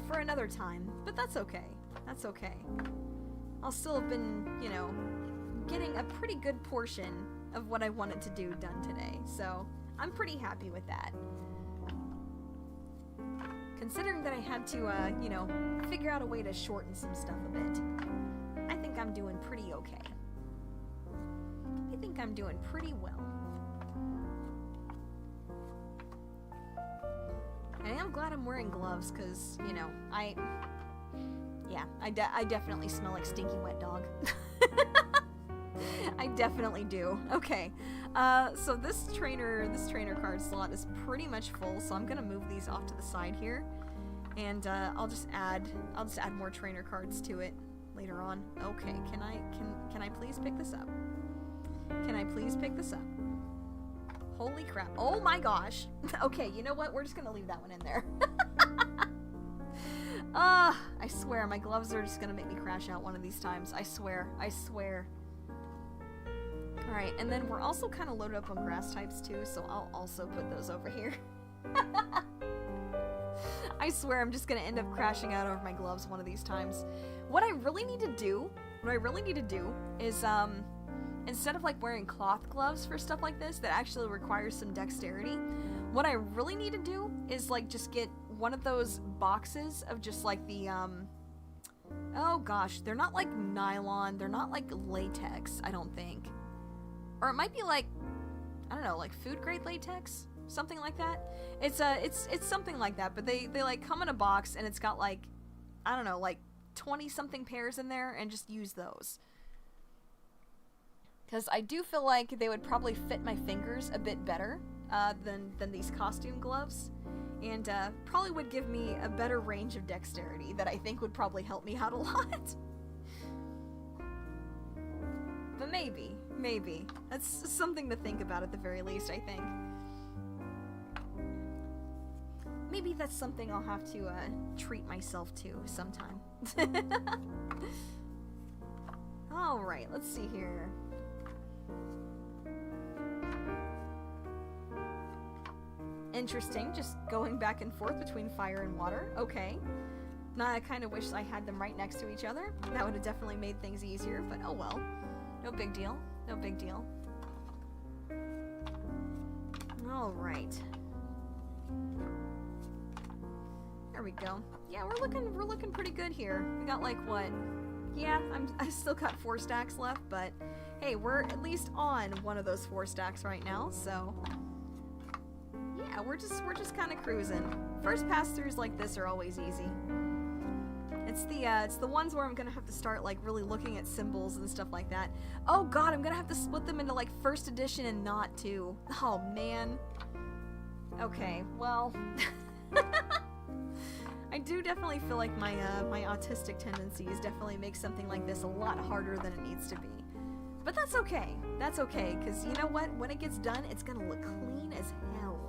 A: for another time. But that's okay. That's okay. I'll still have been, you know, getting a pretty good portion of what I wanted to do done today. So I'm pretty happy with that. Considering that I had to, you know, figure out a way to shorten some stuff a bit, I think I'm doing pretty okay. I think I'm doing pretty well. I am glad I'm wearing gloves because, you know, I definitely smell like stinky wet dog. I definitely do. Okay, so this trainer card slot is pretty much full, so I'm gonna move these off to the side here, and I'll just add more trainer cards to it later on. Okay, can I please pick this up? Can I please pick this up? Holy crap! Oh my gosh! Okay, you know what? We're just gonna leave that one in there. I swear my gloves are just gonna make me crash out one of these times. I swear. I swear. Alright, and then we're also kind of loaded up on grass types too, so I'll also put those over here. I swear I'm just gonna end up crashing out over my gloves one of these times. What I really need to do is, instead of like wearing cloth gloves for stuff like this that actually requires some dexterity, what I really need to do is like just get one of those boxes of just like the, oh gosh, they're not like nylon, they're not like latex, I don't think. Or it might be like, I don't know, like food grade latex? Something like that. It's something like that, but they like come in a box and it's got like, I don't know, like 20 something pairs in there, and just use those. Because I do feel like they would probably fit my fingers a bit better than these costume gloves, and probably would give me a better range of dexterity that I think would probably help me out a lot. But maybe. That's something to think about at the very least, I think. Maybe that's something I'll have to treat myself to sometime. Alright, let's see here. Interesting, just going back and forth between fire and water. Okay. Now I kind of wish I had them right next to each other. That would have definitely made things easier, but oh well. No big deal. No big deal. Alright. There we go. Yeah, we're looking pretty good here. We got like what? Yeah, I still got 4 stacks left, but hey, we're at least on one of those 4 stacks right now, so yeah, we're just kind of cruising. First pass-throughs like this are always easy. It's the ones where I'm gonna have to start like really looking at symbols and stuff like that. Oh god, I'm gonna have to split them into like first edition and not 2. Oh man. Okay, well, I do definitely feel like my my autistic tendencies definitely make something like this a lot harder than it needs to be. But that's okay. That's okay, because you know what? When it gets done, it's gonna look clean as hell.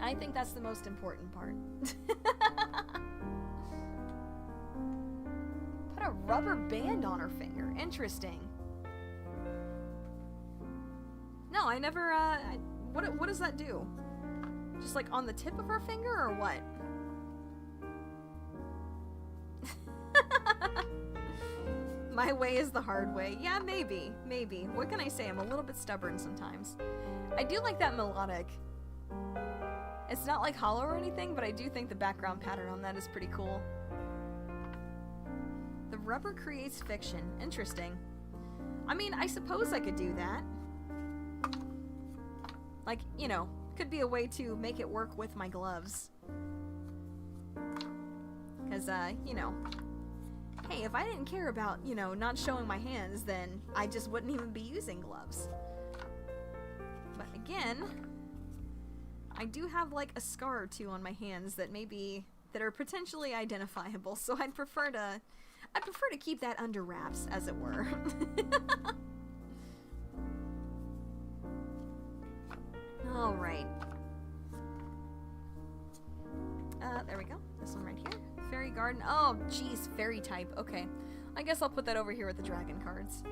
A: I think that's the most important part. Put a rubber band on her finger. Interesting. No, I never, what does that do? Just like on the tip of her finger or what? My way is the hard way. Yeah, maybe. What can I say? I'm a little bit stubborn sometimes. I do like that melodic. It's not like hollow or anything, but I do think the background pattern on that is pretty cool. The rubber creates fiction. Interesting. I mean, I suppose I could do that. Like, you know, could be a way to make it work with my gloves. Because, you know, hey, if I didn't care about, you know, not showing my hands, then I just wouldn't even be using gloves. But again, I do have like a scar or 2 on my hands that that are potentially identifiable, so I'd prefer to keep that under wraps, as it were. Alright. There we go. This one right here. Fairy garden. Oh, geez, fairy type. Okay. I guess I'll put that over here with the dragon cards.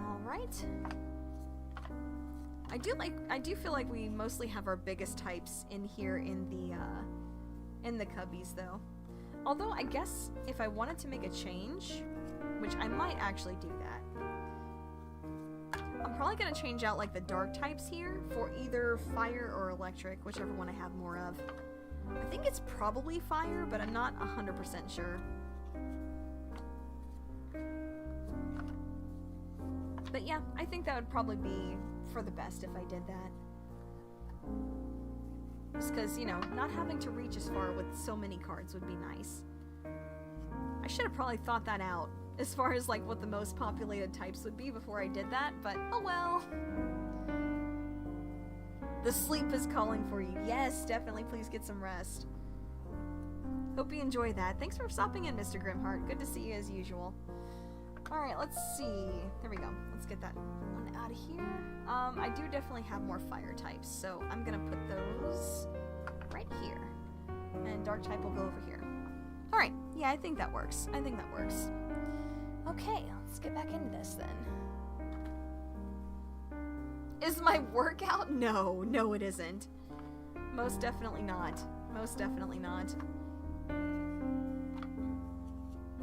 A: Alright. I do feel like we mostly have our biggest types in here in the cubbies though. Although I guess if I wanted to make a change, which I might actually do that. I'm probably gonna change out like the dark types here for either fire or electric, whichever one I have more of. I think it's probably fire, but I'm not 100% sure. But yeah, I think that would probably be for the best if I did that. Just because, you know, not having to reach as far with so many cards would be nice. I should have probably thought that out as far as like what the most populated types would be before I did that, but oh well. The sleep is calling for you. Yes, definitely, please get some rest. Hope you enjoy that. Thanks for stopping in, Mr. Grimheart. Good to see you as usual. Alright, let's see. There we go. Let's get that one out of here. I do definitely have more fire types, so I'm gonna put those right here. And dark type will go over here. Alright, yeah, I think that works. I think that works. Okay, let's get back into this then. Is my workout? No, no it isn't. Most definitely not. Most definitely not.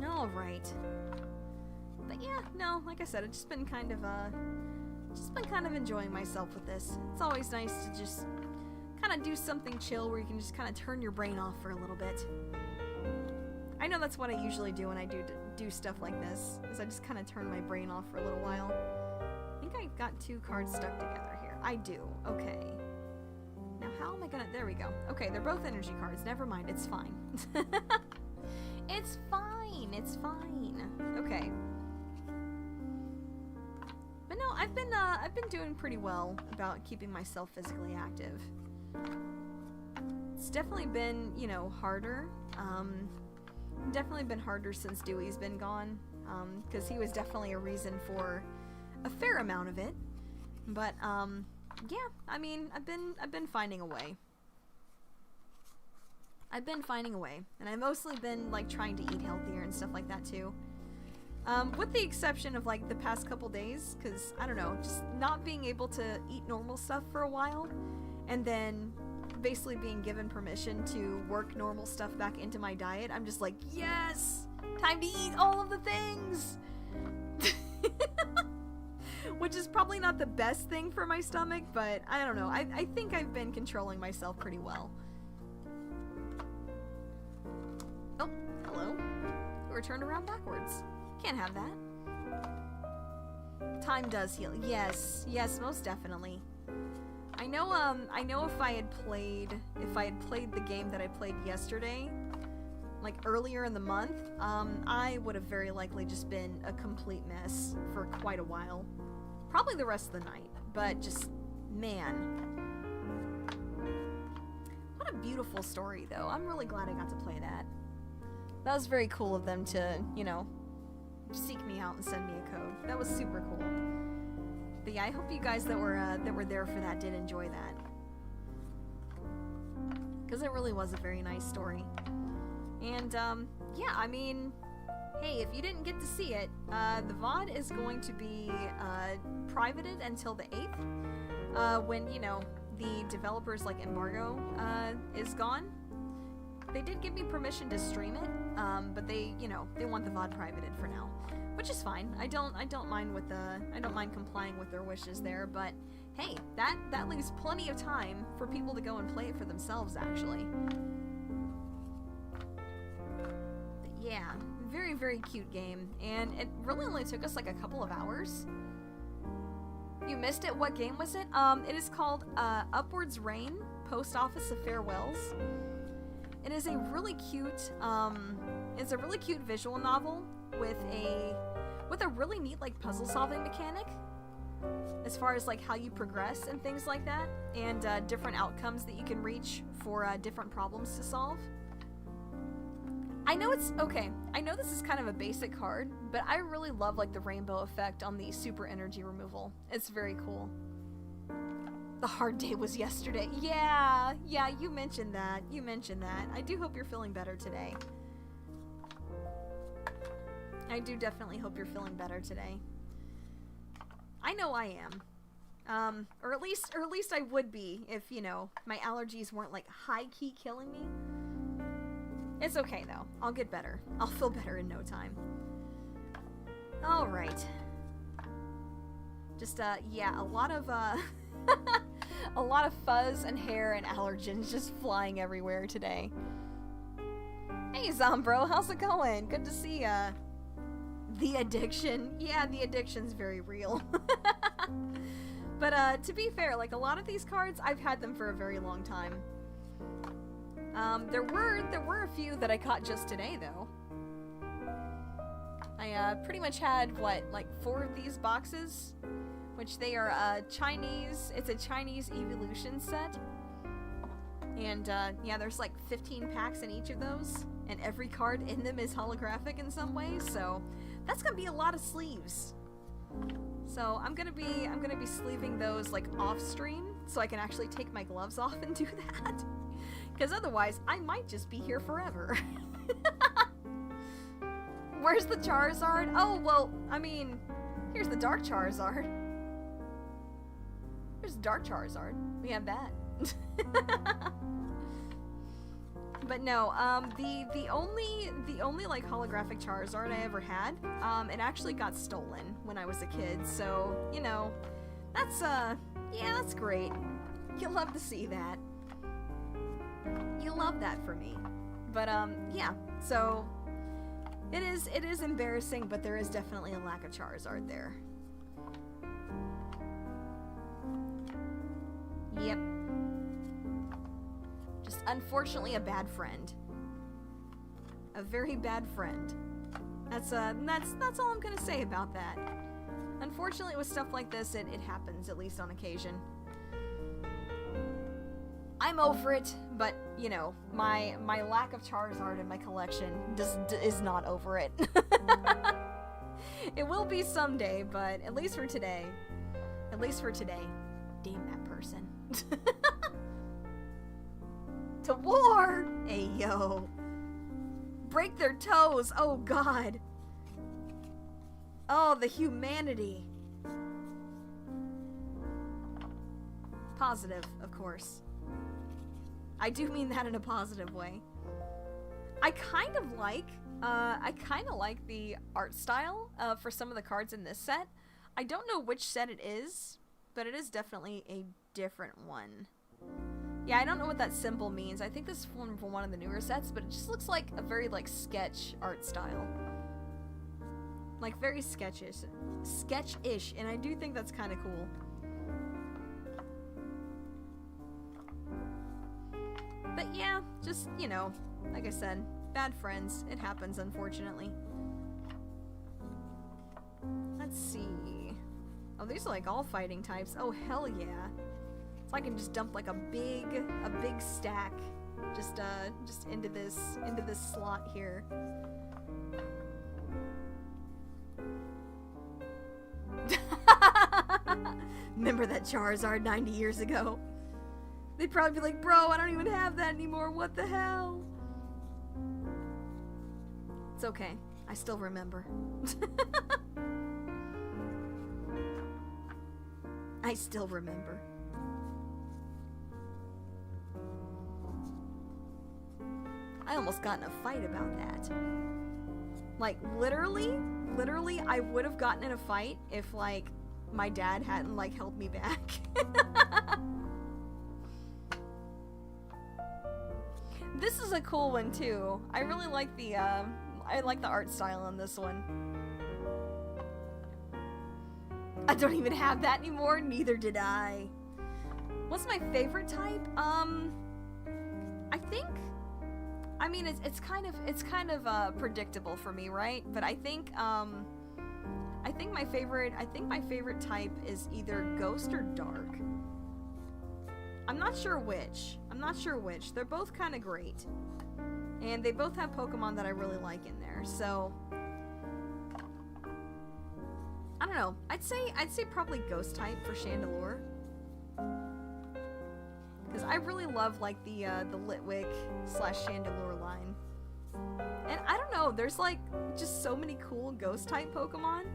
A: Alright. But yeah, no, like I said, I've just been kind of enjoying myself with this. It's always nice to just kind of do something chill where you can just kind of turn your brain off for a little bit. I know that's what I usually do when I do stuff like this, is I just kind of turn my brain off for a little while. I think I got 2 cards stuck together here. I do. Okay. Now how am I gonna... There we go. Okay, they're both energy cards. Never mind. It's fine. It's fine. It's fine. Okay. But no, I've been doing pretty well about keeping myself physically active. It's definitely been, you know, harder. Definitely been harder since Dewey's been gone, because he was definitely a reason for a fair amount of it. But yeah, I mean, I've been finding a way. I've been finding a way, and I've mostly been like trying to eat healthier and stuff like that too. With the exception of like the past couple days, because I don't know, just not being able to eat normal stuff for a while, and then basically being given permission to work normal stuff back into my diet. I'm just like, yes, time to eat all of the things. Which is probably not the best thing for my stomach, but I don't know. I think I've been controlling myself pretty well. Oh, hello. We're turned around backwards. Can't have that. Time does heal. Yes, yes, most definitely. I know if I had played the game that I played yesterday, like earlier in the month, I would have very likely just been a complete mess for quite a while. Probably the rest of the night, but just, man. What a beautiful story, though. I'm really glad I got to play that. That was very cool of them to, you know, seek me out and send me a code. That was super cool. But yeah, I hope you guys that were there for that did enjoy that. Because it really was a very nice story. And, yeah, I mean, hey, if you didn't get to see it, the VOD is going to be privated until the 8th, when, you know, the developers, like, embargo is gone. They did give me permission to stream it, but they, you know, they want the VOD privated for now, which is fine. I don't mind complying with their wishes there, but hey, that leaves plenty of time for people to go and play it for themselves, actually. But yeah, very, very cute game, and it really only took us like a couple of hours. You missed it? What game was it? It is called Upwards Rain, Post Office of Farewells. It is a really cute, visual novel with a really neat, like, puzzle-solving mechanic, as far as, like, how you progress and things like that, and different outcomes that you can reach for different problems to solve. I know this is kind of a basic card, but I really love, like, the rainbow effect on the super energy removal. It's very cool. The hard day was yesterday. Yeah, you mentioned that. I do hope you're feeling better today. I do definitely hope you're feeling better today. I know I am. Or at least I would be if, you know, my allergies weren't like high-key killing me. It's okay though. I'll get better. I'll feel better in no time. Alright. Just, yeah, a lot of, a lot of fuzz and hair and allergens just flying everywhere today. Hey, Zombro, how's it going? Good to see ya. The addiction. Yeah, the addiction's very real. But, to be fair, like, a lot of these cards, I've had them for a very long time. There were a few that I caught just today, though. I, pretty much had, what, like 4 of these boxes? Which they are, Chinese, it's a Chinese evolution set. And, yeah, there's like 15 packs in each of those. And every card in them is holographic in some way, so that's gonna be a lot of sleeves. So I'm gonna be sleeving those like off stream so I can actually take my gloves off and do that. Because otherwise I might just be here forever. Where's the Charizard? Oh, well, I mean, here's the Dark Charizard. There's Dark Charizard. We have that. But no, the only like holographic Charizard I ever had, it actually got stolen when I was a kid, so, you know, that's, yeah, that's great. You love to see that. You love that for me. But, yeah, so, it is embarrassing, but there is definitely a lack of Charizard there. Yep. Just unfortunately a bad friend. A very bad friend. That's all I'm gonna say about that. Unfortunately with stuff like this, it happens, at least on occasion. I'm over it, but, you know, my lack of Charizard in my collection is not over it. It will be someday, but at least for today. At least for today. Damn that person. To war! Hey, yo. Break their toes! Oh, God. Oh, the humanity. Positive, of course. I do mean that in a positive way. I kind of like the art style for some of the cards in this set. I don't know which set it is, but it is definitely a different one. Yeah, I don't know what that symbol means. I think this is from one of the newer sets, but it just looks like a very, like, sketch art style. Like, very sketchish, and I do think that's kind of cool. But yeah, just, you know, like I said, bad friends. It happens, unfortunately. Let's see. Oh, these are, like, all fighting types. Oh, hell yeah. So I can just dump like a big stack just into this slot here. Remember that Charizard 90 years ago? They'd probably be like, bro, I don't even have that anymore. What the hell? It's okay. I still remember. I still remember. I almost got in a fight about that. Like, literally, I would have gotten in a fight if, like, my dad hadn't, like, held me back. This is a cool one, too. I really like the, I like the art style on this one. I don't even have that anymore, neither did I. What's my favorite type? I think... I mean, it's kind of predictable for me, right? But I think my favorite type is either Ghost or Dark. I'm not sure which. They're both kind of great, and they both have Pokemon that I really like in there. So I don't know. I'd say probably Ghost type for Chandelure. Because I really love, like, the Litwick / Chandelure line. And I don't know, there's like just so many cool ghost type Pokemon.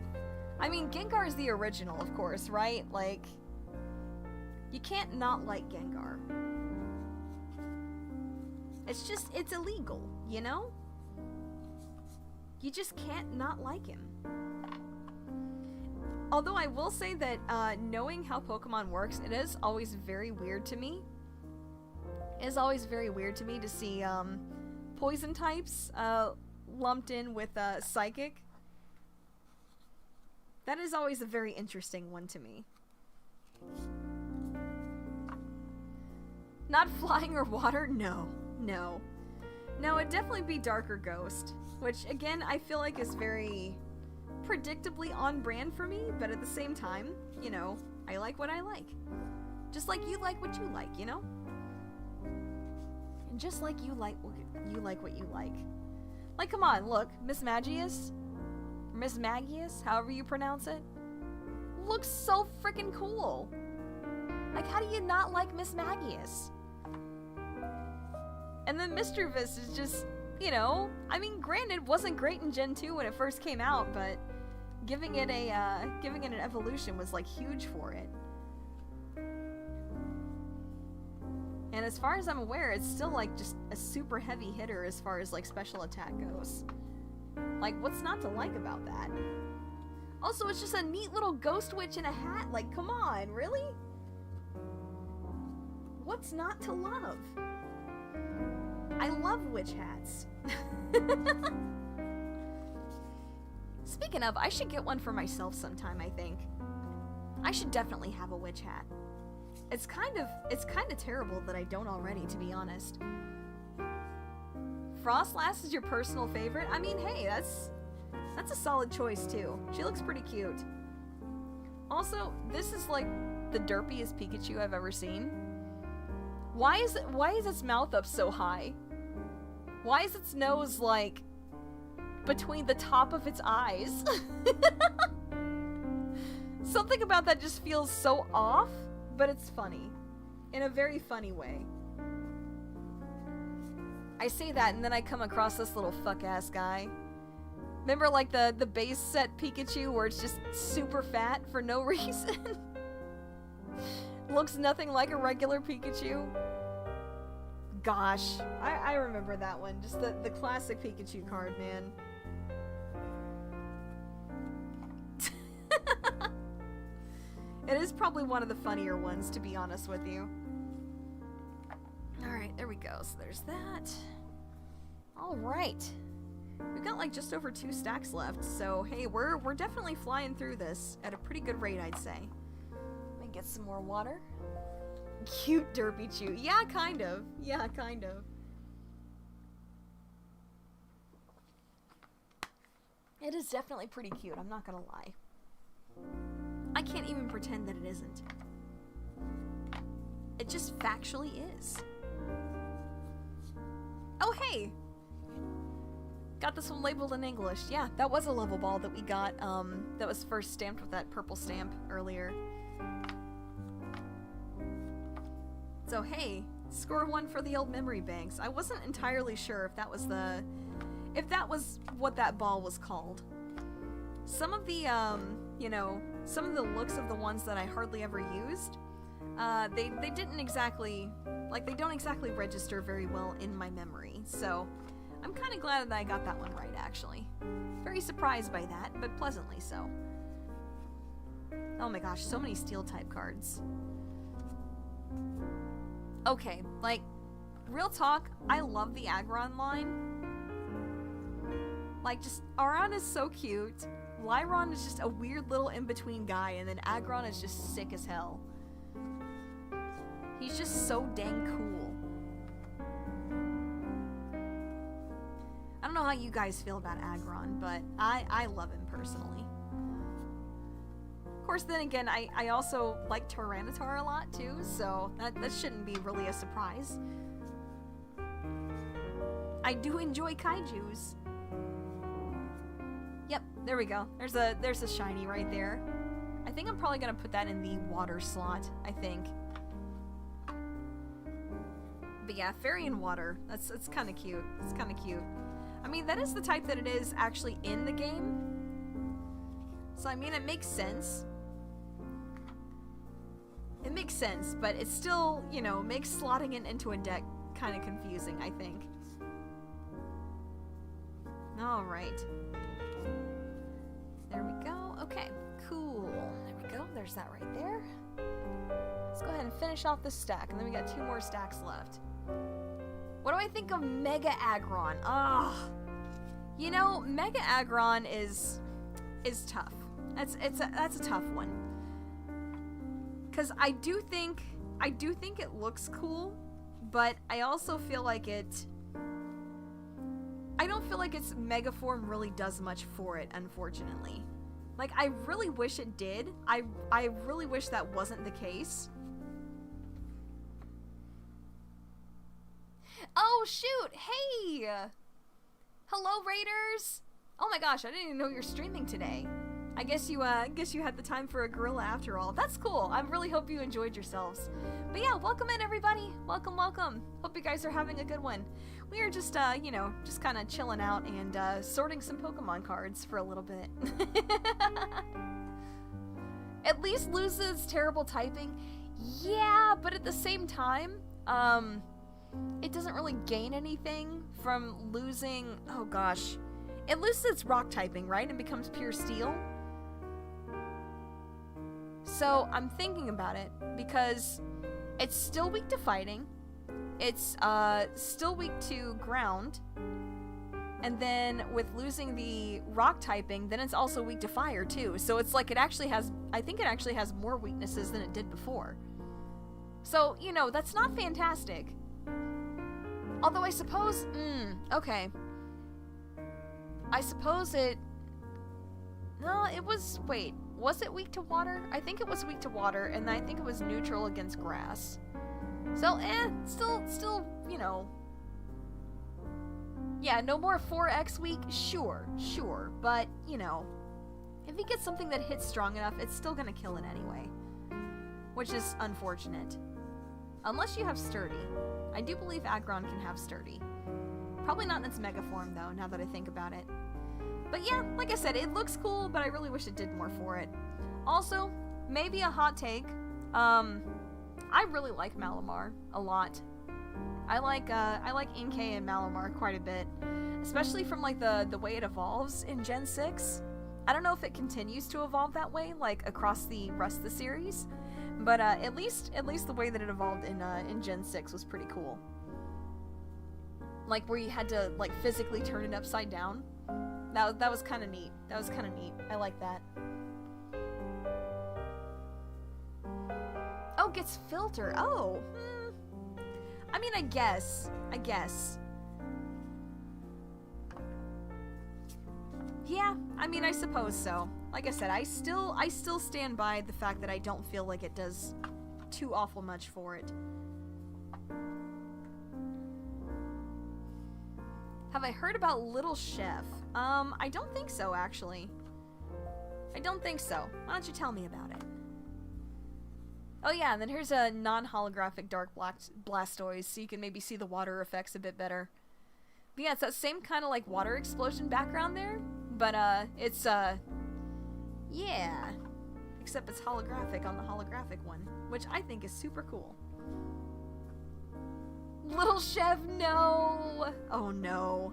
A: I mean, Gengar's the original, of course, right? Like, you can't not like Gengar. It's just, it's illegal, you know? You just can't not like him. Although I will say that knowing how Pokemon works, it is always very weird to me. It is always very weird to me to see poison types lumped in with psychic. That is always a very interesting one to me. Not flying or water? No. No. No, it'd definitely be dark or ghost. Which, again, I feel like is very predictably on brand for me, but at the same time, you know, I like what I like. Just like you like what you like, you know? And just like you like what you like. Like, come on, look, Miss Magius, however you pronounce it, looks so freaking cool. Like, how do you not like Miss Magius? And then Mr. Vis is just, you know, I mean, granted, wasn't great in Gen 2 when it first came out, but giving it an evolution was like huge for it. And as far as I'm aware, it's still like just a super heavy hitter as far as like special attack goes. Like, what's not to like about that? Also, it's just a neat little ghost witch in a hat. Like, come on, really? What's not to love? I love witch hats. Speaking of, I should get one for myself sometime, I think. I should definitely have a witch hat. It's kind of terrible that I don't already, to be honest. Frostlass is your personal favorite? I mean, hey, that's a solid choice too. She looks pretty cute. Also, this is like the derpiest Pikachu I've ever seen. Why is its mouth up so high? Why is its nose like between the top of its eyes? Something about that just feels so off, but it's funny. In a very funny way. I say that and then I come across this little fuck-ass guy. Remember like the base set Pikachu where it's just super fat for no reason? Looks nothing like a regular Pikachu. Gosh, I remember that one. Just the classic Pikachu card, man. It is probably one of the funnier ones, to be honest with you. Alright, there we go. So there's that. Alright. We've got like just over 2 stacks left, so hey, we're definitely flying through this at a pretty good rate, I'd say. Let me get some more water. Cute Derpy-Chew. Yeah, kind of. Yeah, kind of. It is definitely pretty cute, I'm not gonna lie. I can't even pretend that it isn't. It just factually is. Oh, hey! Got this one labeled in English. Yeah, that was a level ball that we got, that was first stamped with that purple stamp earlier. So hey, score 1 for the old memory banks. I wasn't entirely sure if that was what that ball was called. Some of the, you know, some of the looks of the ones that I hardly ever used, they didn't exactly, like, they don't exactly register very well in my memory, so I'm kind of glad that I got that one right, actually. Very surprised by that, but pleasantly so. Oh my gosh, so many Steel-type cards. Okay, like, real talk, I love the Aggron line. Like, just, Aron is so cute. Lyron is just a weird little in-between guy, and then Aggron is just sick as hell. He's just so dang cool. I don't know how you guys feel about Aggron, but I love him personally. Of course, then again, I also like Tyranitar a lot too, so that shouldn't be really a surprise. I do enjoy kaijus. Yep, there we go. There's a shiny right there. I think I'm probably gonna put that in the water slot, I think. But yeah, fairy and water. It's kind of cute. It's kind of cute. I mean, that is the type that it is actually in the game. So, I mean, it makes sense. It makes sense, but it still, you know, makes slotting it into a deck kind of confusing, I think. Alright. There we go. Okay, cool. There we go. There's that right there. Let's go ahead and finish off this stack, and then we got 2 more stacks left. What do I think of Mega Aggron? Ugh. You know, Mega Aggron is tough. That's a tough one. Cause I do think it looks cool, but I also feel like I don't feel like its Mega form really does much for it, unfortunately. Like, I really wish it did. I really wish that wasn't the case. Oh, shoot! Hey! Hello, Raiders! Oh my gosh, I didn't even know you're streaming today. I guess you had the time for a gorilla after all. That's cool. I really hope you enjoyed yourselves. But yeah, welcome in, everybody. Welcome, welcome. Hope you guys are having a good one. We are just, you know, just kind of chilling out and sorting some Pokemon cards for a little bit. At least loses terrible typing. Yeah, but at the same time, it doesn't really gain anything from losing. Oh gosh, it loses its rock typing, right, and becomes pure steel. So I'm thinking about it because it's still weak to fighting, it's still weak to ground, and then with losing the rock typing, then it's also weak to fire too. So it's like I think it actually has more weaknesses than it did before. So, you know, that's not fantastic. Although I suppose, okay. I suppose it, no, it was, wait, was it weak to water? I think it was weak to water, and I think it was neutral against grass. So, still, you know. Yeah, no more 4x weak? Sure, but, you know, if he gets something that hits strong enough, it's still gonna kill it anyway. Which is unfortunate. Unless you have Sturdy. I do believe Aggron can have Sturdy. Probably not in its Mega form, though, now that I think about it. But yeah, like I said, it looks cool, but I really wish it did more for it. Also, maybe a hot take. I really like Malamar a lot. I like Inkay and Malamar quite a bit, especially from like the way it evolves in Gen 6. I don't know if it continues to evolve that way, like across the rest of the series, but at least the way that it evolved in Gen 6 was pretty cool. Like where you had to like physically turn it upside down. That was kind of neat. That was kind of neat. I like that. Oh, gets filter. Oh. I mean, I guess. Yeah, I mean, I suppose so. Like I said, I still stand by the fact that I don't feel like it does too awful much for it. Have I heard about Little Chef? I don't think so, actually. I don't think so. Why don't you tell me about it? Oh yeah, and then here's a non-holographic Dark Blastoise, so you can maybe see the water effects a bit better. But yeah, it's that same kind of like water explosion background there, but it's yeah. Except it's holographic on the holographic one, which I think is super cool. Little Chef, no! Oh no.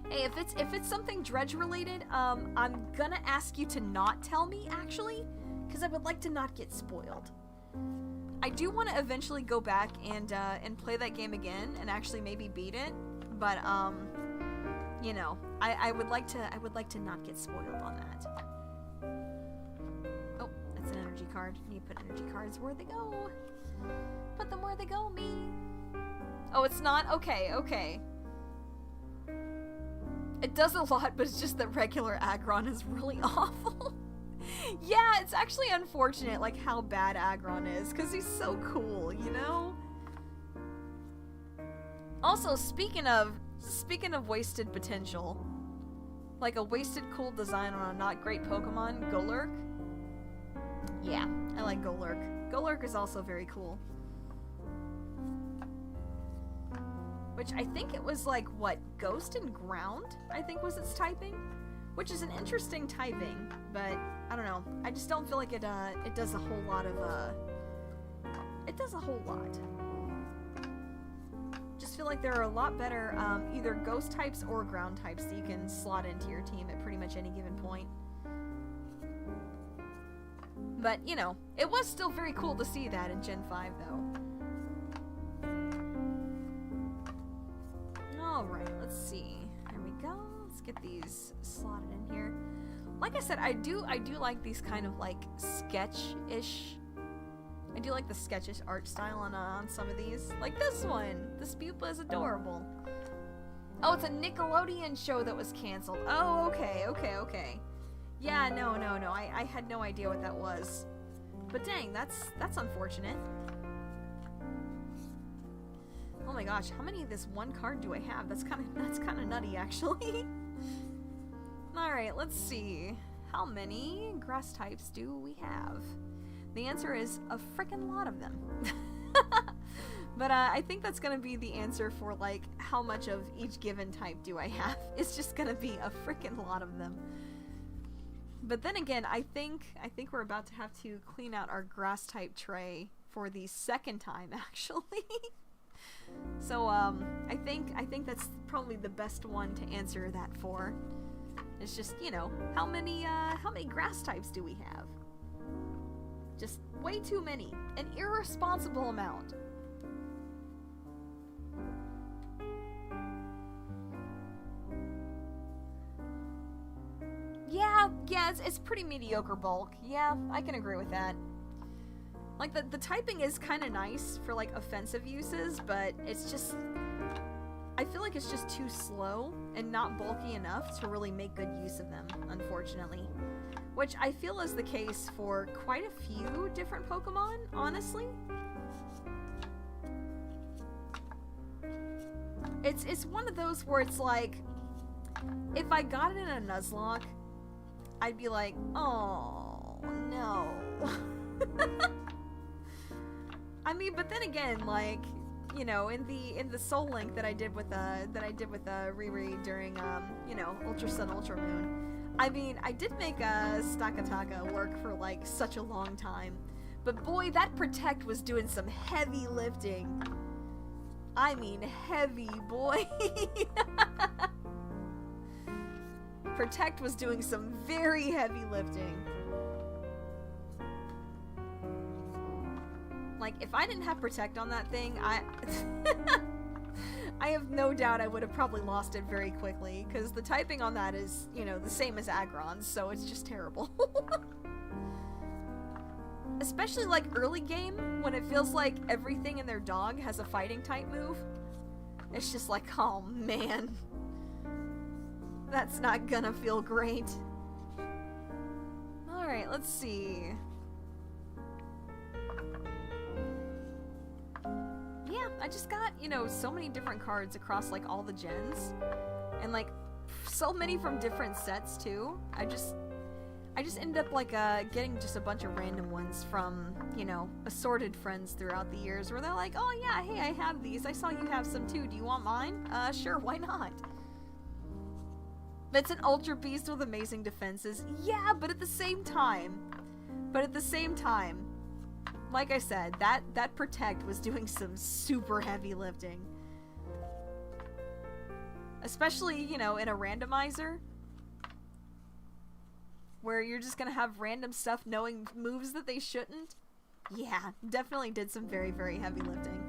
A: Hey, if it's something Dredge related, I'm gonna ask you to not tell me, actually, because I would like to not get spoiled. I do want to eventually go back and play that game again and actually maybe beat it, but you know, I would like to not get spoiled on that. Oh, that's an energy card. You put energy cards where they go. Put them where they go, me. Oh, it's not? Okay. It does a lot, but it's just that regular Aggron is really awful. Yeah, it's actually unfortunate, like, how bad Aggron is, because he's so cool, you know? Also, speaking of wasted potential, like a wasted cool design on a not great Pokemon, Golurk. Yeah, I like Golurk. Golurk is also very cool. which I think it was like, what, ghost and ground, I think was its typing, which is an interesting typing, but I don't know. I just don't feel like it does a whole lot of, it does a whole lot. Just feel like there are a lot better, either ghost types or ground types that you can slot into your team at pretty much any given point. But, you know, it was still very cool to see that in Gen 5, though. Alright, let's see. There we go. Let's get these slotted in here. Like I said, I do like these kind of, like, sketch-ish. I do like the sketchish art style on some of these. Like this one. This pupa is adorable. Oh, it's a Nickelodeon show that was canceled. Oh, okay. Yeah, no. I had no idea what that was. But dang, that's unfortunate. Oh my gosh, how many of this one card do I have? That's kind of nutty, actually. All right, let's see. How many grass types do we have? The answer is a freaking lot of them. But I think that's gonna be the answer for like how much of each given type do I have. It's just gonna be a freaking lot of them. But then again, I think we're about to have to clean out our grass type tray for the second time, actually. So I think that's probably the best one to answer that for. It's just, you know, how many grass types do we have? Just way too many. An irresponsible amount. Yeah, it's pretty mediocre bulk. Yeah, I can agree with that. Like, the typing is kind of nice for, like, offensive uses, but it's just... I feel like it's just too slow and not bulky enough to really make good use of them, unfortunately. Which I feel is the case for quite a few different Pokemon, honestly. It's one of those where it's like, if I got it in a Nuzlocke, I'd be like, oh, no. I mean, but then again, like, you know, in the Soul Link that I did with Riri during you know, Ultra Sun, Ultra Moon. I mean, I did make Stakataka work for like such a long time, but boy, that Protect was doing some heavy lifting. I mean, heavy, boy. Protect was doing some very heavy lifting. Like, if I didn't have Protect on that thing, I have no doubt I would have probably lost it very quickly, because the typing on that is, you know, the same as Aggron's, so it's just terrible. Especially, like, early game, when it feels like everything in their dog has a fighting type move. It's just like, oh man. That's not gonna feel great. Alright, let's see. Yeah, I just got, you know, so many different cards across, like, all the gens. And, like, so many from different sets, too. I just ended up, like, getting just a bunch of random ones from, you know, assorted friends throughout the years, where they're like, oh yeah, hey, I have these. I saw you have some, too. Do you want mine? Sure, why not? It's an Ultra Beast with amazing defenses. Yeah, but at the same time, like I said, that Protect was doing some super heavy lifting. Especially, you know, in a randomizer, where you're just gonna have random stuff knowing moves that they shouldn't. Yeah, definitely did some very, very heavy lifting.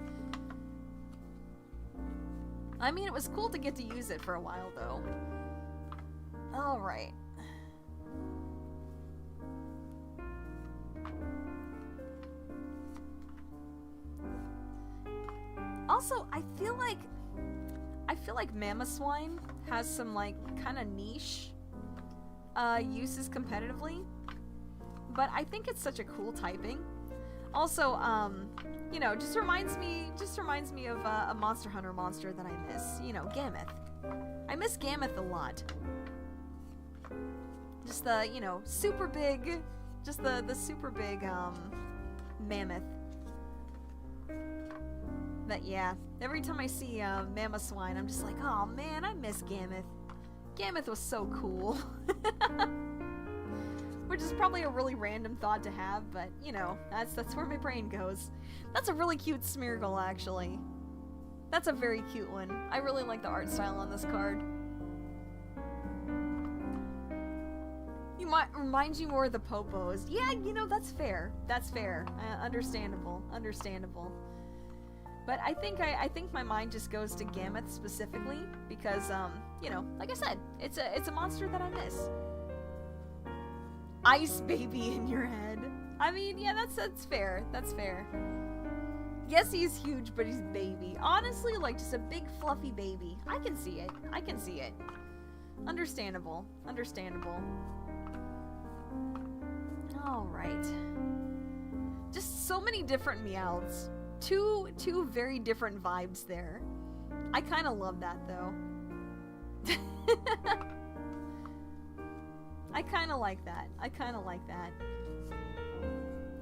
A: I mean, it was cool to get to use it for a while, though. Alright. Also, I feel like Mamoswine has some, like, kind of niche uses competitively, but I think it's such a cool typing. Also, you know, just reminds me of a Monster Hunter monster that I miss. You know, Gammoth. I miss Gammoth a lot. Just the, you know, super big, just the super big, mammoth. But yeah, every time I see Mamoswine, I'm just like, oh man, I miss Gammoth. Gammoth was so cool. Which is probably a really random thought to have, but you know, that's where my brain goes. That's a really cute Smeargle, actually. That's a very cute one. I really like the art style on this card. You might remind you more of the Popos. Yeah, you know, that's fair. That's fair. Understandable. Understandable. But I think my mind just goes to Gammoth specifically because, you know, like I said, it's a monster that I miss. Ice baby in your head. I mean, yeah, that's fair. That's fair. Yes, he's huge, but he's baby. Honestly, like just a big fluffy baby. I can see it. I can see it. Understandable. Understandable. Alright. Just so many different Meowths. Two very different vibes there. I kind of love that, though. I kind of like that. I kind of like that.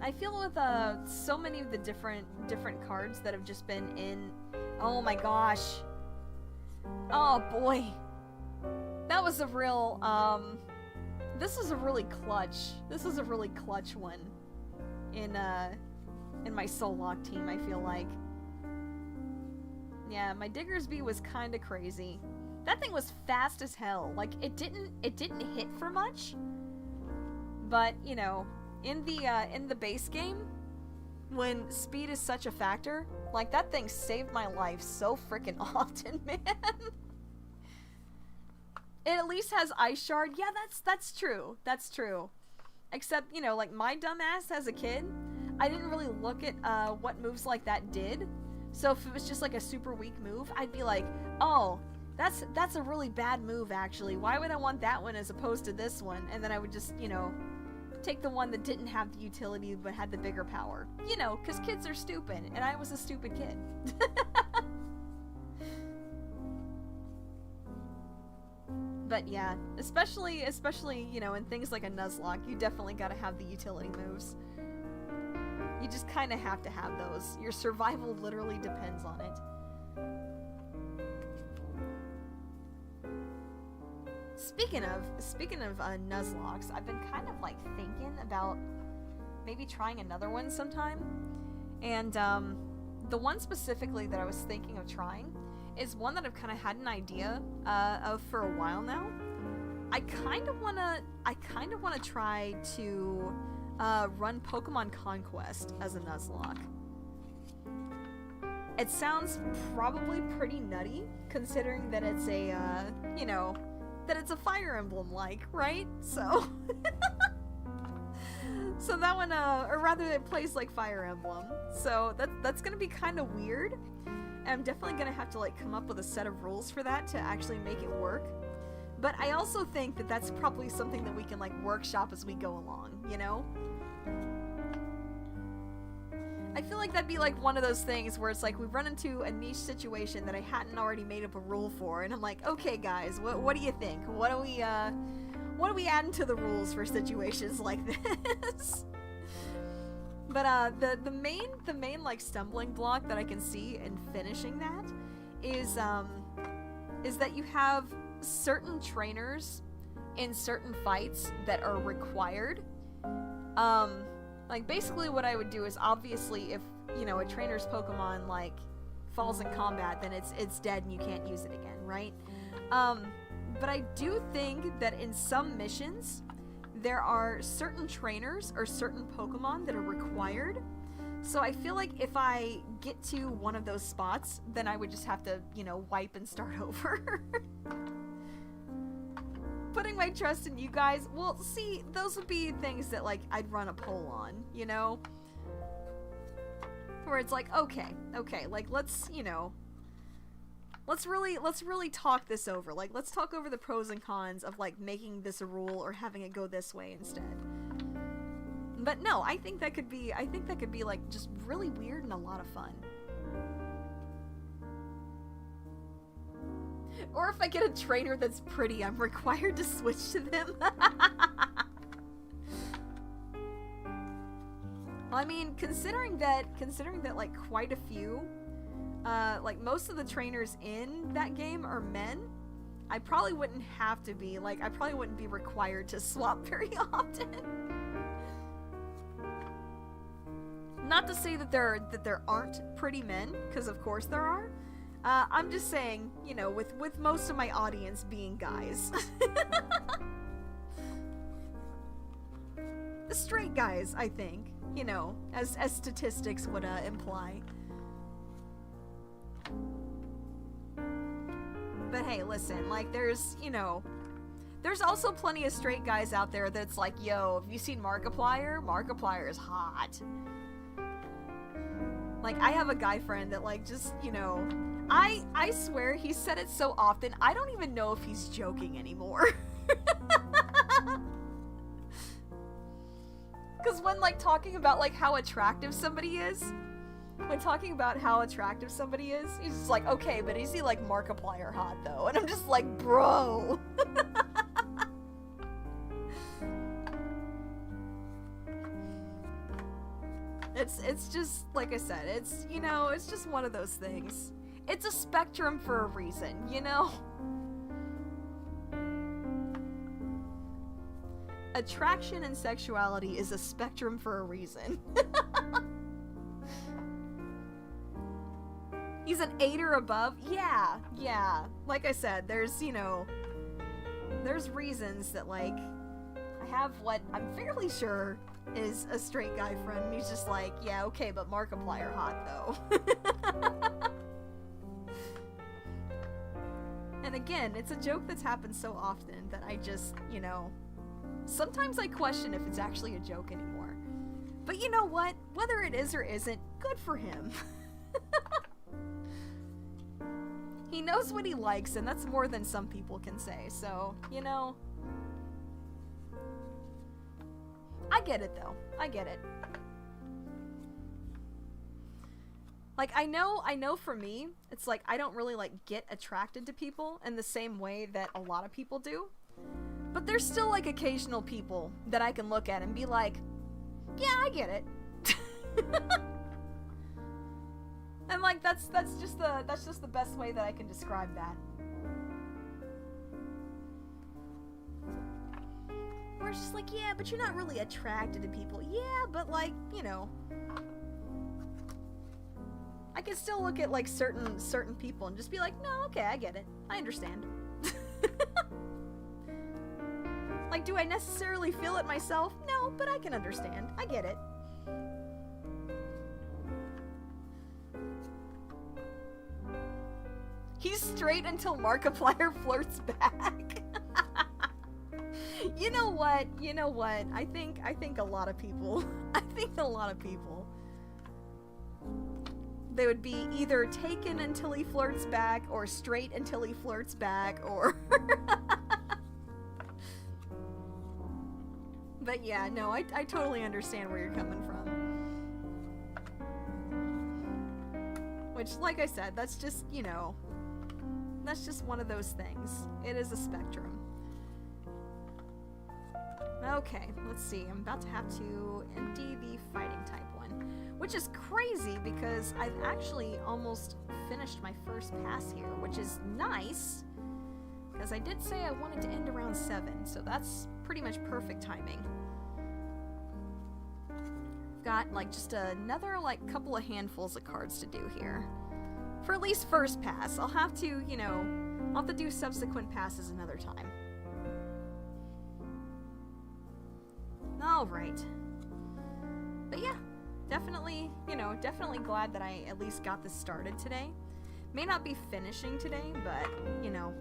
A: I feel with so many of the different cards that have just been in... Oh my gosh. Oh boy. That was a real, this is a really clutch. This is a really clutch one. In my Sollock team, I feel like. Yeah, my Diggersby was kind of crazy. That thing was fast as hell. Like, it didn't hit for much. But, you know, in the base game, when speed is such a factor, like, that thing saved my life so freaking often, man. It at least has Ice Shard. Yeah, that's true. That's true. Except, you know, like, my dumbass as a kid, I didn't really look at what moves like that did. So if it was just like a super weak move, I'd be like, oh, that's a really bad move, actually. Why would I want that one as opposed to this one? And then I would just, you know, take the one that didn't have the utility but had the bigger power. You know, because kids are stupid, and I was a stupid kid. But yeah, especially, you know, in things like a Nuzlocke, you definitely gotta have the utility moves. You just kind of have to have those. Your survival literally depends on it. Speaking of Nuzlocks, I've been kind of like thinking about maybe trying another one sometime. And the one specifically that I was thinking of trying is one that I've kind of had an idea of for a while now. I kind of wanna try to run Pokemon Conquest as a Nuzlocke. It sounds probably pretty nutty, considering that it's a, you know, that it's a Fire Emblem-like, right? So, so that one, or rather it plays like Fire Emblem. So that's gonna be kind of weird. And I'm definitely gonna have to, like, come up with a set of rules for that to actually make it work. But I also think that that's probably something that we can, like, workshop as we go along, you know? I feel like that'd be like one of those things where it's like we run into a niche situation that I hadn't already made up a rule for, and I'm like, okay guys, what do you think? What do we add to the rules for situations like this? But the main like stumbling block that I can see in finishing that is that you have certain trainers in certain fights that are required. Like, basically what I would do is, obviously, if, you know, a trainer's Pokemon, like, falls in combat, then it's dead and you can't use it again, right? But I do think that in some missions, there are certain trainers or certain Pokemon that are required. So I feel like if I get to one of those spots, then I would just have to, you know, wipe and start over. Putting my trust in you guys, well, see, those would be things that, like, I'd run a poll on, you know? Where it's like, okay, like, let's, you know, let's really talk this over. Like, let's talk over the pros and cons of, like, making this a rule or having it go this way instead. But no, I think that could be, like, just really weird and a lot of fun. Or if I get a trainer that's pretty, I'm required to switch to them. Well, I mean, considering that like quite a few like most of the trainers in that game are men, I probably wouldn't have to be, like, I probably wouldn't be required to swap very often. Not to say that there aren't pretty men, because of course there are. I'm just saying, you know, with most of my audience being guys. The straight guys, I think, you know, as statistics would imply. But hey, listen, like, there's, you know, there's also plenty of straight guys out there that's like, yo, have you seen Markiplier? Markiplier is hot. Like, I have a guy friend that, like, just, you know, I swear he said it so often, I don't even know if he's joking anymore. Because when, like, talking about, like, how attractive somebody is, he's just like, okay, but is he, like, Markiplier hot, though? And I'm just like, bro. It's just, like I said, it's, you know, it's just one of those things. It's a spectrum for a reason, you know? Attraction and sexuality is a spectrum for a reason. He's an 8 or above? Yeah. Like I said, there's, you know, there's reasons that, like, I have what I'm fairly sure is a straight guy friend, and he's just like, yeah, okay, but Markiplier hot, though. And again, it's a joke that's happened so often that I just, you know, sometimes I question if it's actually a joke anymore. But you know what? Whether it is or isn't, good for him. He knows what he likes, and that's more than some people can say, so, you know. I get it, though. I get it. Like, I know for me, it's like, I don't really, like, get attracted to people in the same way that a lot of people do. But there's still, like, occasional people that I can look at and be like, yeah, I get it. And, like, that's just the best way that I can describe that. Where it's just like, yeah, but you're not really attracted to people. Yeah, but, like, you know, I can still look at, like, certain people and just be like, no, okay, I get it. I understand. Like, do I necessarily feel it myself? No, but I can understand. I get it. He's straight until Markiplier flirts back. You know what? I think a lot of people, they would be either taken until he flirts back, or straight until he flirts back, or... But yeah, no, I totally understand where you're coming from. Which, like I said, that's just, you know, that's just one of those things. It is a spectrum. Okay, let's see. I'm about to have to empty the fighting type one, which is crazy because I've actually almost finished my first pass here, which is nice because I did say I wanted to end around 7, so that's pretty much perfect timing. I've got like just another like couple of handfuls of cards to do here. For at least first pass. I'll have to, you know, I'll have to do subsequent passes another time. Alright. But yeah, definitely, you know, definitely glad that I at least got this started today. May not be finishing today, but, you know,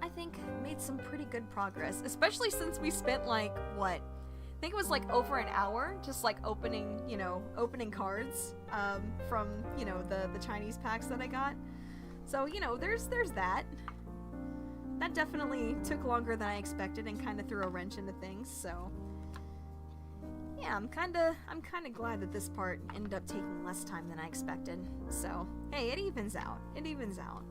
A: I think made some pretty good progress, especially since we spent like, what? I think it was like over an hour just like opening, you know, opening cards from, you know, the Chinese packs that I got. So, you know, there's that. That definitely took longer than I expected and kind of threw a wrench into things, so yeah, I'm kind of glad that this part ended up taking less time than I expected. So, hey, it evens out. It evens out.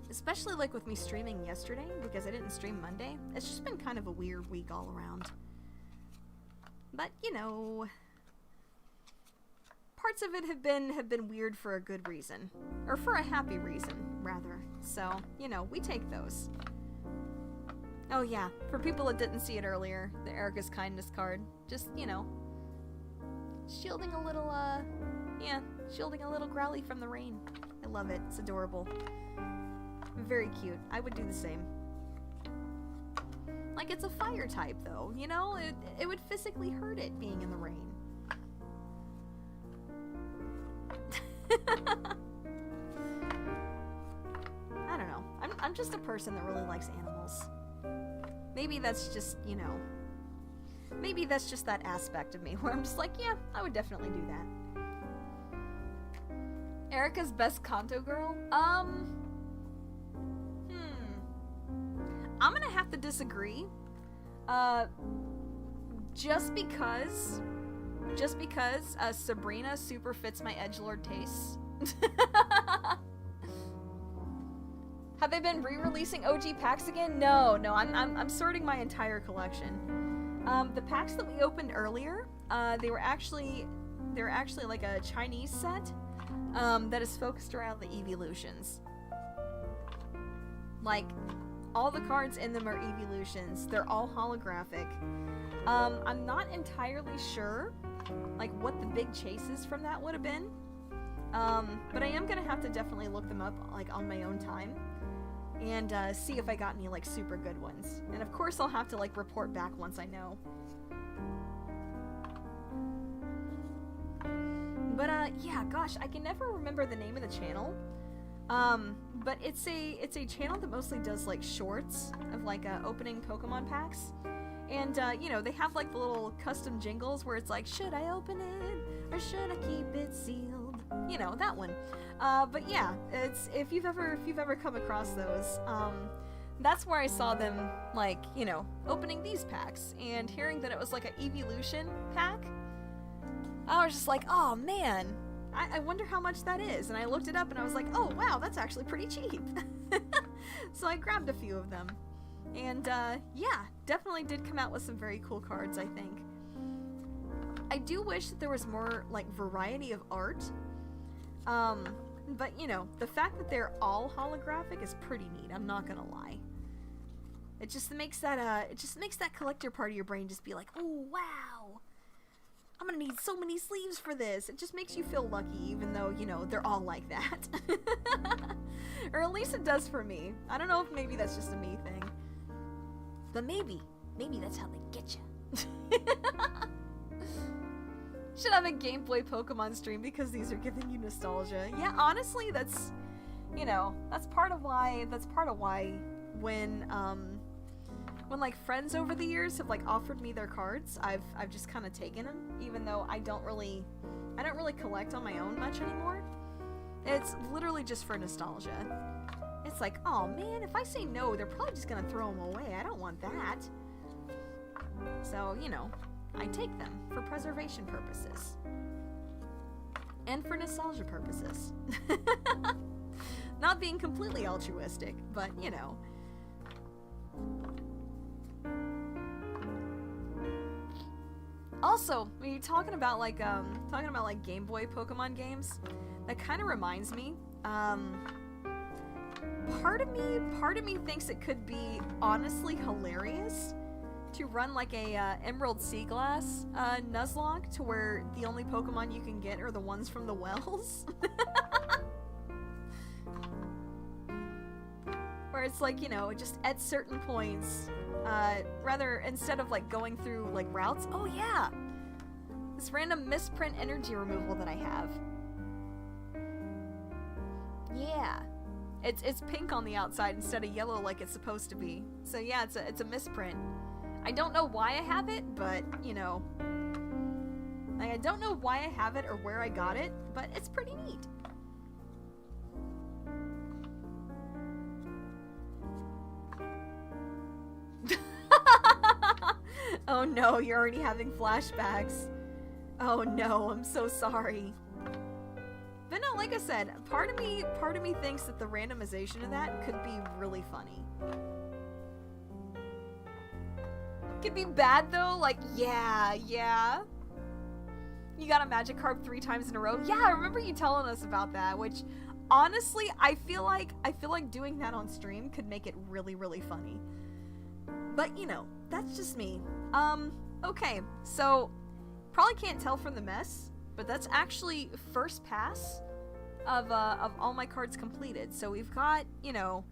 A: Especially like with me streaming yesterday, because I didn't stream Monday. It's just been kind of a weird week all around. But, you know, parts of it have been weird for a good reason. Or for a happy reason, rather. So, you know, we take those. Oh yeah, for people that didn't see it earlier, the Erica's Kindness card. Just, you know, shielding a little, shielding a little Growly from the rain. I love it. It's adorable. Very cute. I would do the same. Like, it's a fire type, though, you know? It would physically hurt it being in the rain. I don't know. I'm just a person that really likes animals. Maybe that's just, you know... Maybe that's just that aspect of me where I'm just like, yeah, I would definitely do that. Erica's best Kanto girl? I'm gonna have to disagree. Just because Sabrina super fits my edgelord tastes. Have they been re-releasing OG packs again? No, I'm sorting my entire collection. The packs that we opened earlier, they were actually like a Chinese set that is focused around the evolutions. Like, all the cards in them are evolutions. They're all holographic. I'm not entirely sure, like, what the big chases from that would have been. But I am gonna have to definitely look them up, like, on my own time. And see if I got any, like, super good ones. And of course I'll have to, like, report back once I know. But, yeah, gosh, I can never remember the name of the channel. But it's a channel that mostly does, like, shorts of, like, opening Pokemon packs. And, you know, they have, like, the little custom jingles where it's like, should I open it? Or should I keep it sealed? You know, that one. But yeah, it's, if you've ever come across those, that's where I saw them, like, you know, opening these packs. And hearing that it was, like, an evolution pack, I was just like, oh, man. I wonder how much that is. And I looked it up and I was like, oh wow, that's actually pretty cheap. So I grabbed a few of them. And yeah, definitely did come out with some very cool cards, I think. I do wish that there was more, like, variety of art. But, you know, the fact that they're all holographic is pretty neat, I'm not gonna lie. It just makes that collector part of your brain just be like, oh wow, I'm gonna need so many sleeves for this. It just makes you feel lucky, even though, you know, they're all like that. Or at least it does for me. I don't know if maybe that's just a me thing. But maybe that's how they get you. Should have a Game Boy Pokemon stream because these are giving you nostalgia. Yeah, honestly, that's, you know, that's part of why when like friends over the years have, like, offered me their cards, I've just kind of taken them, even though I don't really collect on my own much anymore. It's literally just for nostalgia. It's like, oh man, if I say no, they're probably just gonna throw them away. I don't want that. So, you know, I take them for preservation purposes. And for nostalgia purposes. Not being completely altruistic, but, you know. Also, when you're talking about like Game Boy Pokemon games, that kind of reminds me, part of me thinks it could be honestly hilarious to run like a Emerald Sea Glass Nuzlocke to where the only Pokemon you can get are the ones from the wells. Where it's like, you know, just at certain points, rather, instead of like going through like routes, oh yeah, this random misprint energy removal that I have. Yeah. It's pink on the outside instead of yellow like it's supposed to be. So yeah, it's a misprint. I don't know why I have it, but, you know, like, I don't know why I have it or where I got it, but it's pretty neat. Oh no, you're already having flashbacks. Oh no, I'm so sorry. But no, like I said, part of me thinks that the randomization of that could be really funny. Could be bad though, like, yeah. You got a magic card 3 times in a row. Yeah, I remember you telling us about that, which honestly, I feel like doing that on stream could make it really, really funny. But, you know, that's just me. Okay, so probably can't tell from the mess, but that's actually first pass of all my cards completed. So we've got, you know,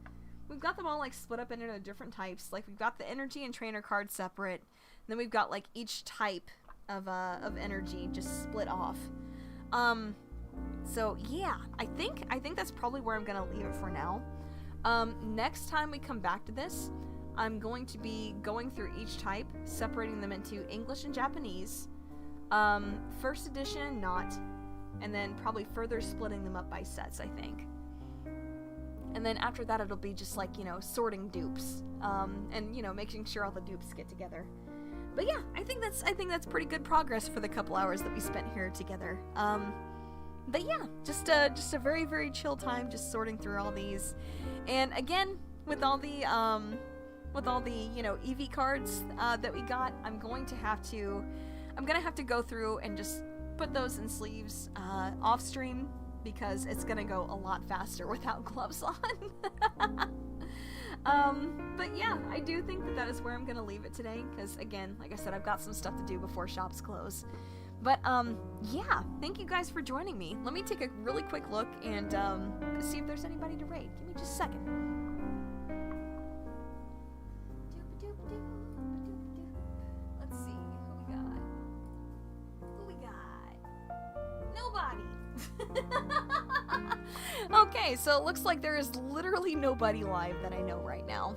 A: we've got them all like split up into different types. Like we've got the energy and trainer cards separate. And then we've got like each type of energy just split off. So yeah, I think that's probably where I'm gonna leave it for now. Next time we come back to this, I'm going to be going through each type, separating them into English and Japanese, first edition and not, and then probably further splitting them up by sets, I think. And then after that, it'll be just like, you know, sorting dupes, and, you know, making sure all the dupes get together. But yeah, I think that's pretty good progress for the couple hours that we spent here together. But yeah, just a very, very chill time, just sorting through all these. And again, with all the, you know, EV cards, that we got, I'm gonna have to go through and just put those in sleeves, off stream, because it's gonna go a lot faster without gloves on. But yeah, I do think that is where I'm gonna leave it today, because again, like I said, I've got some stuff to do before shops close. But, yeah, thank you guys for joining me. Let me take a really quick look and, see if there's anybody to raid. Give me just a second. Let's see, who we got? Nobody! Okay, so it looks like there is literally nobody live that I know right now,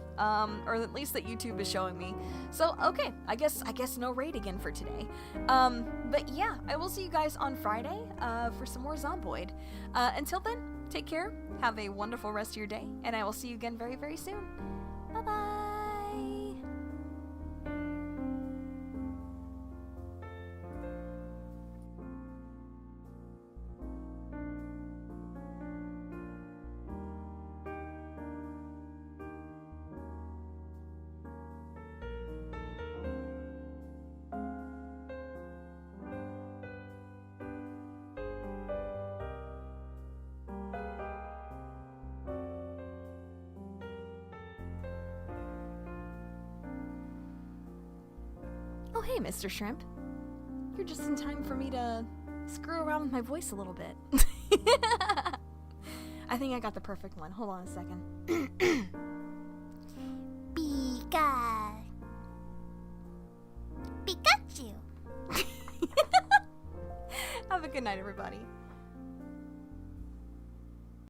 A: or at least that YouTube is showing me. So okay, I guess no raid again for today. But yeah, I will see you guys on Friday for some more Zomboid. Until then, take care, have a wonderful rest of your day, and I will see you again very, very soon. Bye bye. Oh hey, Mr. Shrimp. You're just in time for me to screw around with my voice a little bit. I think I got the perfect one. Hold on a second. Pikachu. Have a good night, everybody.